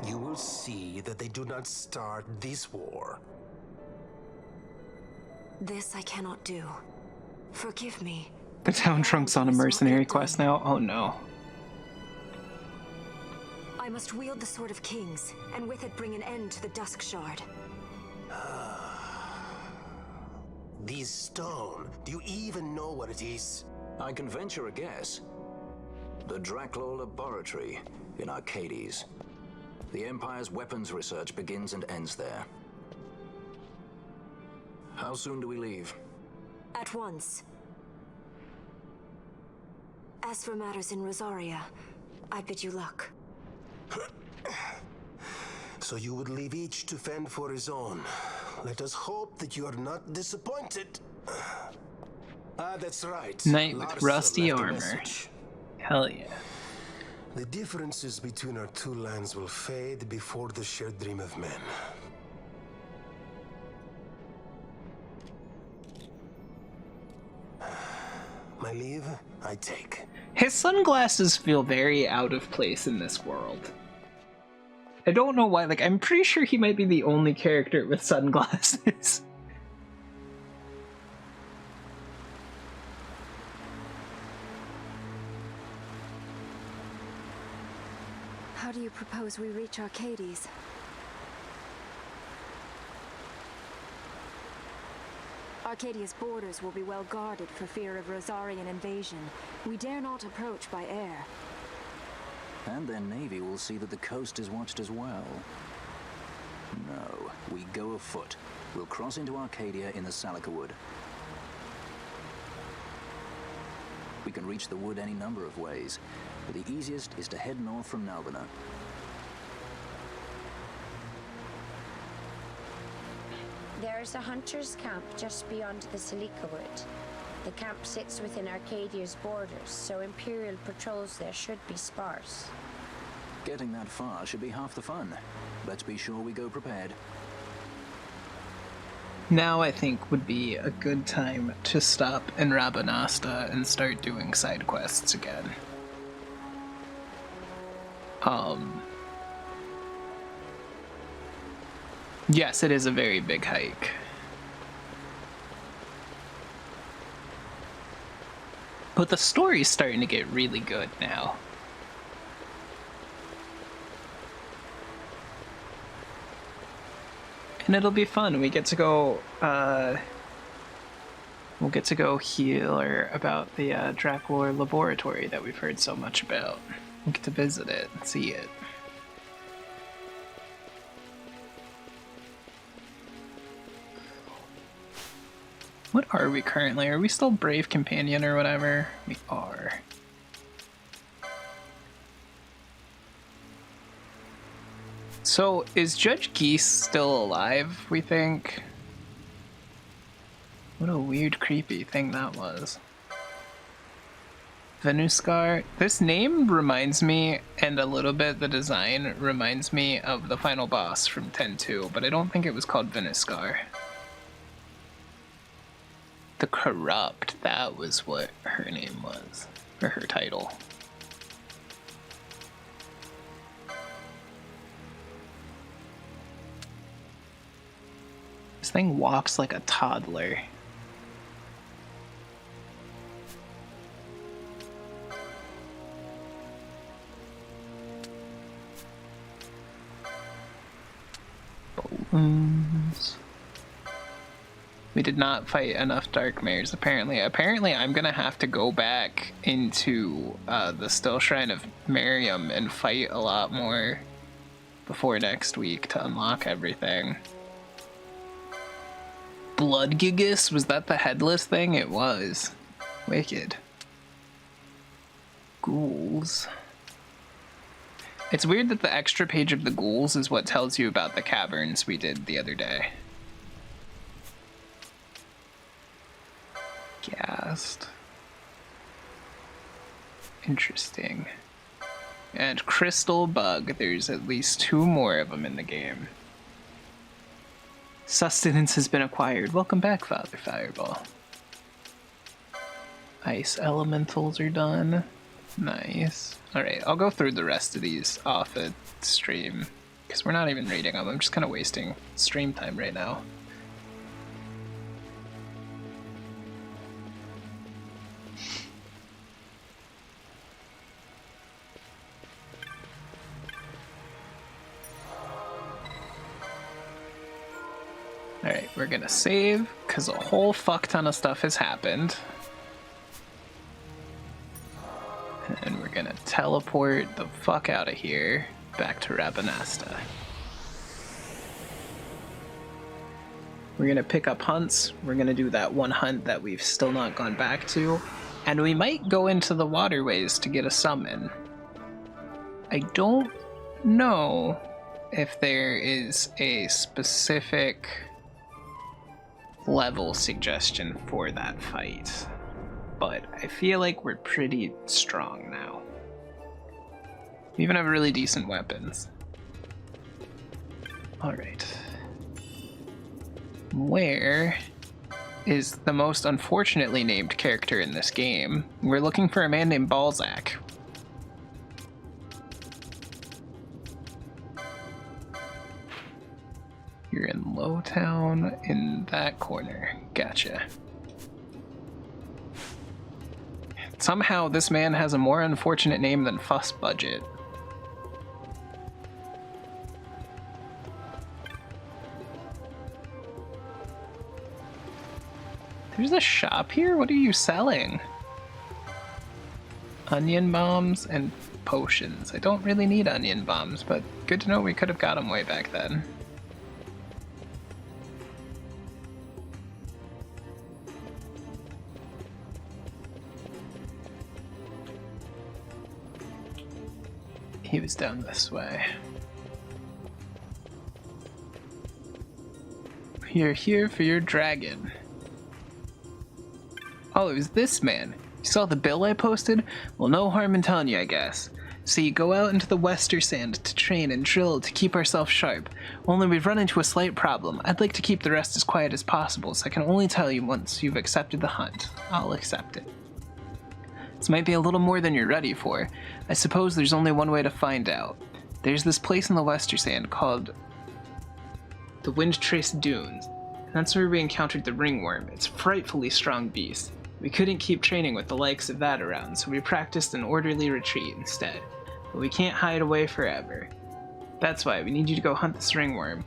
You will see that they do not start this war. This I cannot do. Forgive me. The town trunk's on a mercenary quest now? Oh no. I must wield the Sword of Kings, and with it bring an end to the Dusk Shard. This stone, do you even know what it is? I can venture a guess. The Draclaw Laboratory in Arcades. The Empire's weapons research begins and ends there. How soon do we leave? At once. As for matters in Rosaria, I bid you luck. So you would leave each to fend for his own. Let us hope that you are not disappointed. That's right. Knight with Larsa rusty left a armor. message. Hell yeah. The differences between our two lands will fade before the shared dream of men. My leave, I take. His sunglasses feel very out of place in this world. I don't know why, like, I'm pretty sure he might be the only character with sunglasses. How do you propose we reach Arcades? Arcadia's borders will be well guarded for fear of Rosarian invasion. We dare not approach by air. And their navy will see that the coast is watched as well. No, we go afoot. We'll cross into Arcadia in the Salika Wood. We can reach the wood any number of ways, but the easiest is to head north from Nalbina. There's a hunter's camp just beyond the Sheikky wood. The camp sits within Arcadia's borders, so Imperial patrols there should be sparse. Getting that far should be half the fun. Let's be sure we go prepared. Now I think would be a good time to stop in Rabanasta and start doing side quests again. Yes, it is a very big hike. But the story's starting to get really good now. And it'll be fun. We get to go, we'll get to go hear about the Draclor laboratory that we've heard so much about. We'll get to visit it and see it. What are we currently? Are we still Brave Companion or whatever? We are. So, is Judge Geese still alive, we think? What a weird, creepy thing that was. Venuskar. This name reminds me, and a little bit the design reminds me of the final boss from 10-2, but I don't think it was called Venuskar. The Corrupt, that was what her name was, or her title. This thing walks like a toddler. Balloons. We did not fight enough dark mares, apparently. Apparently, I'm gonna have to go back into the Still Shrine of Miriam and fight a lot more before next week to unlock everything. Bloodgigus? Was that the headless thing? It was. Wicked. Ghouls. It's weird that the extra page of the ghouls is what tells you about the caverns we did the other day. Gassed. Interesting. And Crystal Bug. There's at least 2 more of them in the game. Sustenance has been acquired. Welcome back, Father Fireball. Ice elementals are done. Nice. Alright, I'll go through the rest of these off the stream, because we're not even reading them. I'm just kind of wasting stream time right now. Alright, we're gonna save, because a whole fuck ton of stuff has happened. And we're gonna teleport the fuck out of here, back to Rabanasta. We're gonna pick up hunts, we're gonna do that one hunt that we've still not gone back to, and we might go into the waterways to get a summon. I don't know if there is a specific level suggestion for that fight, but I feel like we're pretty strong now. We even have really decent weapons. Alright. Where is the most unfortunately named character in this game? We're looking for a man named Balzac. You're in Lowtown, in that corner. Gotcha. Somehow this man has a more unfortunate name than Fuss Budget. There's a shop here? What are you selling? Onion bombs and potions. I don't really need onion bombs, but good to know we could have got them way back then. he was down this way. You're here for your dragon. Oh, it was this man. You saw the bill I posted? Well, no harm in telling you, I guess. See, go out into the Wester Sand to train and drill to keep ourselves sharp. Only we've run into a slight problem. I'd like to keep the rest as quiet as possible, so I can only tell you once you've accepted the hunt. I'll accept it. This might be a little more than you're ready for. I suppose there's only one way to find out. There's this place in the Wester Sand called the Windtrace Dunes. And that's where we encountered the ringworm. It's a frightfully strong beast. We couldn't keep training with the likes of that around, so we practiced an orderly retreat instead. But we can't hide away forever. That's why we need you to go hunt this ringworm.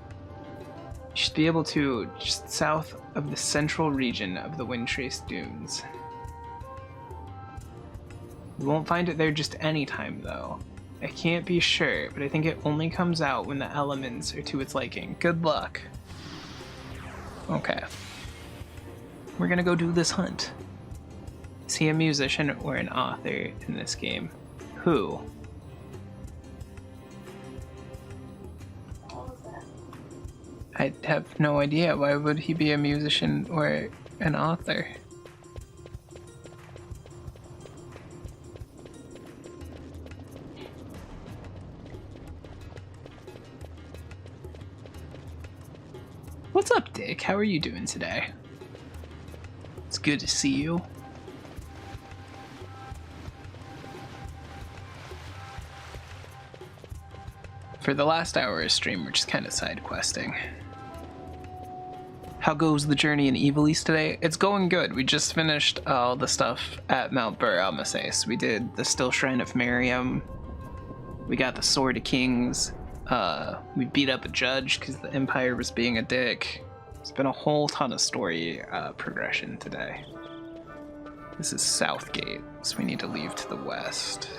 You should be able to just south of the central region of the Windtrace Dunes. You won't find it there just any time though. I can't be sure, but I think it only comes out when the elements are to its liking. Good luck. Okay. We're gonna go do this hunt. Is he a musician or an author in this game? Who? I have no idea. Why would he be a musician or an author? What's up, Dick? How are you doing today? It's good to see you. For the last hour of stream, we're just kind of side questing. How goes the journey in Ivalice today? It's going good. We just finished all the stuff at Mount Bur-Omisace. We did the Still Shrine of Miriam. We got the Sword of Kings. We beat up a judge because the Empire was being a dick. There's been a whole ton of story progression today. This is Southgate, so we need to leave to the west.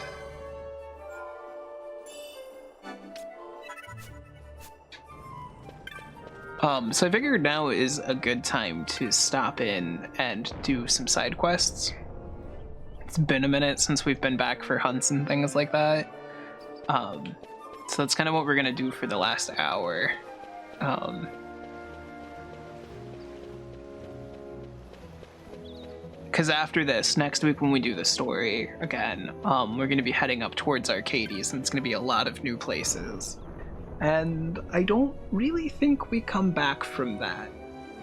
So I figured now is a good time to stop in and do some side quests. It's been a minute since we've been back for hunts and things like that. So that's kind of what we're gonna do for the last hour. Because after this, next week when we do the story again, we're gonna be heading up towards Arcades, and it's gonna be a lot of new places. And I don't really think we come back from that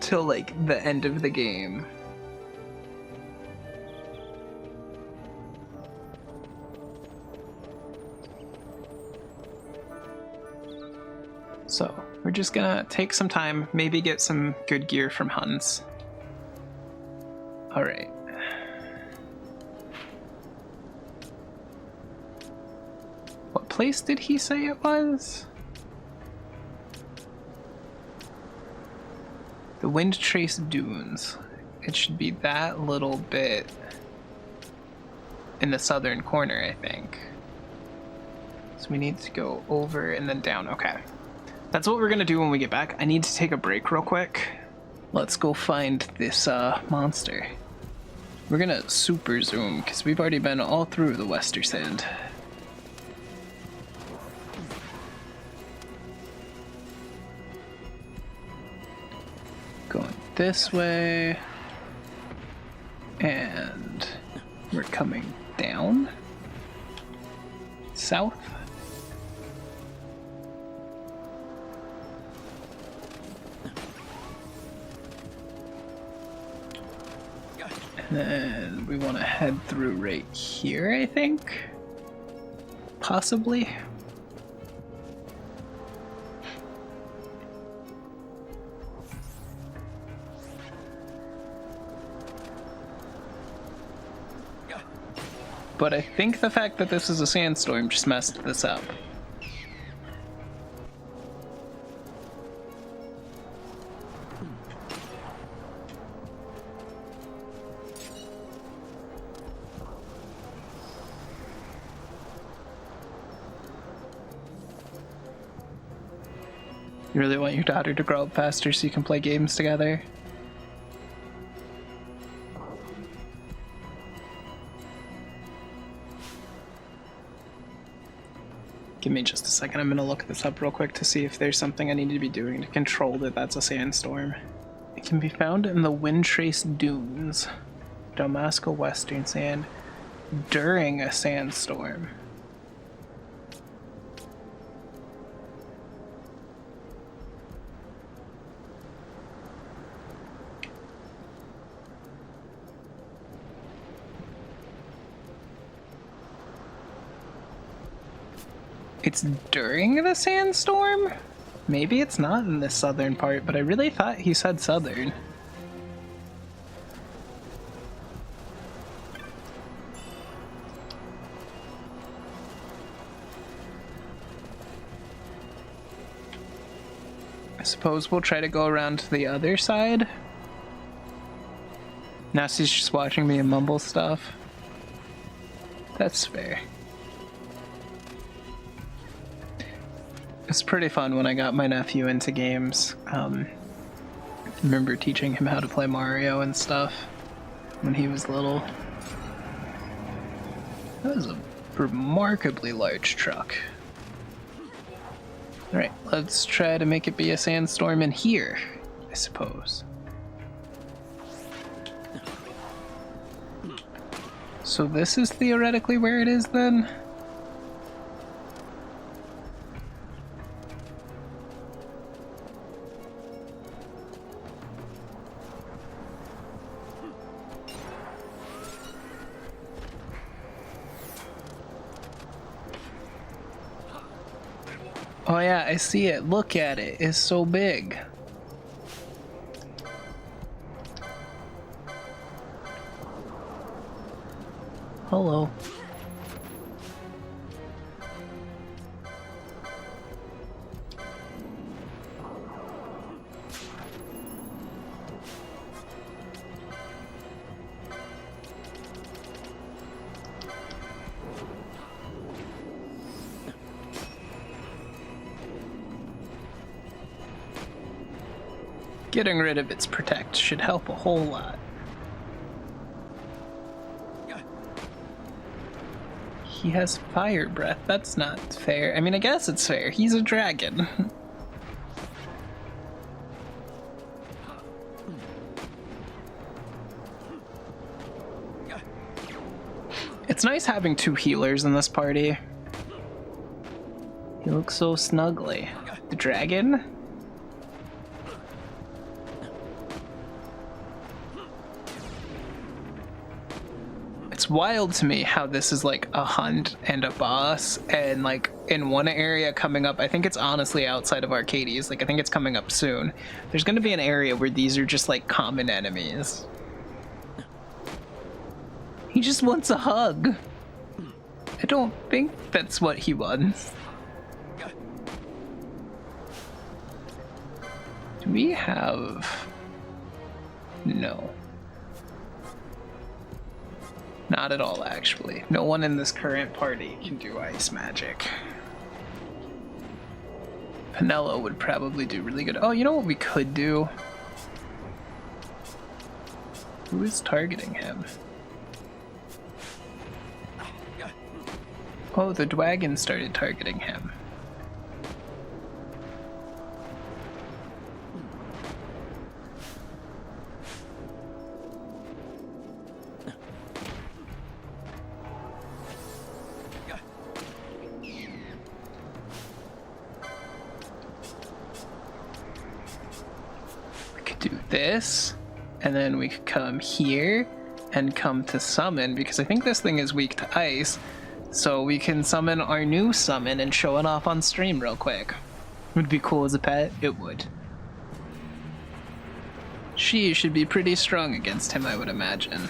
till like the end of the game. So we're just gonna take some time, maybe get some good gear from Huns. All right. What place did he say it was? The Windtrace Dunes. It should be that little bit in the southern corner, I think. So we need to go over and then down. Okay. That's what we're gonna do when we get back. I need to take a break real quick. Let's go find this monster. We're gonna super zoom because we've already been all through the Wester Sand. Going this way, and we're coming down south. And then we want to head through right here, I think, possibly. But I think the fact that this is a sandstorm just messed this up. You really want your daughter to grow up faster so you can play games together? Give me just a second. I'm going to look this up real quick to see if there's something I need to be doing to control that that's a sandstorm. It can be found in the Windtrace Dunes, Dalmasca Western Sand, during a sandstorm. It's during the sandstorm? Maybe it's not in the southern part, but I really thought he said southern. I suppose we'll try to go around to the other side. Now she's just watching me mumble stuff. That's fair. It's pretty fun when I got my nephew into games. I remember teaching him how to play Mario and stuff when he was little. That was a remarkably large truck. Alright, let's try to make it be a sandstorm in here, I suppose. So this is theoretically where it is then? Oh yeah, I see it. Look at it. It's so big. Hello. Getting rid of its protect should help a whole lot. He has fire breath. That's not fair. I mean, I guess it's fair. He's a dragon. It's nice having two healers in this party. He looks so snuggly. The dragon? It's wild to me how this is like a hunt and a boss, and like in one area coming up, I think it's honestly outside of Arcades, like I think it's coming up soon. There's gonna be an area where these are just like common enemies. He just wants a hug. I don't think that's what he wants. Do we have... No. Not at all, actually. No one in this current party can do ice magic. Penelo would probably do really good. Oh, you know what we could do? Who is targeting him? Oh, the Dwagon started targeting him. This, and then we could come here and come to summon, because I think this thing is weak to ice, so we can summon our new summon and show it off on stream real quick. Would be cool as a pet? It would. She should be pretty strong against him, I would imagine.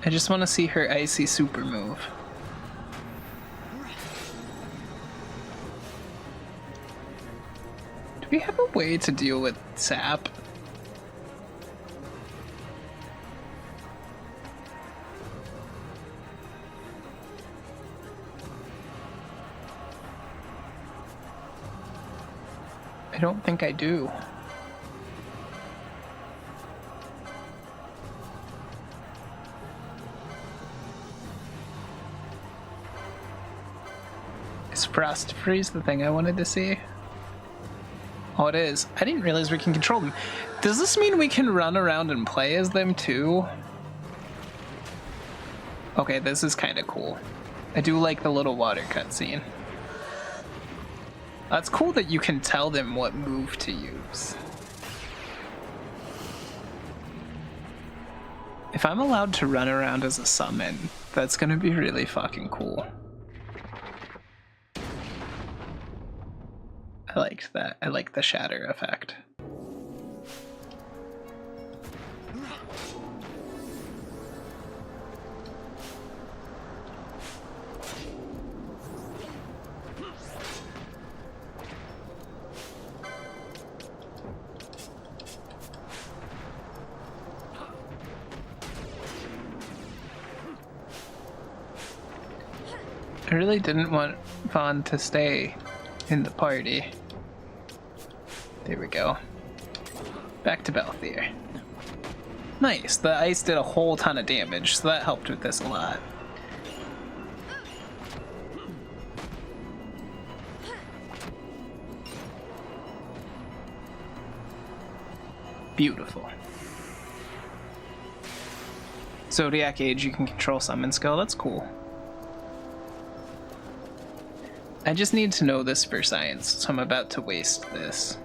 I just want to see her icy super move. Do we have a way to deal with sap? I don't think I do. Is Frost Freeze the thing I wanted to see? Oh, it is. I didn't realize we can control them. Does this mean we can run around and play as them too? Okay, this is kind of cool. I do like the little water cutscene. That's cool that you can tell them what move to use. If I'm allowed to run around as a summon, that's gonna be really fucking cool. I liked that. I like the shatter effect. I really didn't want Vaughn to stay in the party. There we go. Back to Balthier. Nice, the ice did a whole ton of damage, so that helped with this a lot. Beautiful. Zodiac Age, you can control summon skill, that's cool. I just need to know this for science, so I'm about to waste this.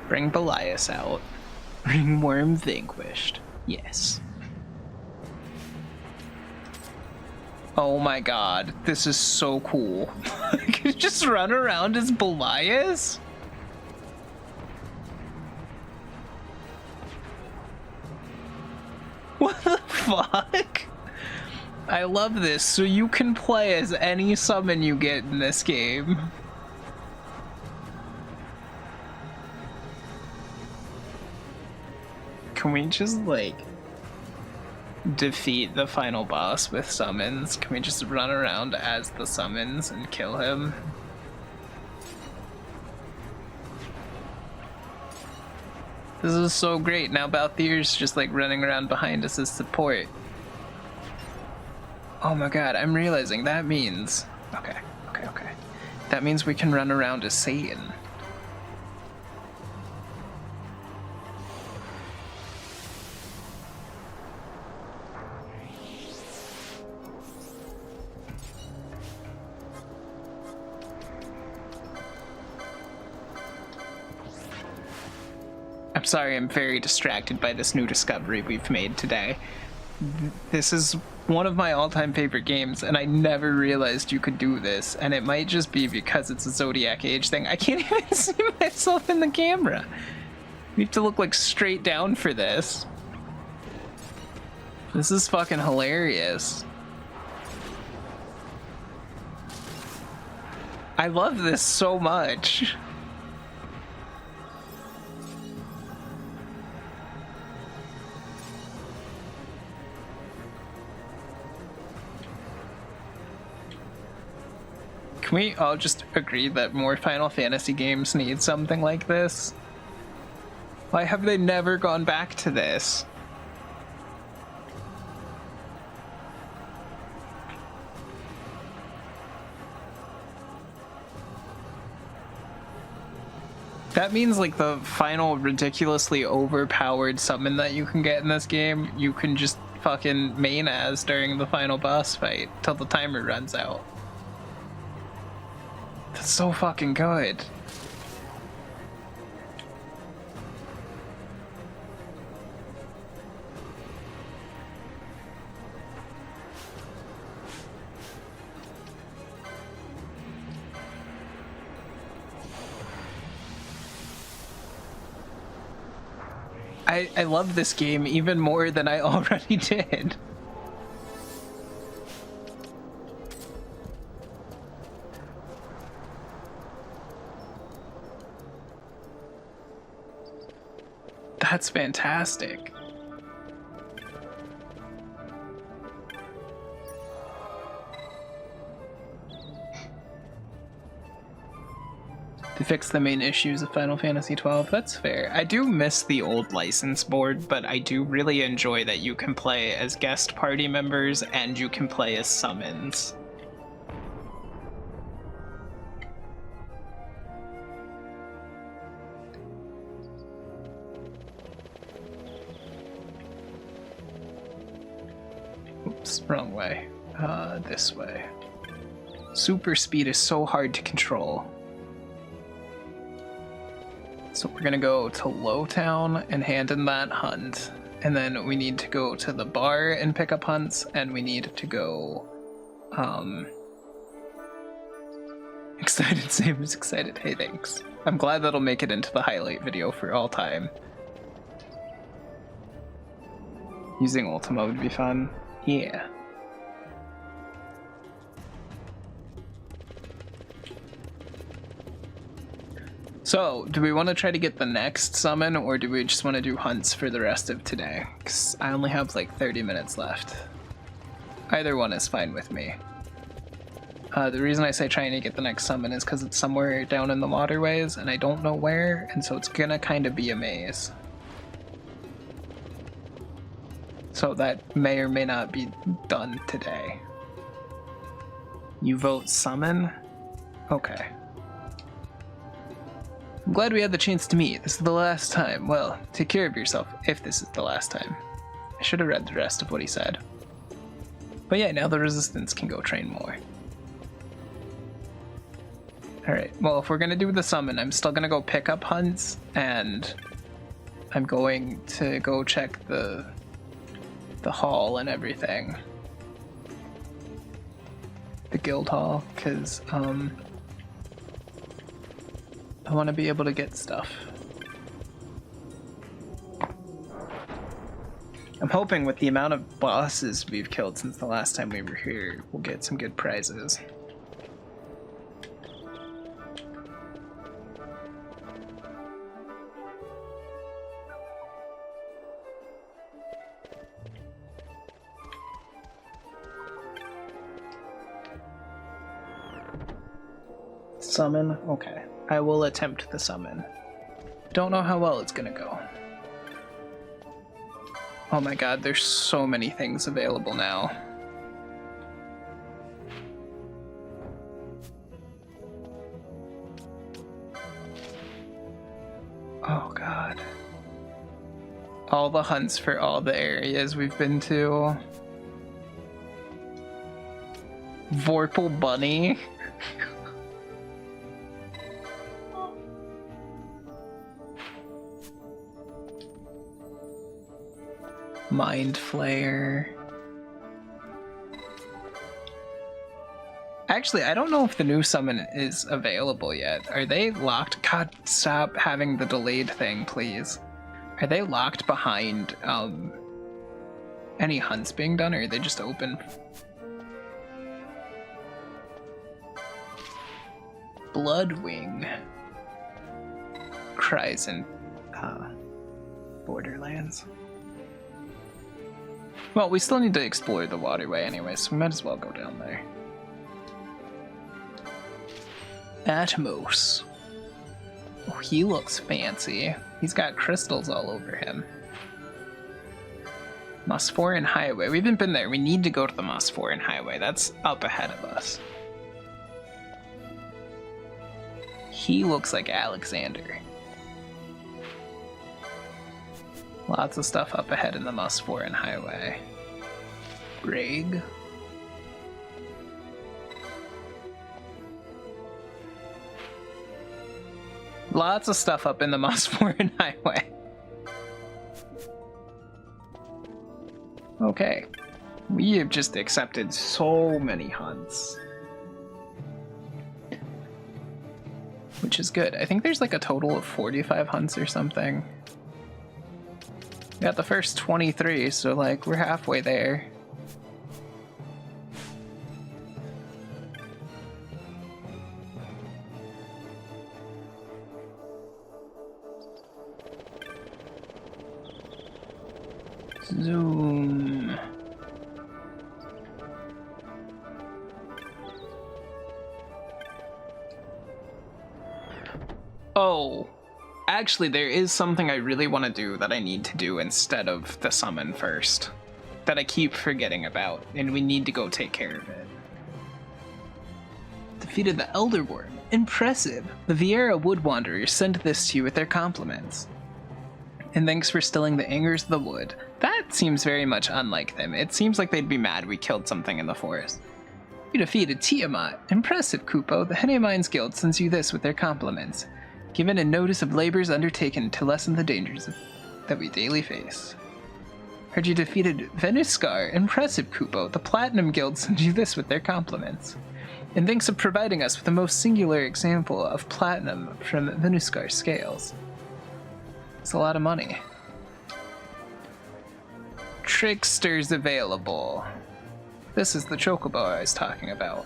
Bring Belias out. Ringworm vanquished. Yes. Oh my god, this is so cool. I can just run around as Belias? What the fuck? I love this. So you can play as any summon you get in this game. Can we just, like, defeat the final boss with summons? Can we just run around as the summons and kill him? This is so great. Now Balthier's just like running around behind us as support. Oh my god, I'm realizing that means... Okay. That means we can run around as Satan. I'm sorry, I'm very distracted by this new discovery we've made today. This is one of my all-time favorite games, and I never realized you could do this, and it might just be because it's a Zodiac Age thing. I can't even see myself in the camera. You have to look like straight down for this. This is fucking hilarious. I love this so much. Can we all just agree that more Final Fantasy games need something like this? Why have they never gone back to this? That means like the final ridiculously overpowered summon that you can get in this game, you can just fucking main as during the final boss fight till the timer runs out. That's so fucking good. I love this game even more than I already did. That's fantastic. to fix the main issues of Final Fantasy XII. That's fair. I do miss the old license board, but I do really enjoy that you can play as guest party members and you can play as summons. Oops, wrong way. This way. Super speed is so hard to control. So we're gonna go to Lowtown and hand in that hunt. And then we need to go to the bar and pick up hunts, and we need to go, Excited, Sam is excited. Hey, thanks. I'm glad that'll make it into the highlight video for all time. Using Ultima would be fun. Yeah. So, do we want to try to get the next summon, or do we just want to do hunts for the rest of today? Because I only have like 30 minutes left. Either one is fine with me. The reason I say trying to get the next summon is because it's somewhere down in the waterways, and I don't know where, and so it's gonna kind of be a maze. So that may or may not be done today. You vote summon? Okay. I'm glad we had the chance to meet. This is the last time. Well, take care of yourself if this is the last time. I should have read the rest of what he said. But yeah, now the Resistance can go train more. Alright, well, if we're gonna do the summon, I'm still gonna go pick up hunts, and I'm going to go check the hall and everything. The guild hall, because, I want to be able to get stuff. I'm hoping with the amount of bosses we've killed since the last time we were here, we'll get some good prizes. Summon? Okay. I will attempt the summon. Don't know how well it's gonna go. Oh my god, there's so many things available now. Oh god. All the hunts for all the areas we've been to. Vorpal Bunny. Mind Flayer. Actually, I don't know if the new summon is available yet. Are they locked? God, stop having the delayed thing, please. Are they locked behind any hunts being done, or are they just open? Bloodwing. Cries in Borderlands. Well, we still need to explore the waterway anyway, so we might as well go down there. Atmos. Oh, he looks fancy. He's got crystals all over him. Mosforan Highway. We haven't been there. We need to go to the Mosforan Highway. That's up ahead of us. He looks like Alexander. Lots of stuff up ahead in the Mosforan Highway. Greg. Lots of stuff up in the Mosforan Highway. Okay. We have just accepted so many hunts. Which is good. I think there's like a total of 45 hunts or something. We got the first 23, so like we're halfway there. Zoom. Oh, actually, there is something I really want to do that I need to do instead of the summon first. That I keep forgetting about, and we need to go take care of it. Defeated the Elder Worm. Impressive. The Vieira Wood Wanderers send this to you with their compliments. And thanks for stilling the angers of the wood. That seems very much unlike them. It seems like they'd be mad we killed something in the forest. You defeated Tiamat. Impressive, Kupo. The Hene Mines Guild sends you this with their compliments. Given a notice of labors undertaken to lessen the dangers that we daily face. Heard you defeated Venuskar. Impressive, Kupo. The Platinum Guild sends you this with their compliments. And thanks for providing us with the most singular example of platinum from Venuskar scales. It's a lot of money. Tricksters available. This is the chocobo I was talking about.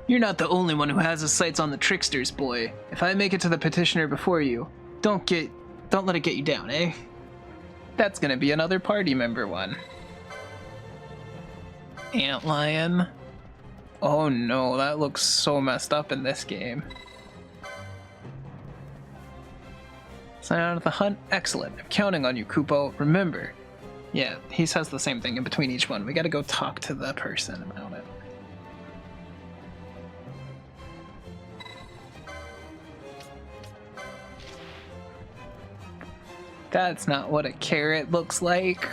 You're not the only one who has his sights on the tricksters, boy. If I make it to the petitioner before you, don't let it get you down, eh? That's gonna be another party member one. Antlion. Oh no, that looks so messed up in this game. Sign out of the hunt? Excellent. I'm counting on you, Kupo. Remember. Yeah, he says the same thing in between each one. We gotta go talk to the person about it. That's not what a carrot looks like.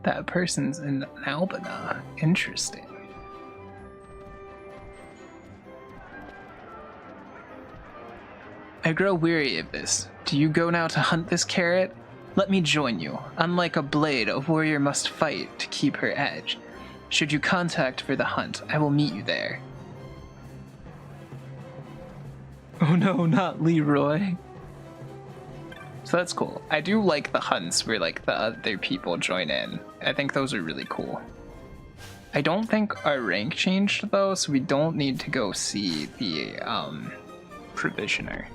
That person's in Albina. Interesting. I grow weary of this. Do you go now to hunt this carrot? Let me join you. Unlike a blade, a warrior must fight to keep her edge. Should you contact for the hunt, I will meet you there. Oh no, not Leroy. So that's cool. I do like the hunts where like the other people join in. I think those are really cool. I don't think our rank changed though, so we don't need to go see the provisioner.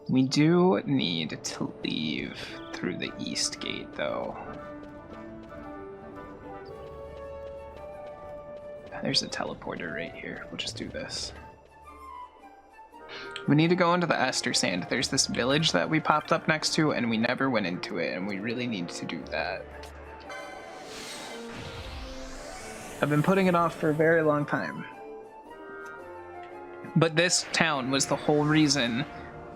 We do need to leave through the east gate though. There's a teleporter right here. We'll just do this. We need to go into the Aster Sand. There's this village that we popped up next to and we never went into it, and we really need to do that. I've been putting it off for a very long time. But this town was the whole reason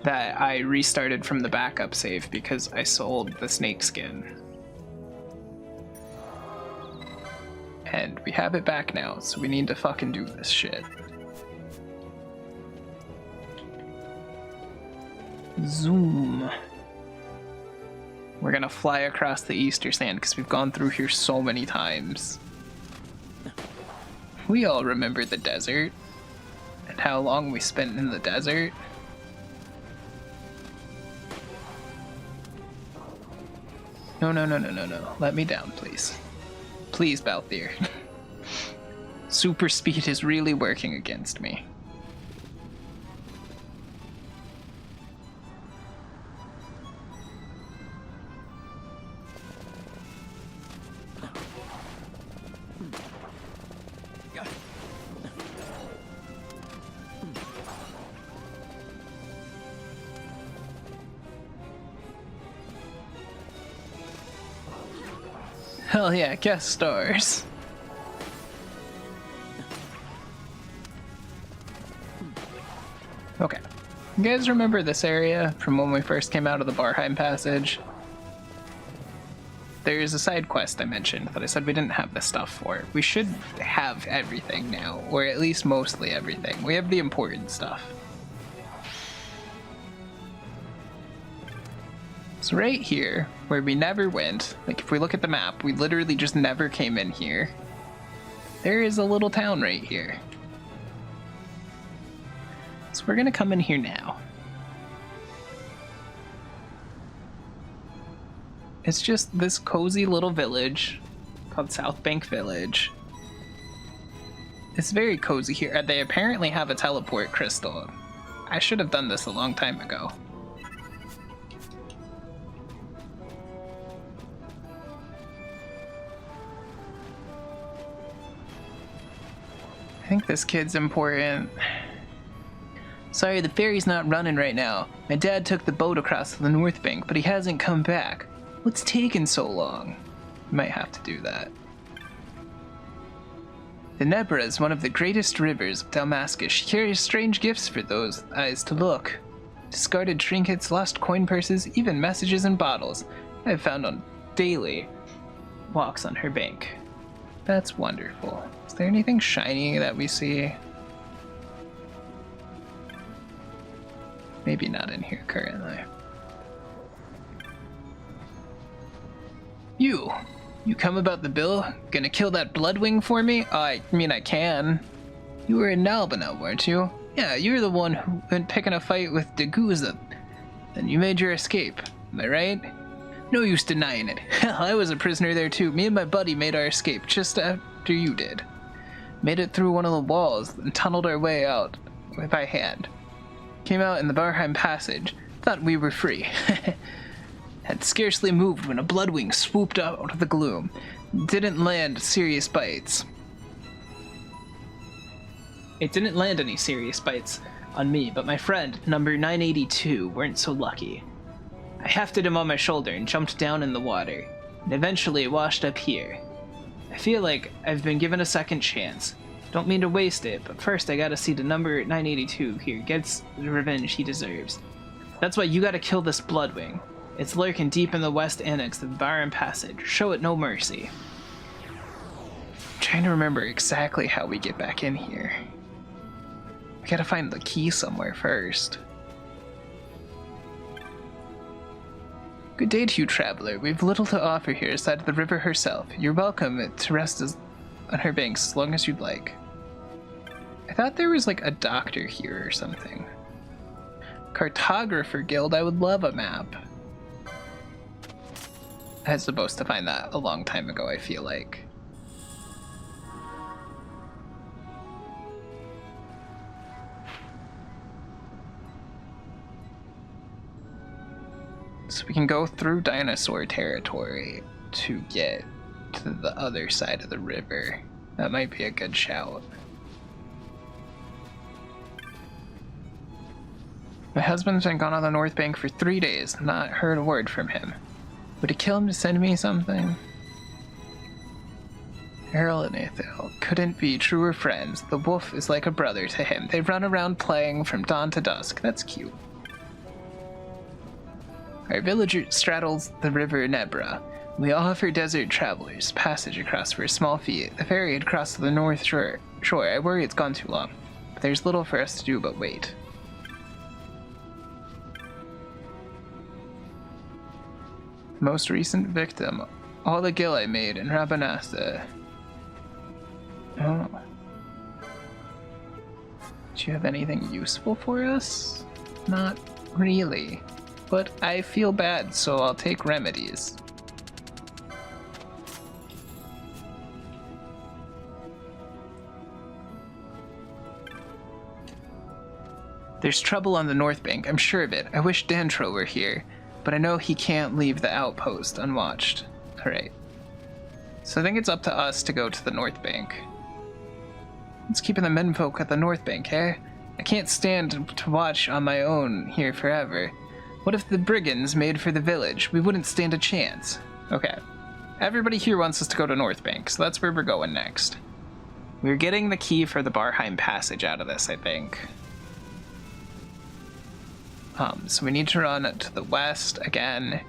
that I restarted from the backup save, because I sold the snake skin. And we have it back now, so we need to fucking do this shit. Zoom. We're gonna fly across the Easter Sand because we've gone through here so many times. We all remember the desert and how long we spent in the desert. No. Let me down, please. Please, Balthier. Super speed is really working against me. Hell yeah, guest stars. Okay. You guys remember this area from when we first came out of the Barheim Passage? There's a side quest I mentioned that I said we didn't have the stuff for. We should have everything now, or at least mostly everything. We have the important stuff. So right here, where we never went, like if we look at the map, we literally just never came in here. There is a little town right here. So we're gonna come in here now. It's just this cozy little village called South Bank Village. It's very cozy here. They apparently have a teleport crystal. I should have done this a long time ago. I think this kid's important. Sorry, the ferry's not running right now. My dad took the boat across to the North Bank, but he hasn't come back. What's taking so long? Might have to do that. The Nebra is one of the greatest rivers of Dalmasca. She carries strange gifts for those eyes to look. Discarded trinkets, lost coin purses, even messages and bottles I've found on daily walks on her bank. That's wonderful. Is there anything shiny that we see? Maybe not in here currently. You come about the bill? Gonna kill that Bloodwing for me? I mean, I can. You were in Nalbina, weren't you? Yeah, you're the one who went picking a fight with Deguza. Then you made your escape. Am I right? No use denying it. Hell, I was a prisoner there too. Me and my buddy made our escape just after you did. Made it through one of the walls and tunneled our way out by hand. Came out in the Barheim Passage. Thought we were free. Had scarcely moved when a Bloodwing swooped out of the gloom. Didn't land serious bites. It didn't land any serious bites on me, but my friend, number 982, weren't so lucky. I hefted him on my shoulder and jumped down in the water, and eventually washed up here. I feel like I've been given a second chance. Don't mean to waste it, but first I gotta see the number 982 here gets the revenge he deserves. That's why you gotta kill this Bloodwing. It's lurking deep in the west annex of the Barren Passage. Show it no mercy. I'm trying to remember exactly how we get back in here. We gotta find the key somewhere first. Good day to you, traveler. We've little to offer here aside of the river herself. You're welcome to rest on her banks as long as you'd like. I thought there was like a doctor here or something. Cartographer Guild, I would love a map. I was supposed to find that a long time ago, I feel like. So we can go through dinosaur territory to get to the other side of the river. That might be a good shout. My husband's been gone on the North Bank for 3 days, not heard a word from him. Would it kill him to send me something? Errol and Ithil couldn't be truer friends. The wolf is like a brother to him. They run around playing from dawn to dusk. That's cute. Our village straddles the river Nebra. We offer desert travelers passage across for a small fee. The ferry had crossed to the north shore. I worry it's gone too long. But there's little for us to do but wait. Most recent victim. All the gil I made in Rabanasta. Oh. Do you have anything useful for us? Not really. But I feel bad, so I'll take remedies. There's trouble on the North Bank, I'm sure of it. I wish Dantro were here, but I know he can't leave the outpost unwatched. Alright. So I think it's up to us to go to the North Bank. What's keeping the menfolk at the North Bank, eh? I can't stand to watch on my own here forever. What if the brigands made for the village? We wouldn't stand a chance. Okay. Everybody here wants us to go to North Bank, so that's where we're going next. We're getting the key for the Barheim Passage out of this, I think. So we need to run to the west again,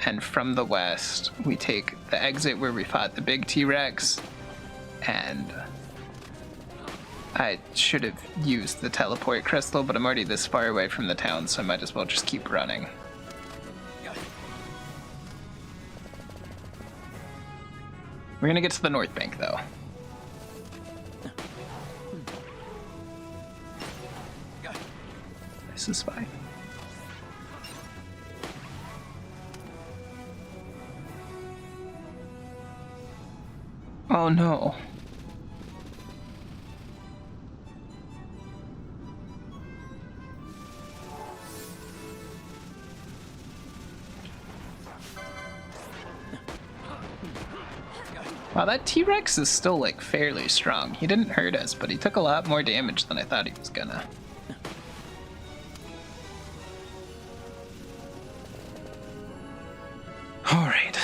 and from the west, we take the exit where we fought the big T-Rex, and I should have used the teleport crystal, but I'm already this far away from the town, so I might as well just keep running. We're gonna get to the North Bank, though. This is fine. Oh no. Wow, that T-Rex is still, like, fairly strong. He didn't hurt us, but he took a lot more damage than I thought he was gonna. Alright.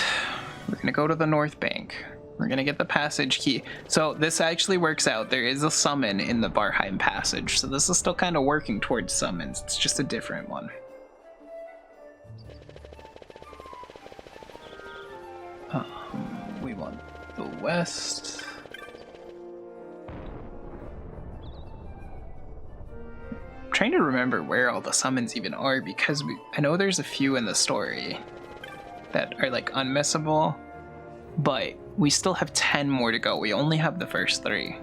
We're gonna go to the North Bank. We're gonna get the passage key. So this actually works out. There is a summon in the Barheim passage, so this is still kind of working towards summons. It's just a different one. We want the west. I'm trying to remember where all the summons even are, because I know there's a few in the story that are like unmissable, but we still have 10 more to go. We only have the first 3.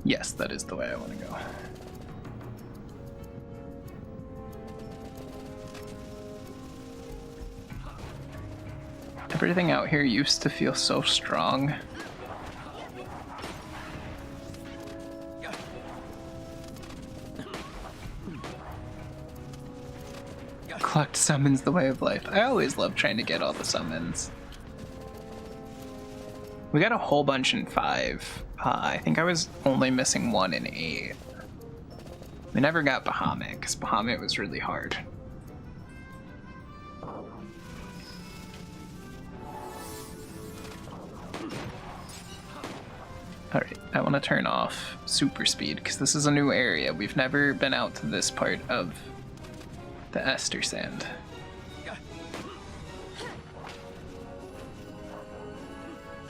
Yes, that is the way I want to go. Everything out here used to feel so strong. Collect summons the way of life. I always love trying to get all the summons. We got a whole bunch in 5. I think I was only missing 1 in 8. We never got Bahamut, because Bahamut was really hard. Alright, I want to turn off super speed, because this is a new area. We've never been out to this part of the Ester Sand.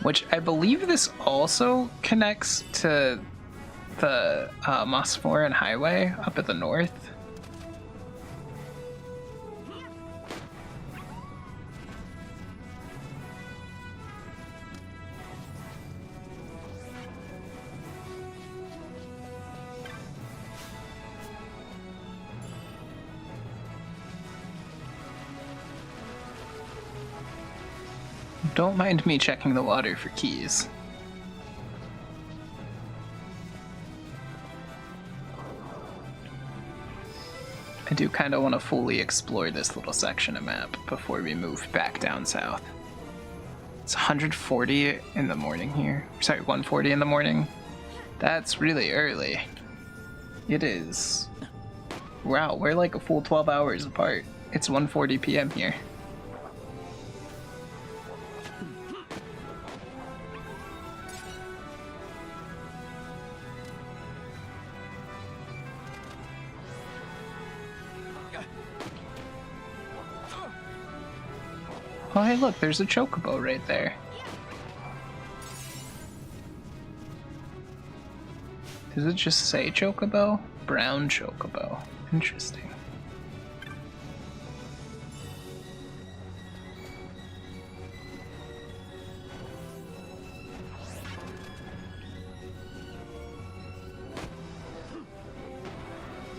Which I believe this also connects to the Mosforan Highway up at the north. Don't mind me checking the water for keys. I do kind of want to fully explore this little section of map before we move back down south. It's 140 in the morning here. Sorry, 140 in the morning. That's really early. It is. Wow, we're like a full 12 hours apart. It's 1:40 p.m. here. Oh, hey, look, there's a chocobo right there. Does it just say chocobo? Brown chocobo. Interesting.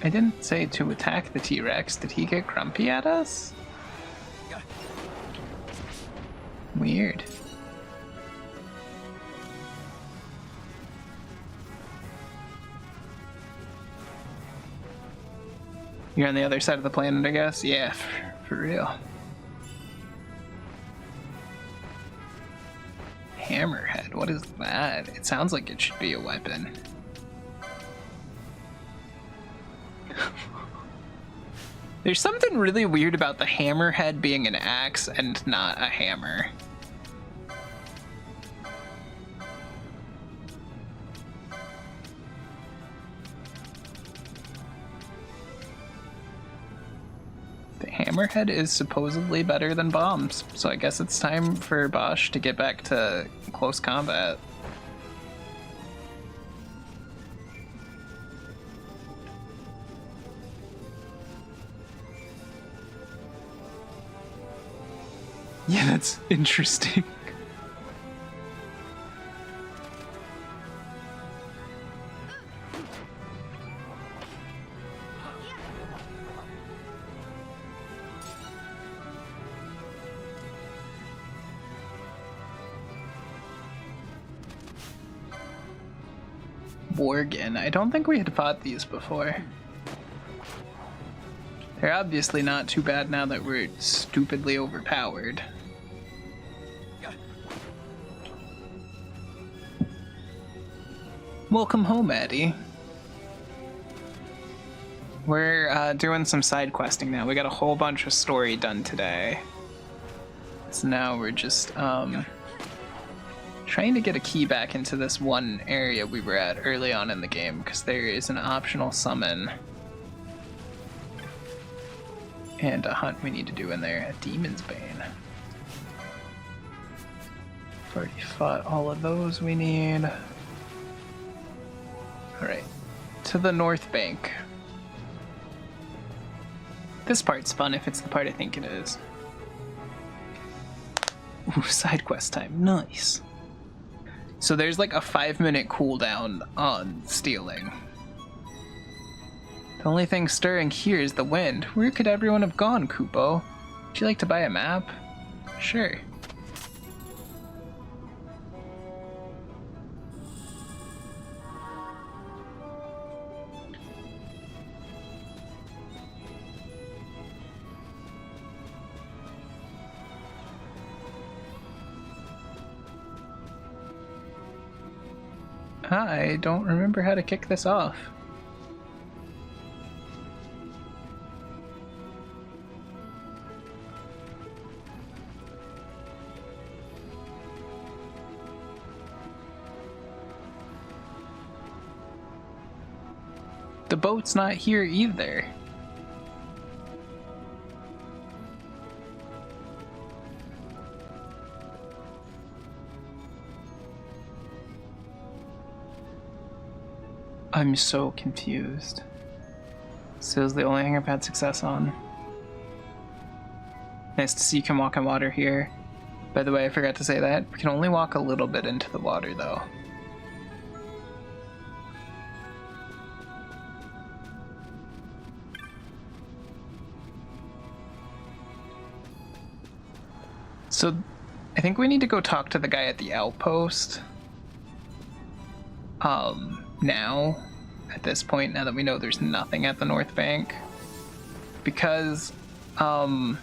I didn't say to attack the T-Rex. Did he get grumpy at us? Weird. You're on the other side of the planet, I guess? Yeah, for real. Hammerhead, what is that? It sounds like it should be a weapon. There's something really weird about the hammerhead being an axe and not a hammer. The hammerhead is supposedly better than bombs, so I guess it's time for Bosch to get back to close combat. Yeah, that's interesting. Worgen. I don't think we had fought these before. They're obviously not too bad now that we're stupidly overpowered. Welcome home, Eddie. We're doing some side questing now. We got a whole bunch of story done today. So now we're just trying to get a key back into this one area we were at early on in the game, because there is an optional summon and a hunt we need to do in there at Demon's Bane. I've already fought all of those we need. Alright, to the North Bank. This part's fun if it's the part I think it is. Ooh, side quest time, nice. So there's like a 5-minute cooldown on stealing. The only thing stirring here is the wind. Where could everyone have gone, Kupo? Would you like to buy a map? Sure. I don't remember how to kick this off. The boat's not here either. I'm so confused. So is the only thing I've had success on. Nice to see you can walk on water here. By the way, I forgot to say that. We can only walk a little bit into the water though. So I think we need to go talk to the guy at the outpost. Now, at this point, now that we know there's nothing at the North Bank. Because, the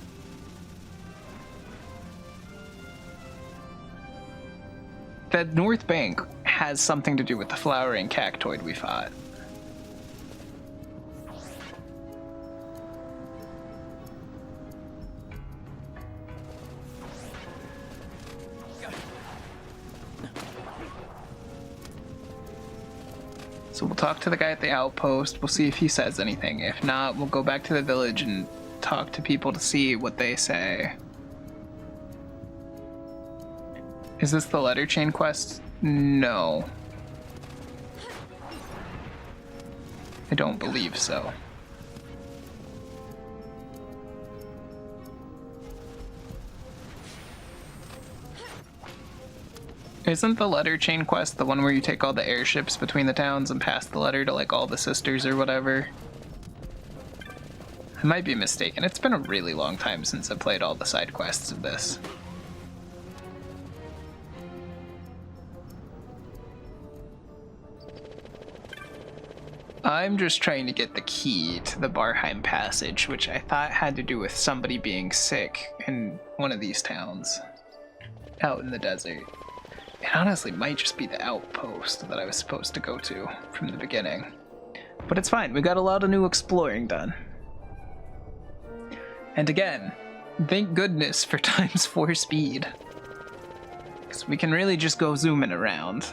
North Bank has something to do with the flowering cactoid we fought. So we'll talk to the guy at the outpost, we'll see if he says anything. If not, we'll go back to the village and talk to people to see what they say. Is this the letter chain quest? No. I don't believe so. Isn't the letter chain quest the one where you take all the airships between the towns and pass the letter to like all the sisters or whatever? I might be mistaken. It's been a really long time since I've played all the side quests of this. I'm just trying to get the key to the Barheim Passage, which I thought had to do with somebody being sick in one of these towns out in the desert. It honestly might just be the outpost that I was supposed to go to from the beginning. But it's fine, we got a lot of new exploring done. And again, thank goodness for ×4 speed. Because we can really just go zooming around.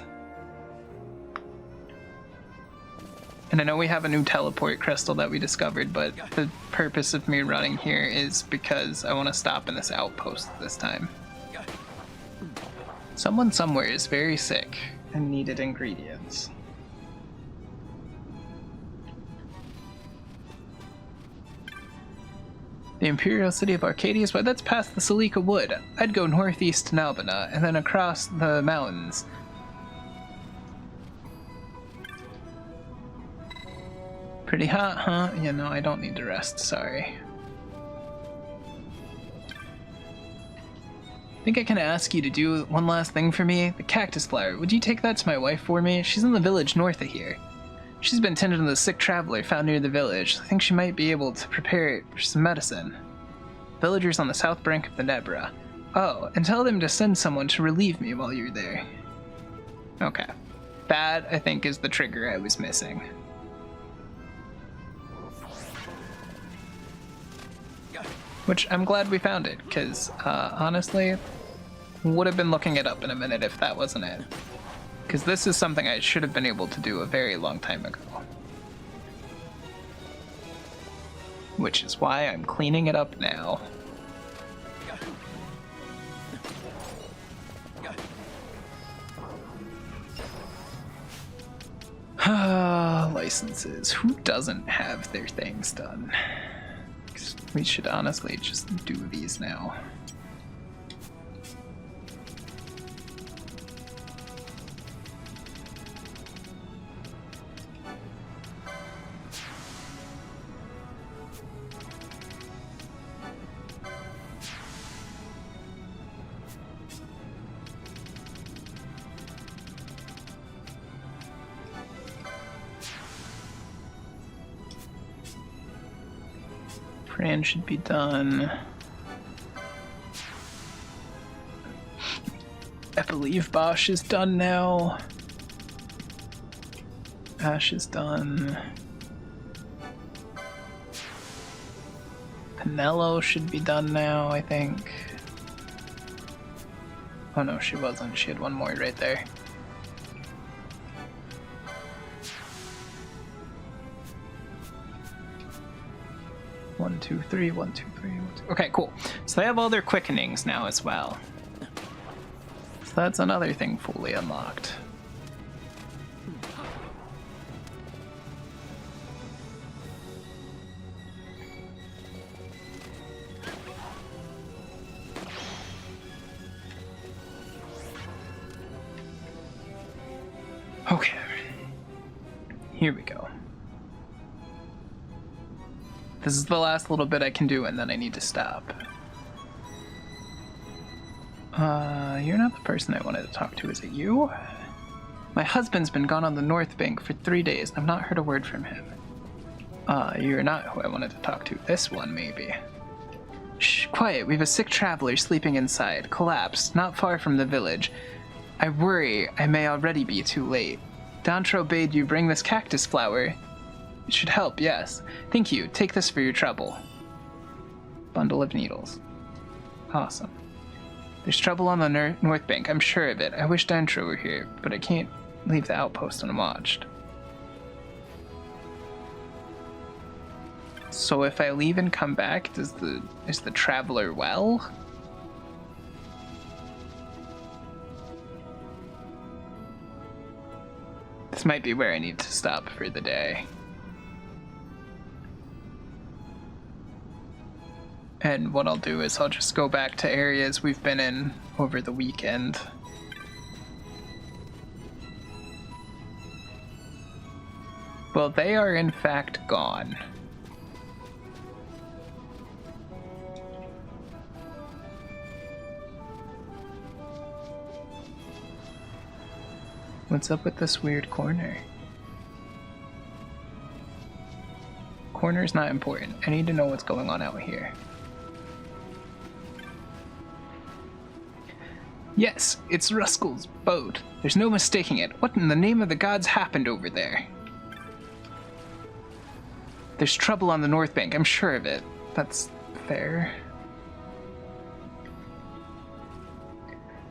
And I know we have a new teleport crystal that we discovered, but the purpose of me running here is because I want to stop in this outpost this time. Someone somewhere is very sick and needed ingredients. The Imperial City of Arcadia is that's past the Sheikykins Wood. I'd go northeast to Nalbina and then across the mountains. Pretty hot, huh? Yeah, no, I don't need to rest, sorry. think I can ask you to do one last thing for me? The cactus flower. Would you take that to my wife for me? She's in the village north of here. She's been tending to the sick traveler found near the village. I think she might be able to prepare it for some medicine. Villagers on the south brink of the Nebra. Oh, and tell them to send someone to relieve me while you're there. Okay. That, I think, is the trigger I was missing. Which I'm glad we found it, because honestly, would have been looking it up in a minute if that wasn't it. Because this is something I should have been able to do a very long time ago. Which is why I'm cleaning it up now. Licenses. Who doesn't have their things done? We should honestly just do these now. Fran should be done. I believe Bosch is done now. Ash is done. Pinello should be done now, I think. Oh no, she wasn't. She had one more right there. One, two, three, one, two, three, one, two. Okay, cool. So they have all their quickenings now as well. So that's another thing fully unlocked. Okay. Here we go. This is the last little bit I can do, and then I need to stop. You're not the person I wanted to talk to, is it you? My husband's been gone on the North Bank for 3 days, and I've not heard a word from him. You're not who I wanted to talk to. This one, maybe. Shh, quiet. We have a sick traveler sleeping inside. Collapsed, not far from the village. I worry I may already be too late. Dantro bade you bring this cactus flower. It should help, yes. Thank you. Take this for your trouble. Bundle of needles. Awesome. There's trouble on the North Bank, I'm sure of it. I wish Dantro were here, but I can't leave the outpost unwatched. So if I leave and come back, is the traveler well? This might be where I need to stop for the day. And what I'll do is I'll just go back to areas we've been in over the weekend. Well, they are in fact gone. What's up with this weird corner? Corner's not important. I need to know what's going on out here. Yes, it's Ruskull's boat. There's no mistaking it. What in the name of the gods happened over there? There's trouble on the North Bank, I'm sure of it. That's fair.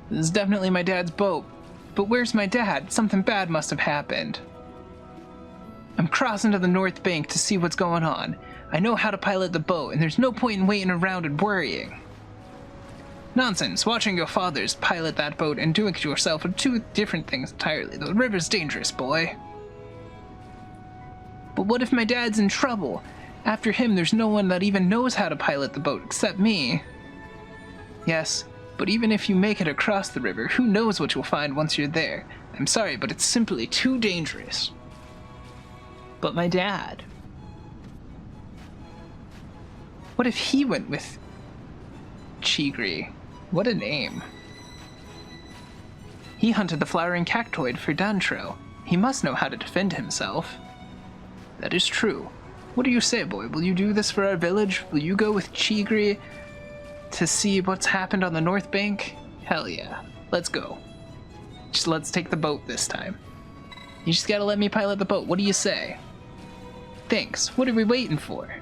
This is definitely my dad's boat. But where's my dad? Something bad must have happened. I'm crossing to the North Bank to see what's going on. I know how to pilot the boat, and there's no point in waiting around and worrying. Nonsense. Watching your fathers pilot that boat and doing it yourself are two different things entirely. The river's dangerous, boy. But what if my dad's in trouble? After him, there's no one that even knows how to pilot the boat except me. Yes, but even if you make it across the river, who knows what you'll find once you're there. I'm sorry, but it's simply too dangerous. But my dad... What if he went with Chigri? What a name. He hunted the flowering cactoid for Dantro. He must know how to defend himself. That is true. What do you say, boy? Will you do this for our village? Will you go with Chigri to see what's happened on the North Bank? Hell yeah. Let's go. Just let's take the boat this time. You just gotta let me pilot the boat. What do you say? Thanks. What are we waiting for?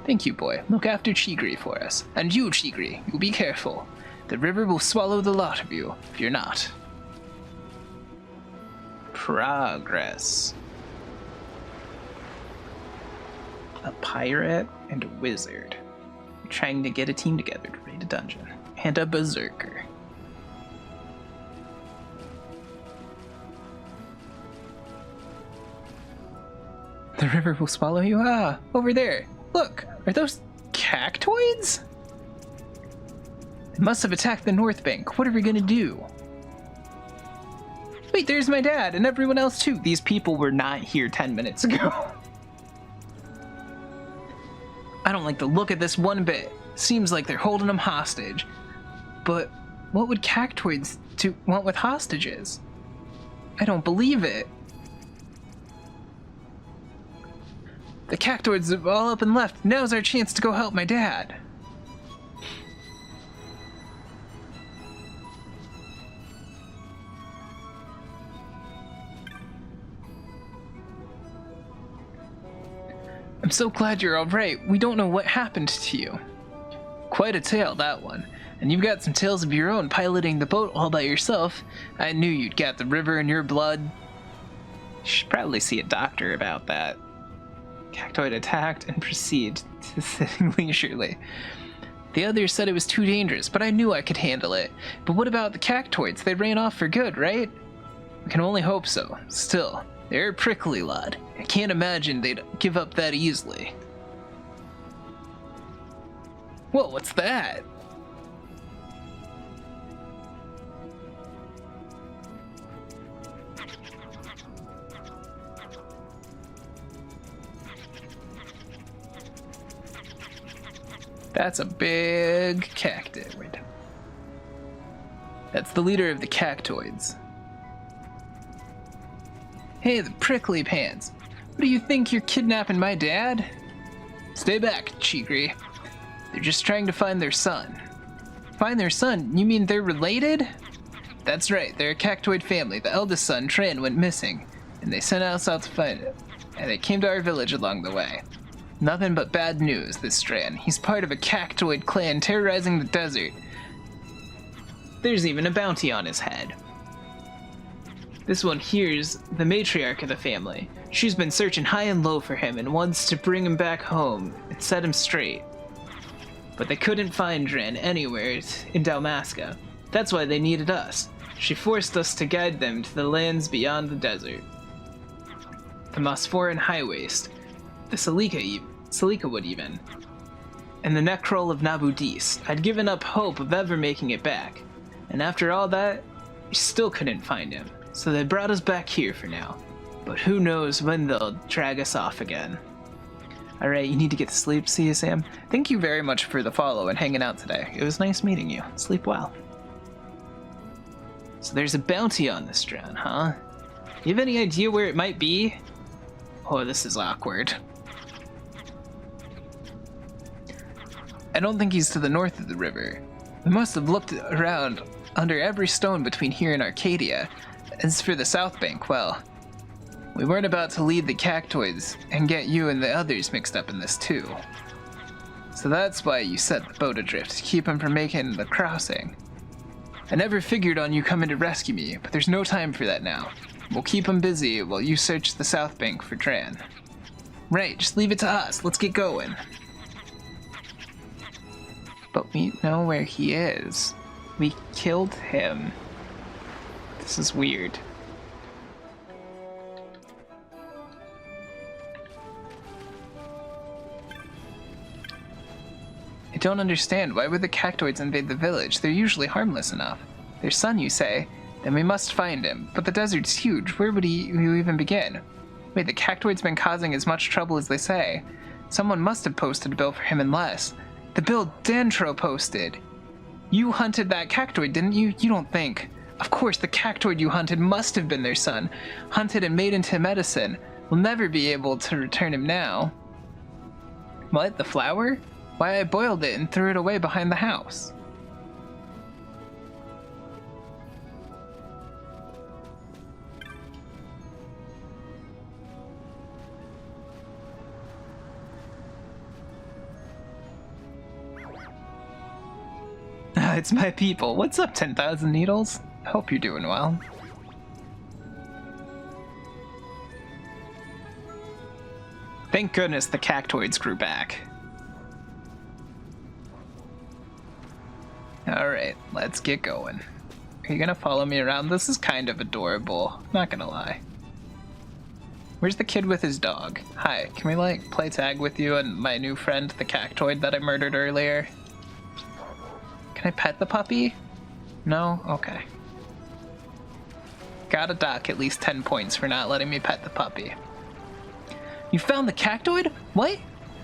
Thank you, boy. Look after Chigri for us. And you, Chigri, you be careful. The river will swallow the lot of you if you're not. Progress. A pirate and a wizard. Trying to get a team together to raid a dungeon. And a berserker. The river will swallow you? Ah, over there. Look, are those cactoids? It must have attacked the North Bank. What are we gonna do? Wait, there's my dad and everyone else too. These people were not here 10 minutes ago. I don't like the look of this one bit. Seems like they're holding them hostage. But what would cactoids want with hostages? I don't believe it. The cactoids are all up and left. Now's our chance to go help my dad. I'm so glad you're alright. We don't know what happened to you. Quite a tale, that one. And you've got some tales of your own piloting the boat all by yourself. I knew you'd got the river in your blood. You should probably see a doctor about that. Cactoid attacked and proceed to sitting leisurely. The others said it was too dangerous, but I knew I could handle it. But what about the cactoids? They ran off for good, right? We can only hope so. Still, they're a prickly lot. I can't imagine they'd give up that easily. Whoa, what's that? That's a big cactoid. That's the leader of the cactoids. Hey, the prickly pants. What do you think you're kidnapping my dad? Stay back, Chigri. They're just trying to find their son. Find their son? You mean they're related? That's right, they're a cactoid family. The eldest son, Tran, went missing, and they sent us out to find him. And they came to our village along the way. Nothing but bad news, this Tran. He's part of a cactoid clan terrorizing the desert. There's even a bounty on his head. This one here's the matriarch of the family. She's been searching high and low for him and wants to bring him back home and set him straight. But they couldn't find Dren anywhere in Dalmasca. That's why they needed us. She forced us to guide them to the lands beyond the desert. The Mosphoran High Waste, the Sheikykins would even, and the Necrol of Nabudis. I'd given up hope of ever making it back. And after all that, we still couldn't find him. So they brought us back here for now. But who knows when they'll drag us off again. Alright, you need to get to sleep. See you, Sam. Thank you very much for the follow and hanging out today. It was nice meeting you. Sleep well. So there's a bounty on this drone, huh? You have any idea where it might be? Oh, this is awkward. I don't think he's to the north of the river. We must have looked around under every stone between here and Arcadia. As for the South Bank, well, we weren't about to lead the cactoids and get you and the others mixed up in this too. So that's why you set the boat adrift, to keep him from making the crossing. I never figured on you coming to rescue me, but there's no time for that now. We'll keep him busy while you search the South Bank for Dran. Right, just leave it to us. Let's get going. But we know where he is. We killed him. This is weird. I don't understand. Why would the cactoids invade the village? They're usually harmless enough. Their son, you say? Then we must find him. But the desert's huge. Where would you even begin? Wait, the cactoid's been causing as much trouble as they say. Someone must have posted a bill for him unless... The bill Dantro posted! You hunted that cactoid, didn't you? You don't think. Of course, the cactoid you hunted must have been their son. Hunted and made into medicine. We'll never be able to return him now. What, the flower? Why, I boiled it and threw it away behind the house. It's my people. What's up, 10,000 Needles? Hope you're doing well. Thank goodness the cactoids grew back. Alright, let's get going. Are you gonna follow me around? This is kind of adorable, not gonna lie. Where's the kid with his dog? Hi, can we like play tag with you and my new friend, the cactoid that I murdered earlier? Can I pet the puppy? No? Okay. Gotta dock at least 10 points for not letting me pet the puppy. You found the cactoid? What?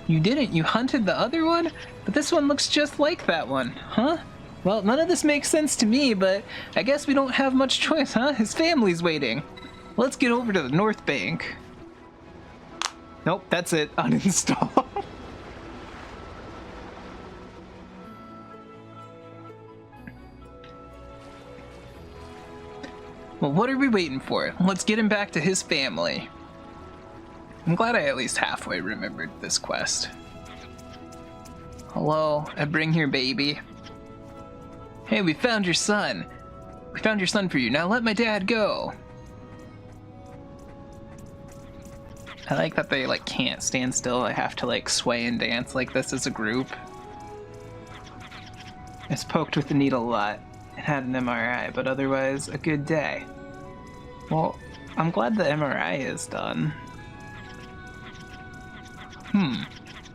You didn't. You hunted the other one? But this one looks just like that one. Huh? Well, none of this makes sense to me, but I guess we don't have much choice, huh? His family's waiting. Let's get over to the North Bank. Nope, that's it. Uninstall. Well, what are we waiting for? Let's get him back to his family. I'm glad I at least halfway remembered this quest. Hello, I bring your baby. Hey, we found your son. We found your son for you. Now let my dad go. I like that they like can't stand still. I have to like sway and dance like this as a group. I was poked with the needle a lot. It had an MRI, but otherwise a good day. Well, I'm glad the MRI is done.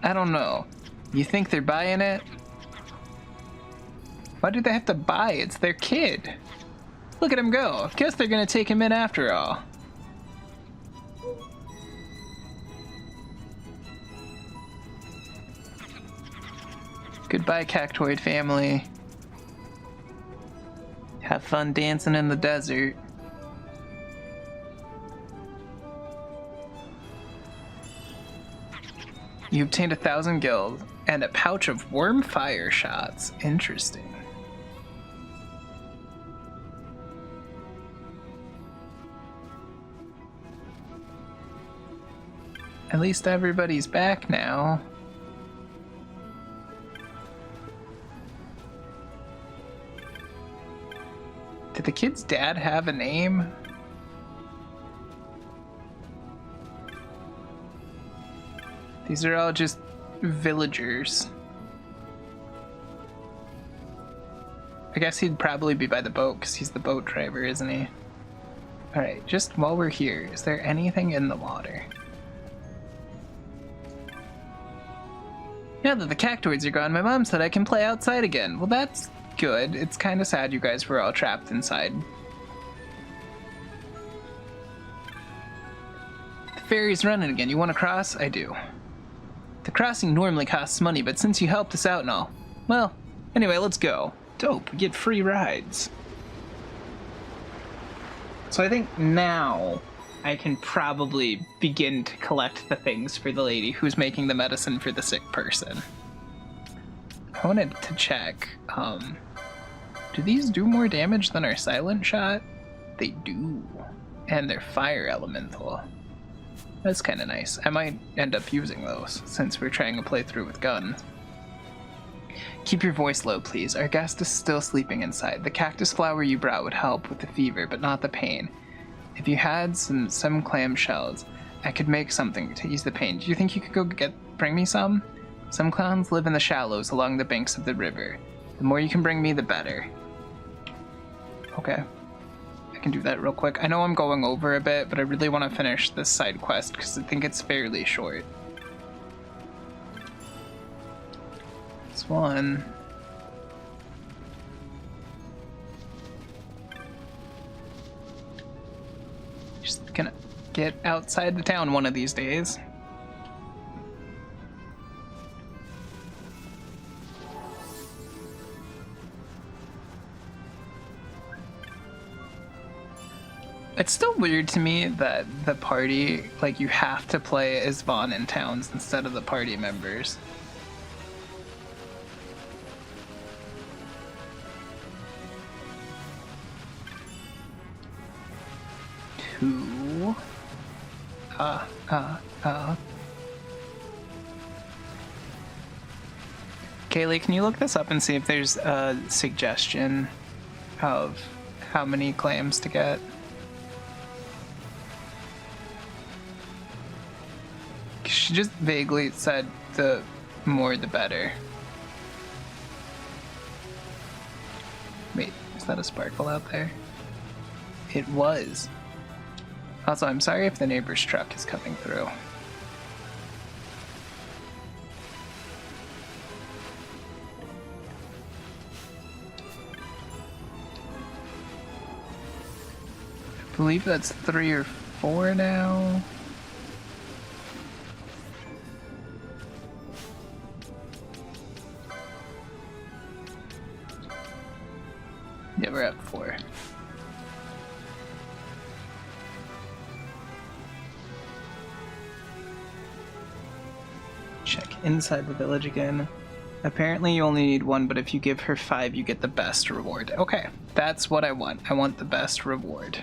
I don't know. You think they're buying it? Why do they have to buy it? It's their kid. Look at him go. Guess they're gonna take him in after all. Goodbye, cactoid family. Have fun dancing in the desert. You obtained 1,000 gills and a pouch of worm fire shots. Interesting. At least everybody's back now. Did the kid's dad have a name? These are all just villagers. I guess he'd probably be by the boat because he's the boat driver, isn't he? Alright, just while we're here, is there anything in the water? Now that the cactoids are gone, my mom said I can play outside again. Well, that's good. It's kind of sad you guys were all trapped inside. The ferry's running again. You want to cross? I do. The crossing normally costs money, but since you helped us out and all... Well, anyway, let's go. Dope, we get free rides. So I think now I can probably begin to collect the things for the lady who's making the medicine for the sick person. I wanted to check, do these do more damage than our silent shot? They do. And they're fire elemental. That's kind of nice. I might end up using those, since we're trying to play through with guns. Keep your voice low, please. Our guest is still sleeping inside. The cactus flower you brought would help with the fever, but not the pain. If you had some clam shells, I could make something to ease the pain. Do you think you could go bring me some? Some clowns live in the shallows along the banks of the river. The more you can bring me, the better. Okay. I can do that real quick. I know I'm going over a bit, but I really want to finish this side quest because I think it's fairly short. This one. Just gonna get outside the town one of these days. It's still weird to me that the party, like, you have to play as Vaughn and Towns instead of the party members. Two. Kaylee, can you look this up and see if there's a suggestion of how many claims to get? She just vaguely said the more the better. Wait, is that a sparkle out there? It was. Also, I'm sorry if the neighbor's truck is coming through. I believe that's 3 or 4 now. Yeah, we're at 4. Check inside the village again. Apparently you only need 1, but if you give her 5, you get the best reward. Okay, that's what I want. I want the best reward.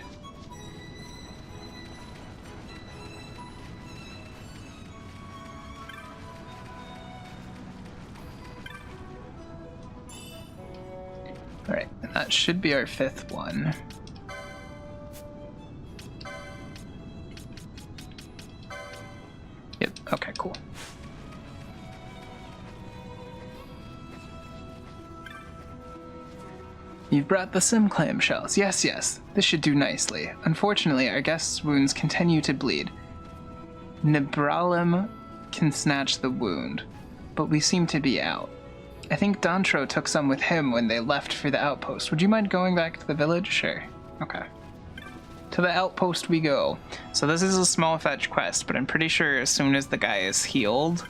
Alright, and that should be our 5th one. Yep, okay, cool. You've brought the sim clamshells. Yes, yes, this should do nicely. Unfortunately, our guest's wounds continue to bleed. Nebralim can snatch the wound, but we seem to be out. I think Dantro took some with him when they left for the outpost. Would you mind going back to the village? Sure. Okay. To the outpost we go. So this is a small fetch quest, but I'm pretty sure as soon as the guy is healed,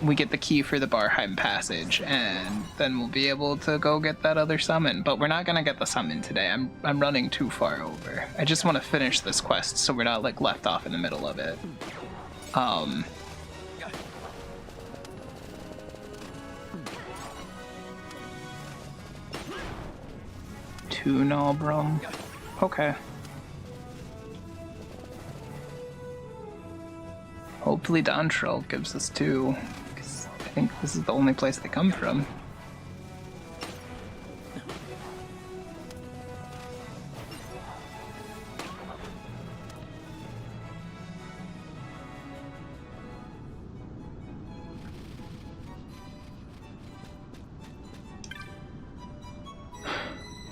we get the key for the Barheim passage, and then we'll be able to go get that other summon. But we're not gonna get the summon today. I'm running too far over. I just want to finish this quest so we're not like left off in the middle of it. Two Nalbrum. Okay. Hopefully Dontrell gives us 2, because I think this is the only place they come from.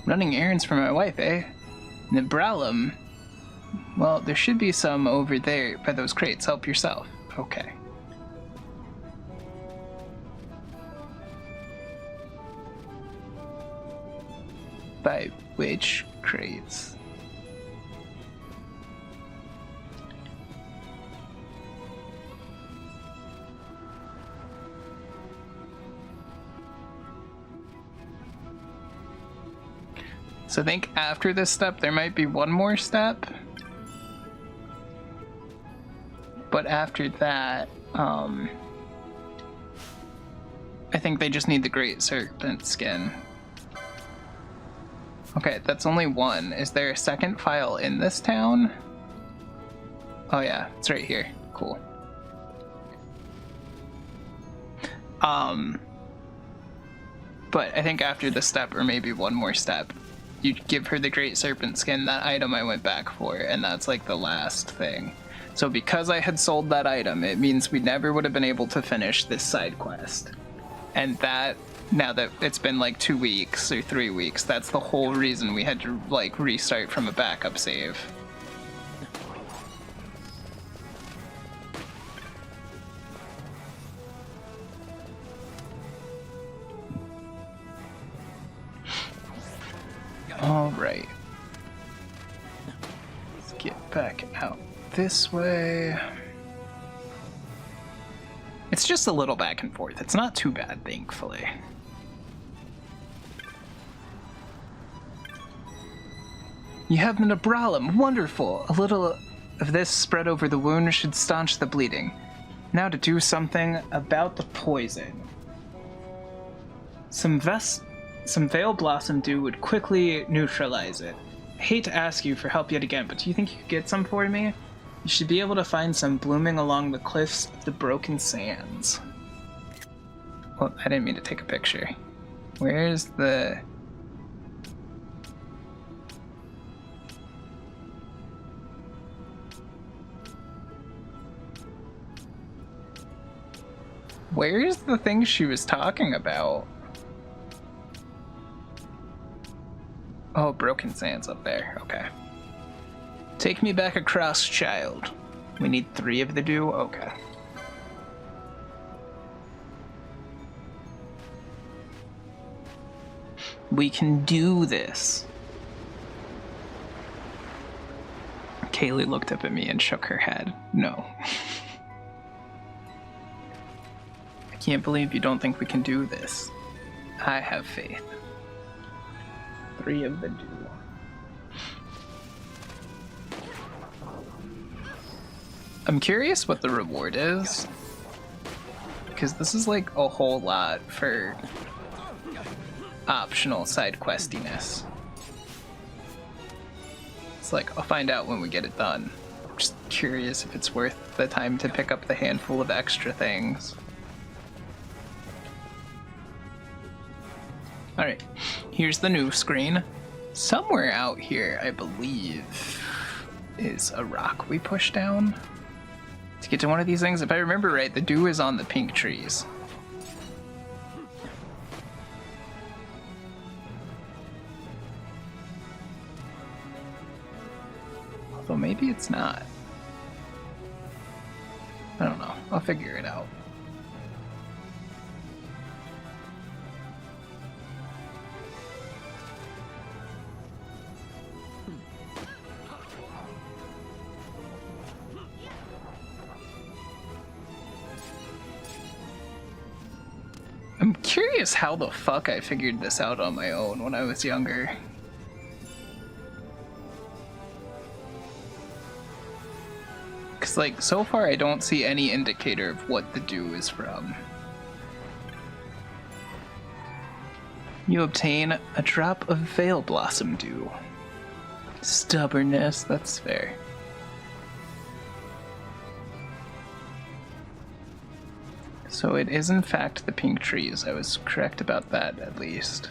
Running errands for my wife, eh? Nebralim? Well, there should be some over there by those crates. Help yourself. Okay. By which crates? So I think after this step, there might be one more step. But after that, I think they just need the Great Serpent skin. Okay, that's only 1. Is there a second file in this town? Oh yeah, it's right here. Cool. But I think after this step, or maybe one more step, you give her the Great Serpent skin, that item I went back for, and that's like the last thing. So because I had sold that item, it means we never would have been able to finish this side quest. And that, now that it's been like 2 weeks or 3 weeks, that's the whole reason we had to like restart from a backup save. All right. Let's get back out this way. It's just a little back and forth. It's not too bad, thankfully. You have Minobralum. Wonderful. A little of this spread over the wound should staunch the bleeding. Now to do something about the poison. Some Veil Blossom Dew would quickly neutralize it. I hate to ask you for help yet again, but do you think you could get some for me? You should be able to find some blooming along the cliffs of the Broken Sands. Well, I didn't mean to take a picture. Where's the... Where's the thing she was talking about? Oh, Broken Sands up there. Okay. Take me back across, child. We need 3 of the dew? Okay. We can do this. Kaylee looked up at me and shook her head. No. I can't believe you don't think we can do this. I have faith. 3 of the dew. I'm curious what the reward is, because this is like a whole lot for optional side questiness. It's like, I'll find out when we get it done. I'm just curious if it's worth the time to pick up the handful of extra things. Alright, here's the new screen. Somewhere out here, I believe, is a rock we push down to get to one of these things. If I remember right, the dew is on the pink trees. Although maybe it's not. I don't know. I'll figure it out. I'm curious how the fuck I figured this out on my own when I was younger. Cause like, so far I don't see any indicator of what the dew is from. You obtain a drop of Veil Blossom Dew. Stubbornness, that's fair. So it is in fact the pink trees. I was correct about that, at least.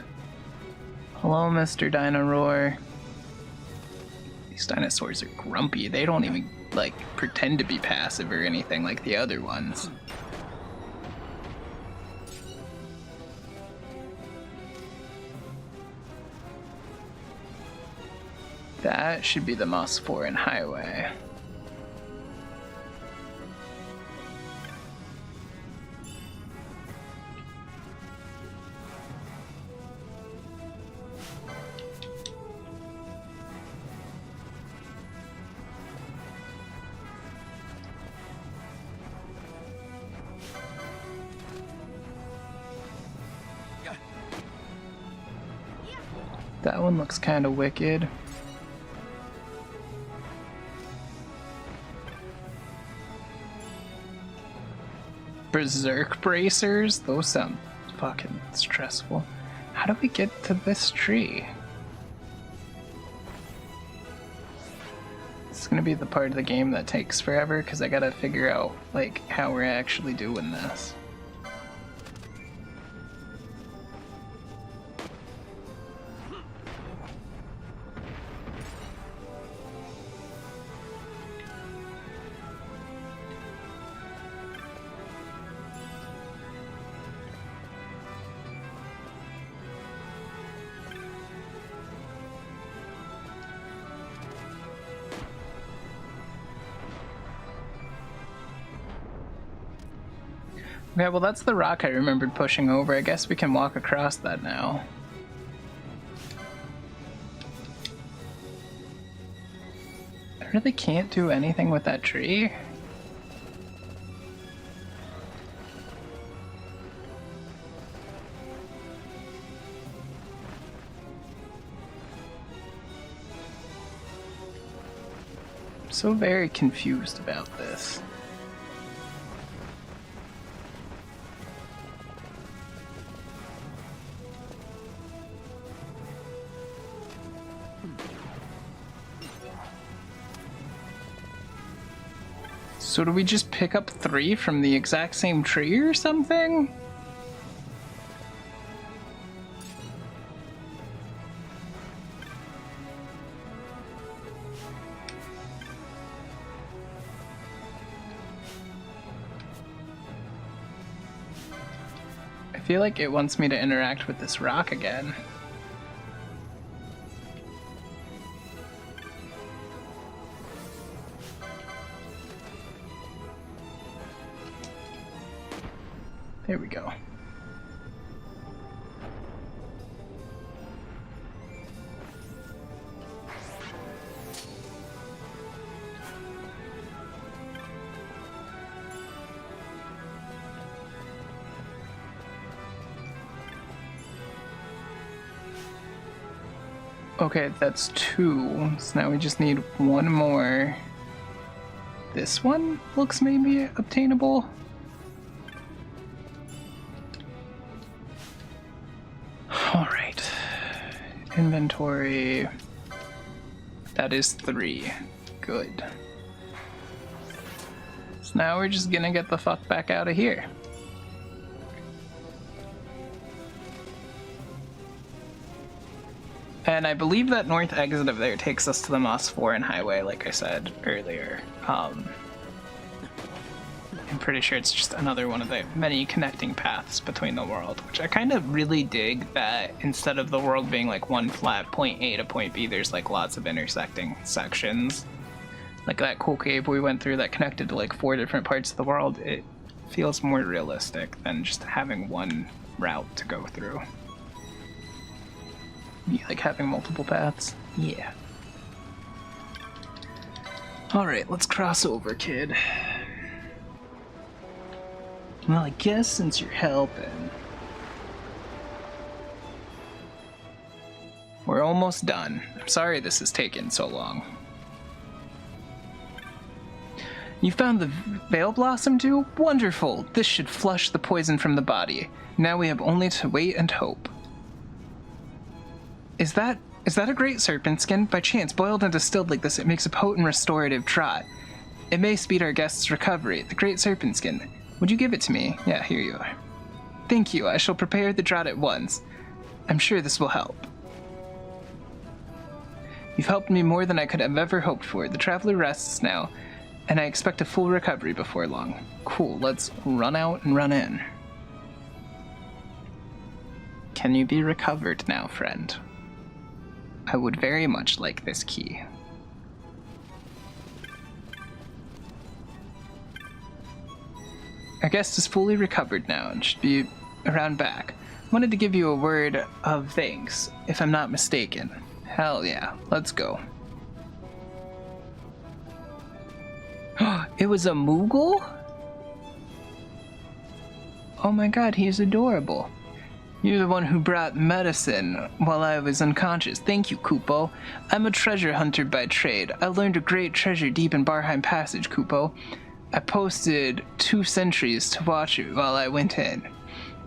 Hello, Mr. Dino-Roar. These dinosaurs are grumpy. They don't even, like, pretend to be passive or anything like the other ones. That should be the Moss-Foreign Highway. That one looks kind of wicked. Berserk bracers? Those sound fucking stressful. How do we get to this tree? It's gonna be the part of the game that takes forever because I gotta figure out like how we're actually doing this. Okay, well that's the rock I remembered pushing over. I guess we can walk across that now. I really can't do anything with that tree. So very confused about this. So do we just pick up 3 from the exact same tree or something? I feel like it wants me to interact with this rock again. There we go. Okay, that's 2. So now we just need 1 more. This one looks maybe obtainable. Alright. Inventory. That is 3. Good. So now we're just gonna get the fuck back out of here. And I believe that north exit of there takes us to the Moss Foreign Highway, like I said earlier. I'm pretty sure it's just another one of the many connecting paths between the world, which I kind of really dig that instead of the world being like one flat point A to point B, there's like lots of intersecting sections. Like that cool cave we went through that connected to like 4 different parts of the world, it feels more realistic than just having one route to go through. You like having multiple paths? Yeah. Alright, let's cross over, kid. Well, I guess since you're helping... We're almost done. I'm sorry this has taken so long. You found the Veil Blossom too? Wonderful! This should flush the poison from the body. Now we have only to wait and hope. Is that a great serpent skin? By chance, boiled and distilled like this, it makes a potent restorative draught. It may speed our guest's recovery. The great serpent skin. Would you give it to me? Yeah, here you are. Thank you. I shall prepare the draught at once. I'm sure this will help. You've helped me more than I could have ever hoped for. The traveler rests now, and I expect a full recovery before long. Cool, let's run out and run in. Can you be recovered now, friend? I would very much like this key. Our guest is fully recovered now and should be around back. Wanted to give you a word of thanks, if I'm not mistaken. Hell yeah, let's go. It was a Moogle? Oh my god, he is adorable. You're the one who brought medicine while I was unconscious. Thank you, Kupo. I'm a treasure hunter by trade. I learned a great treasure deep in Barheim Passage, Kupo. I posted 2 sentries to watch it while I went in.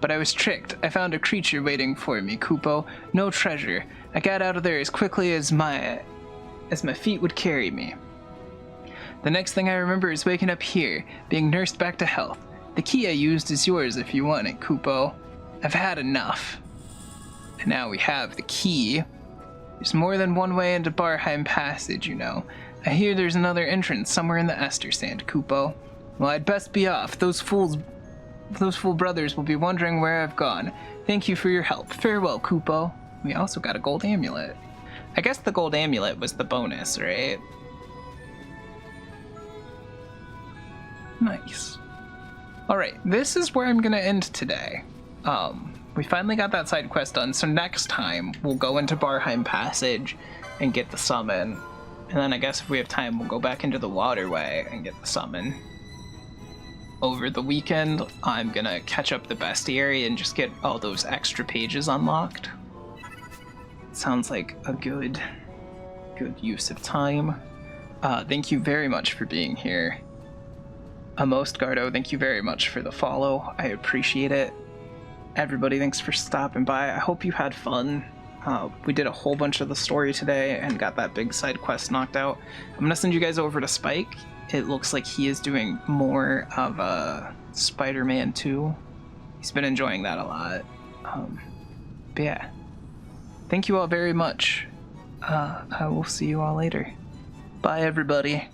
But I was tricked. I found a creature waiting for me, Kupo. No treasure. I got out of there as quickly as my feet would carry me. The next thing I remember is waking up here, being nursed back to health. The key I used is yours if you want it, Kupo. I've had enough. And now we have the key. There's more than one way into Barheim Passage, you know. I hear there's another entrance somewhere in the Ester Sand, Kupo. Well, I'd best be off. Those fool brothers will be wondering where I've gone. Thank you for your help. Farewell, Kupo. We also got a gold amulet. I guess the gold amulet was the bonus, right? Nice. Alright, this is where I'm gonna end today. We finally got that side quest done, so next time we'll go into Barheim Passage and get the summon. And then I guess if we have time, we'll go back into the waterway and get the summon. Over the weekend, I'm gonna catch up the bestiary and just get all those extra pages unlocked. Sounds like a good use of time. thank you very much for being here. Most Gardo, thank you very much for the follow. I appreciate it. Everybody, thanks for stopping by. I hope you had fun. We did a whole bunch of the story today and got that big side quest knocked out. I'm gonna send you guys over to Spike. It looks like he is doing more of Spider-Man 2. He's been enjoying that a lot. But yeah, thank you all very much. I will see you all later. Bye, everybody.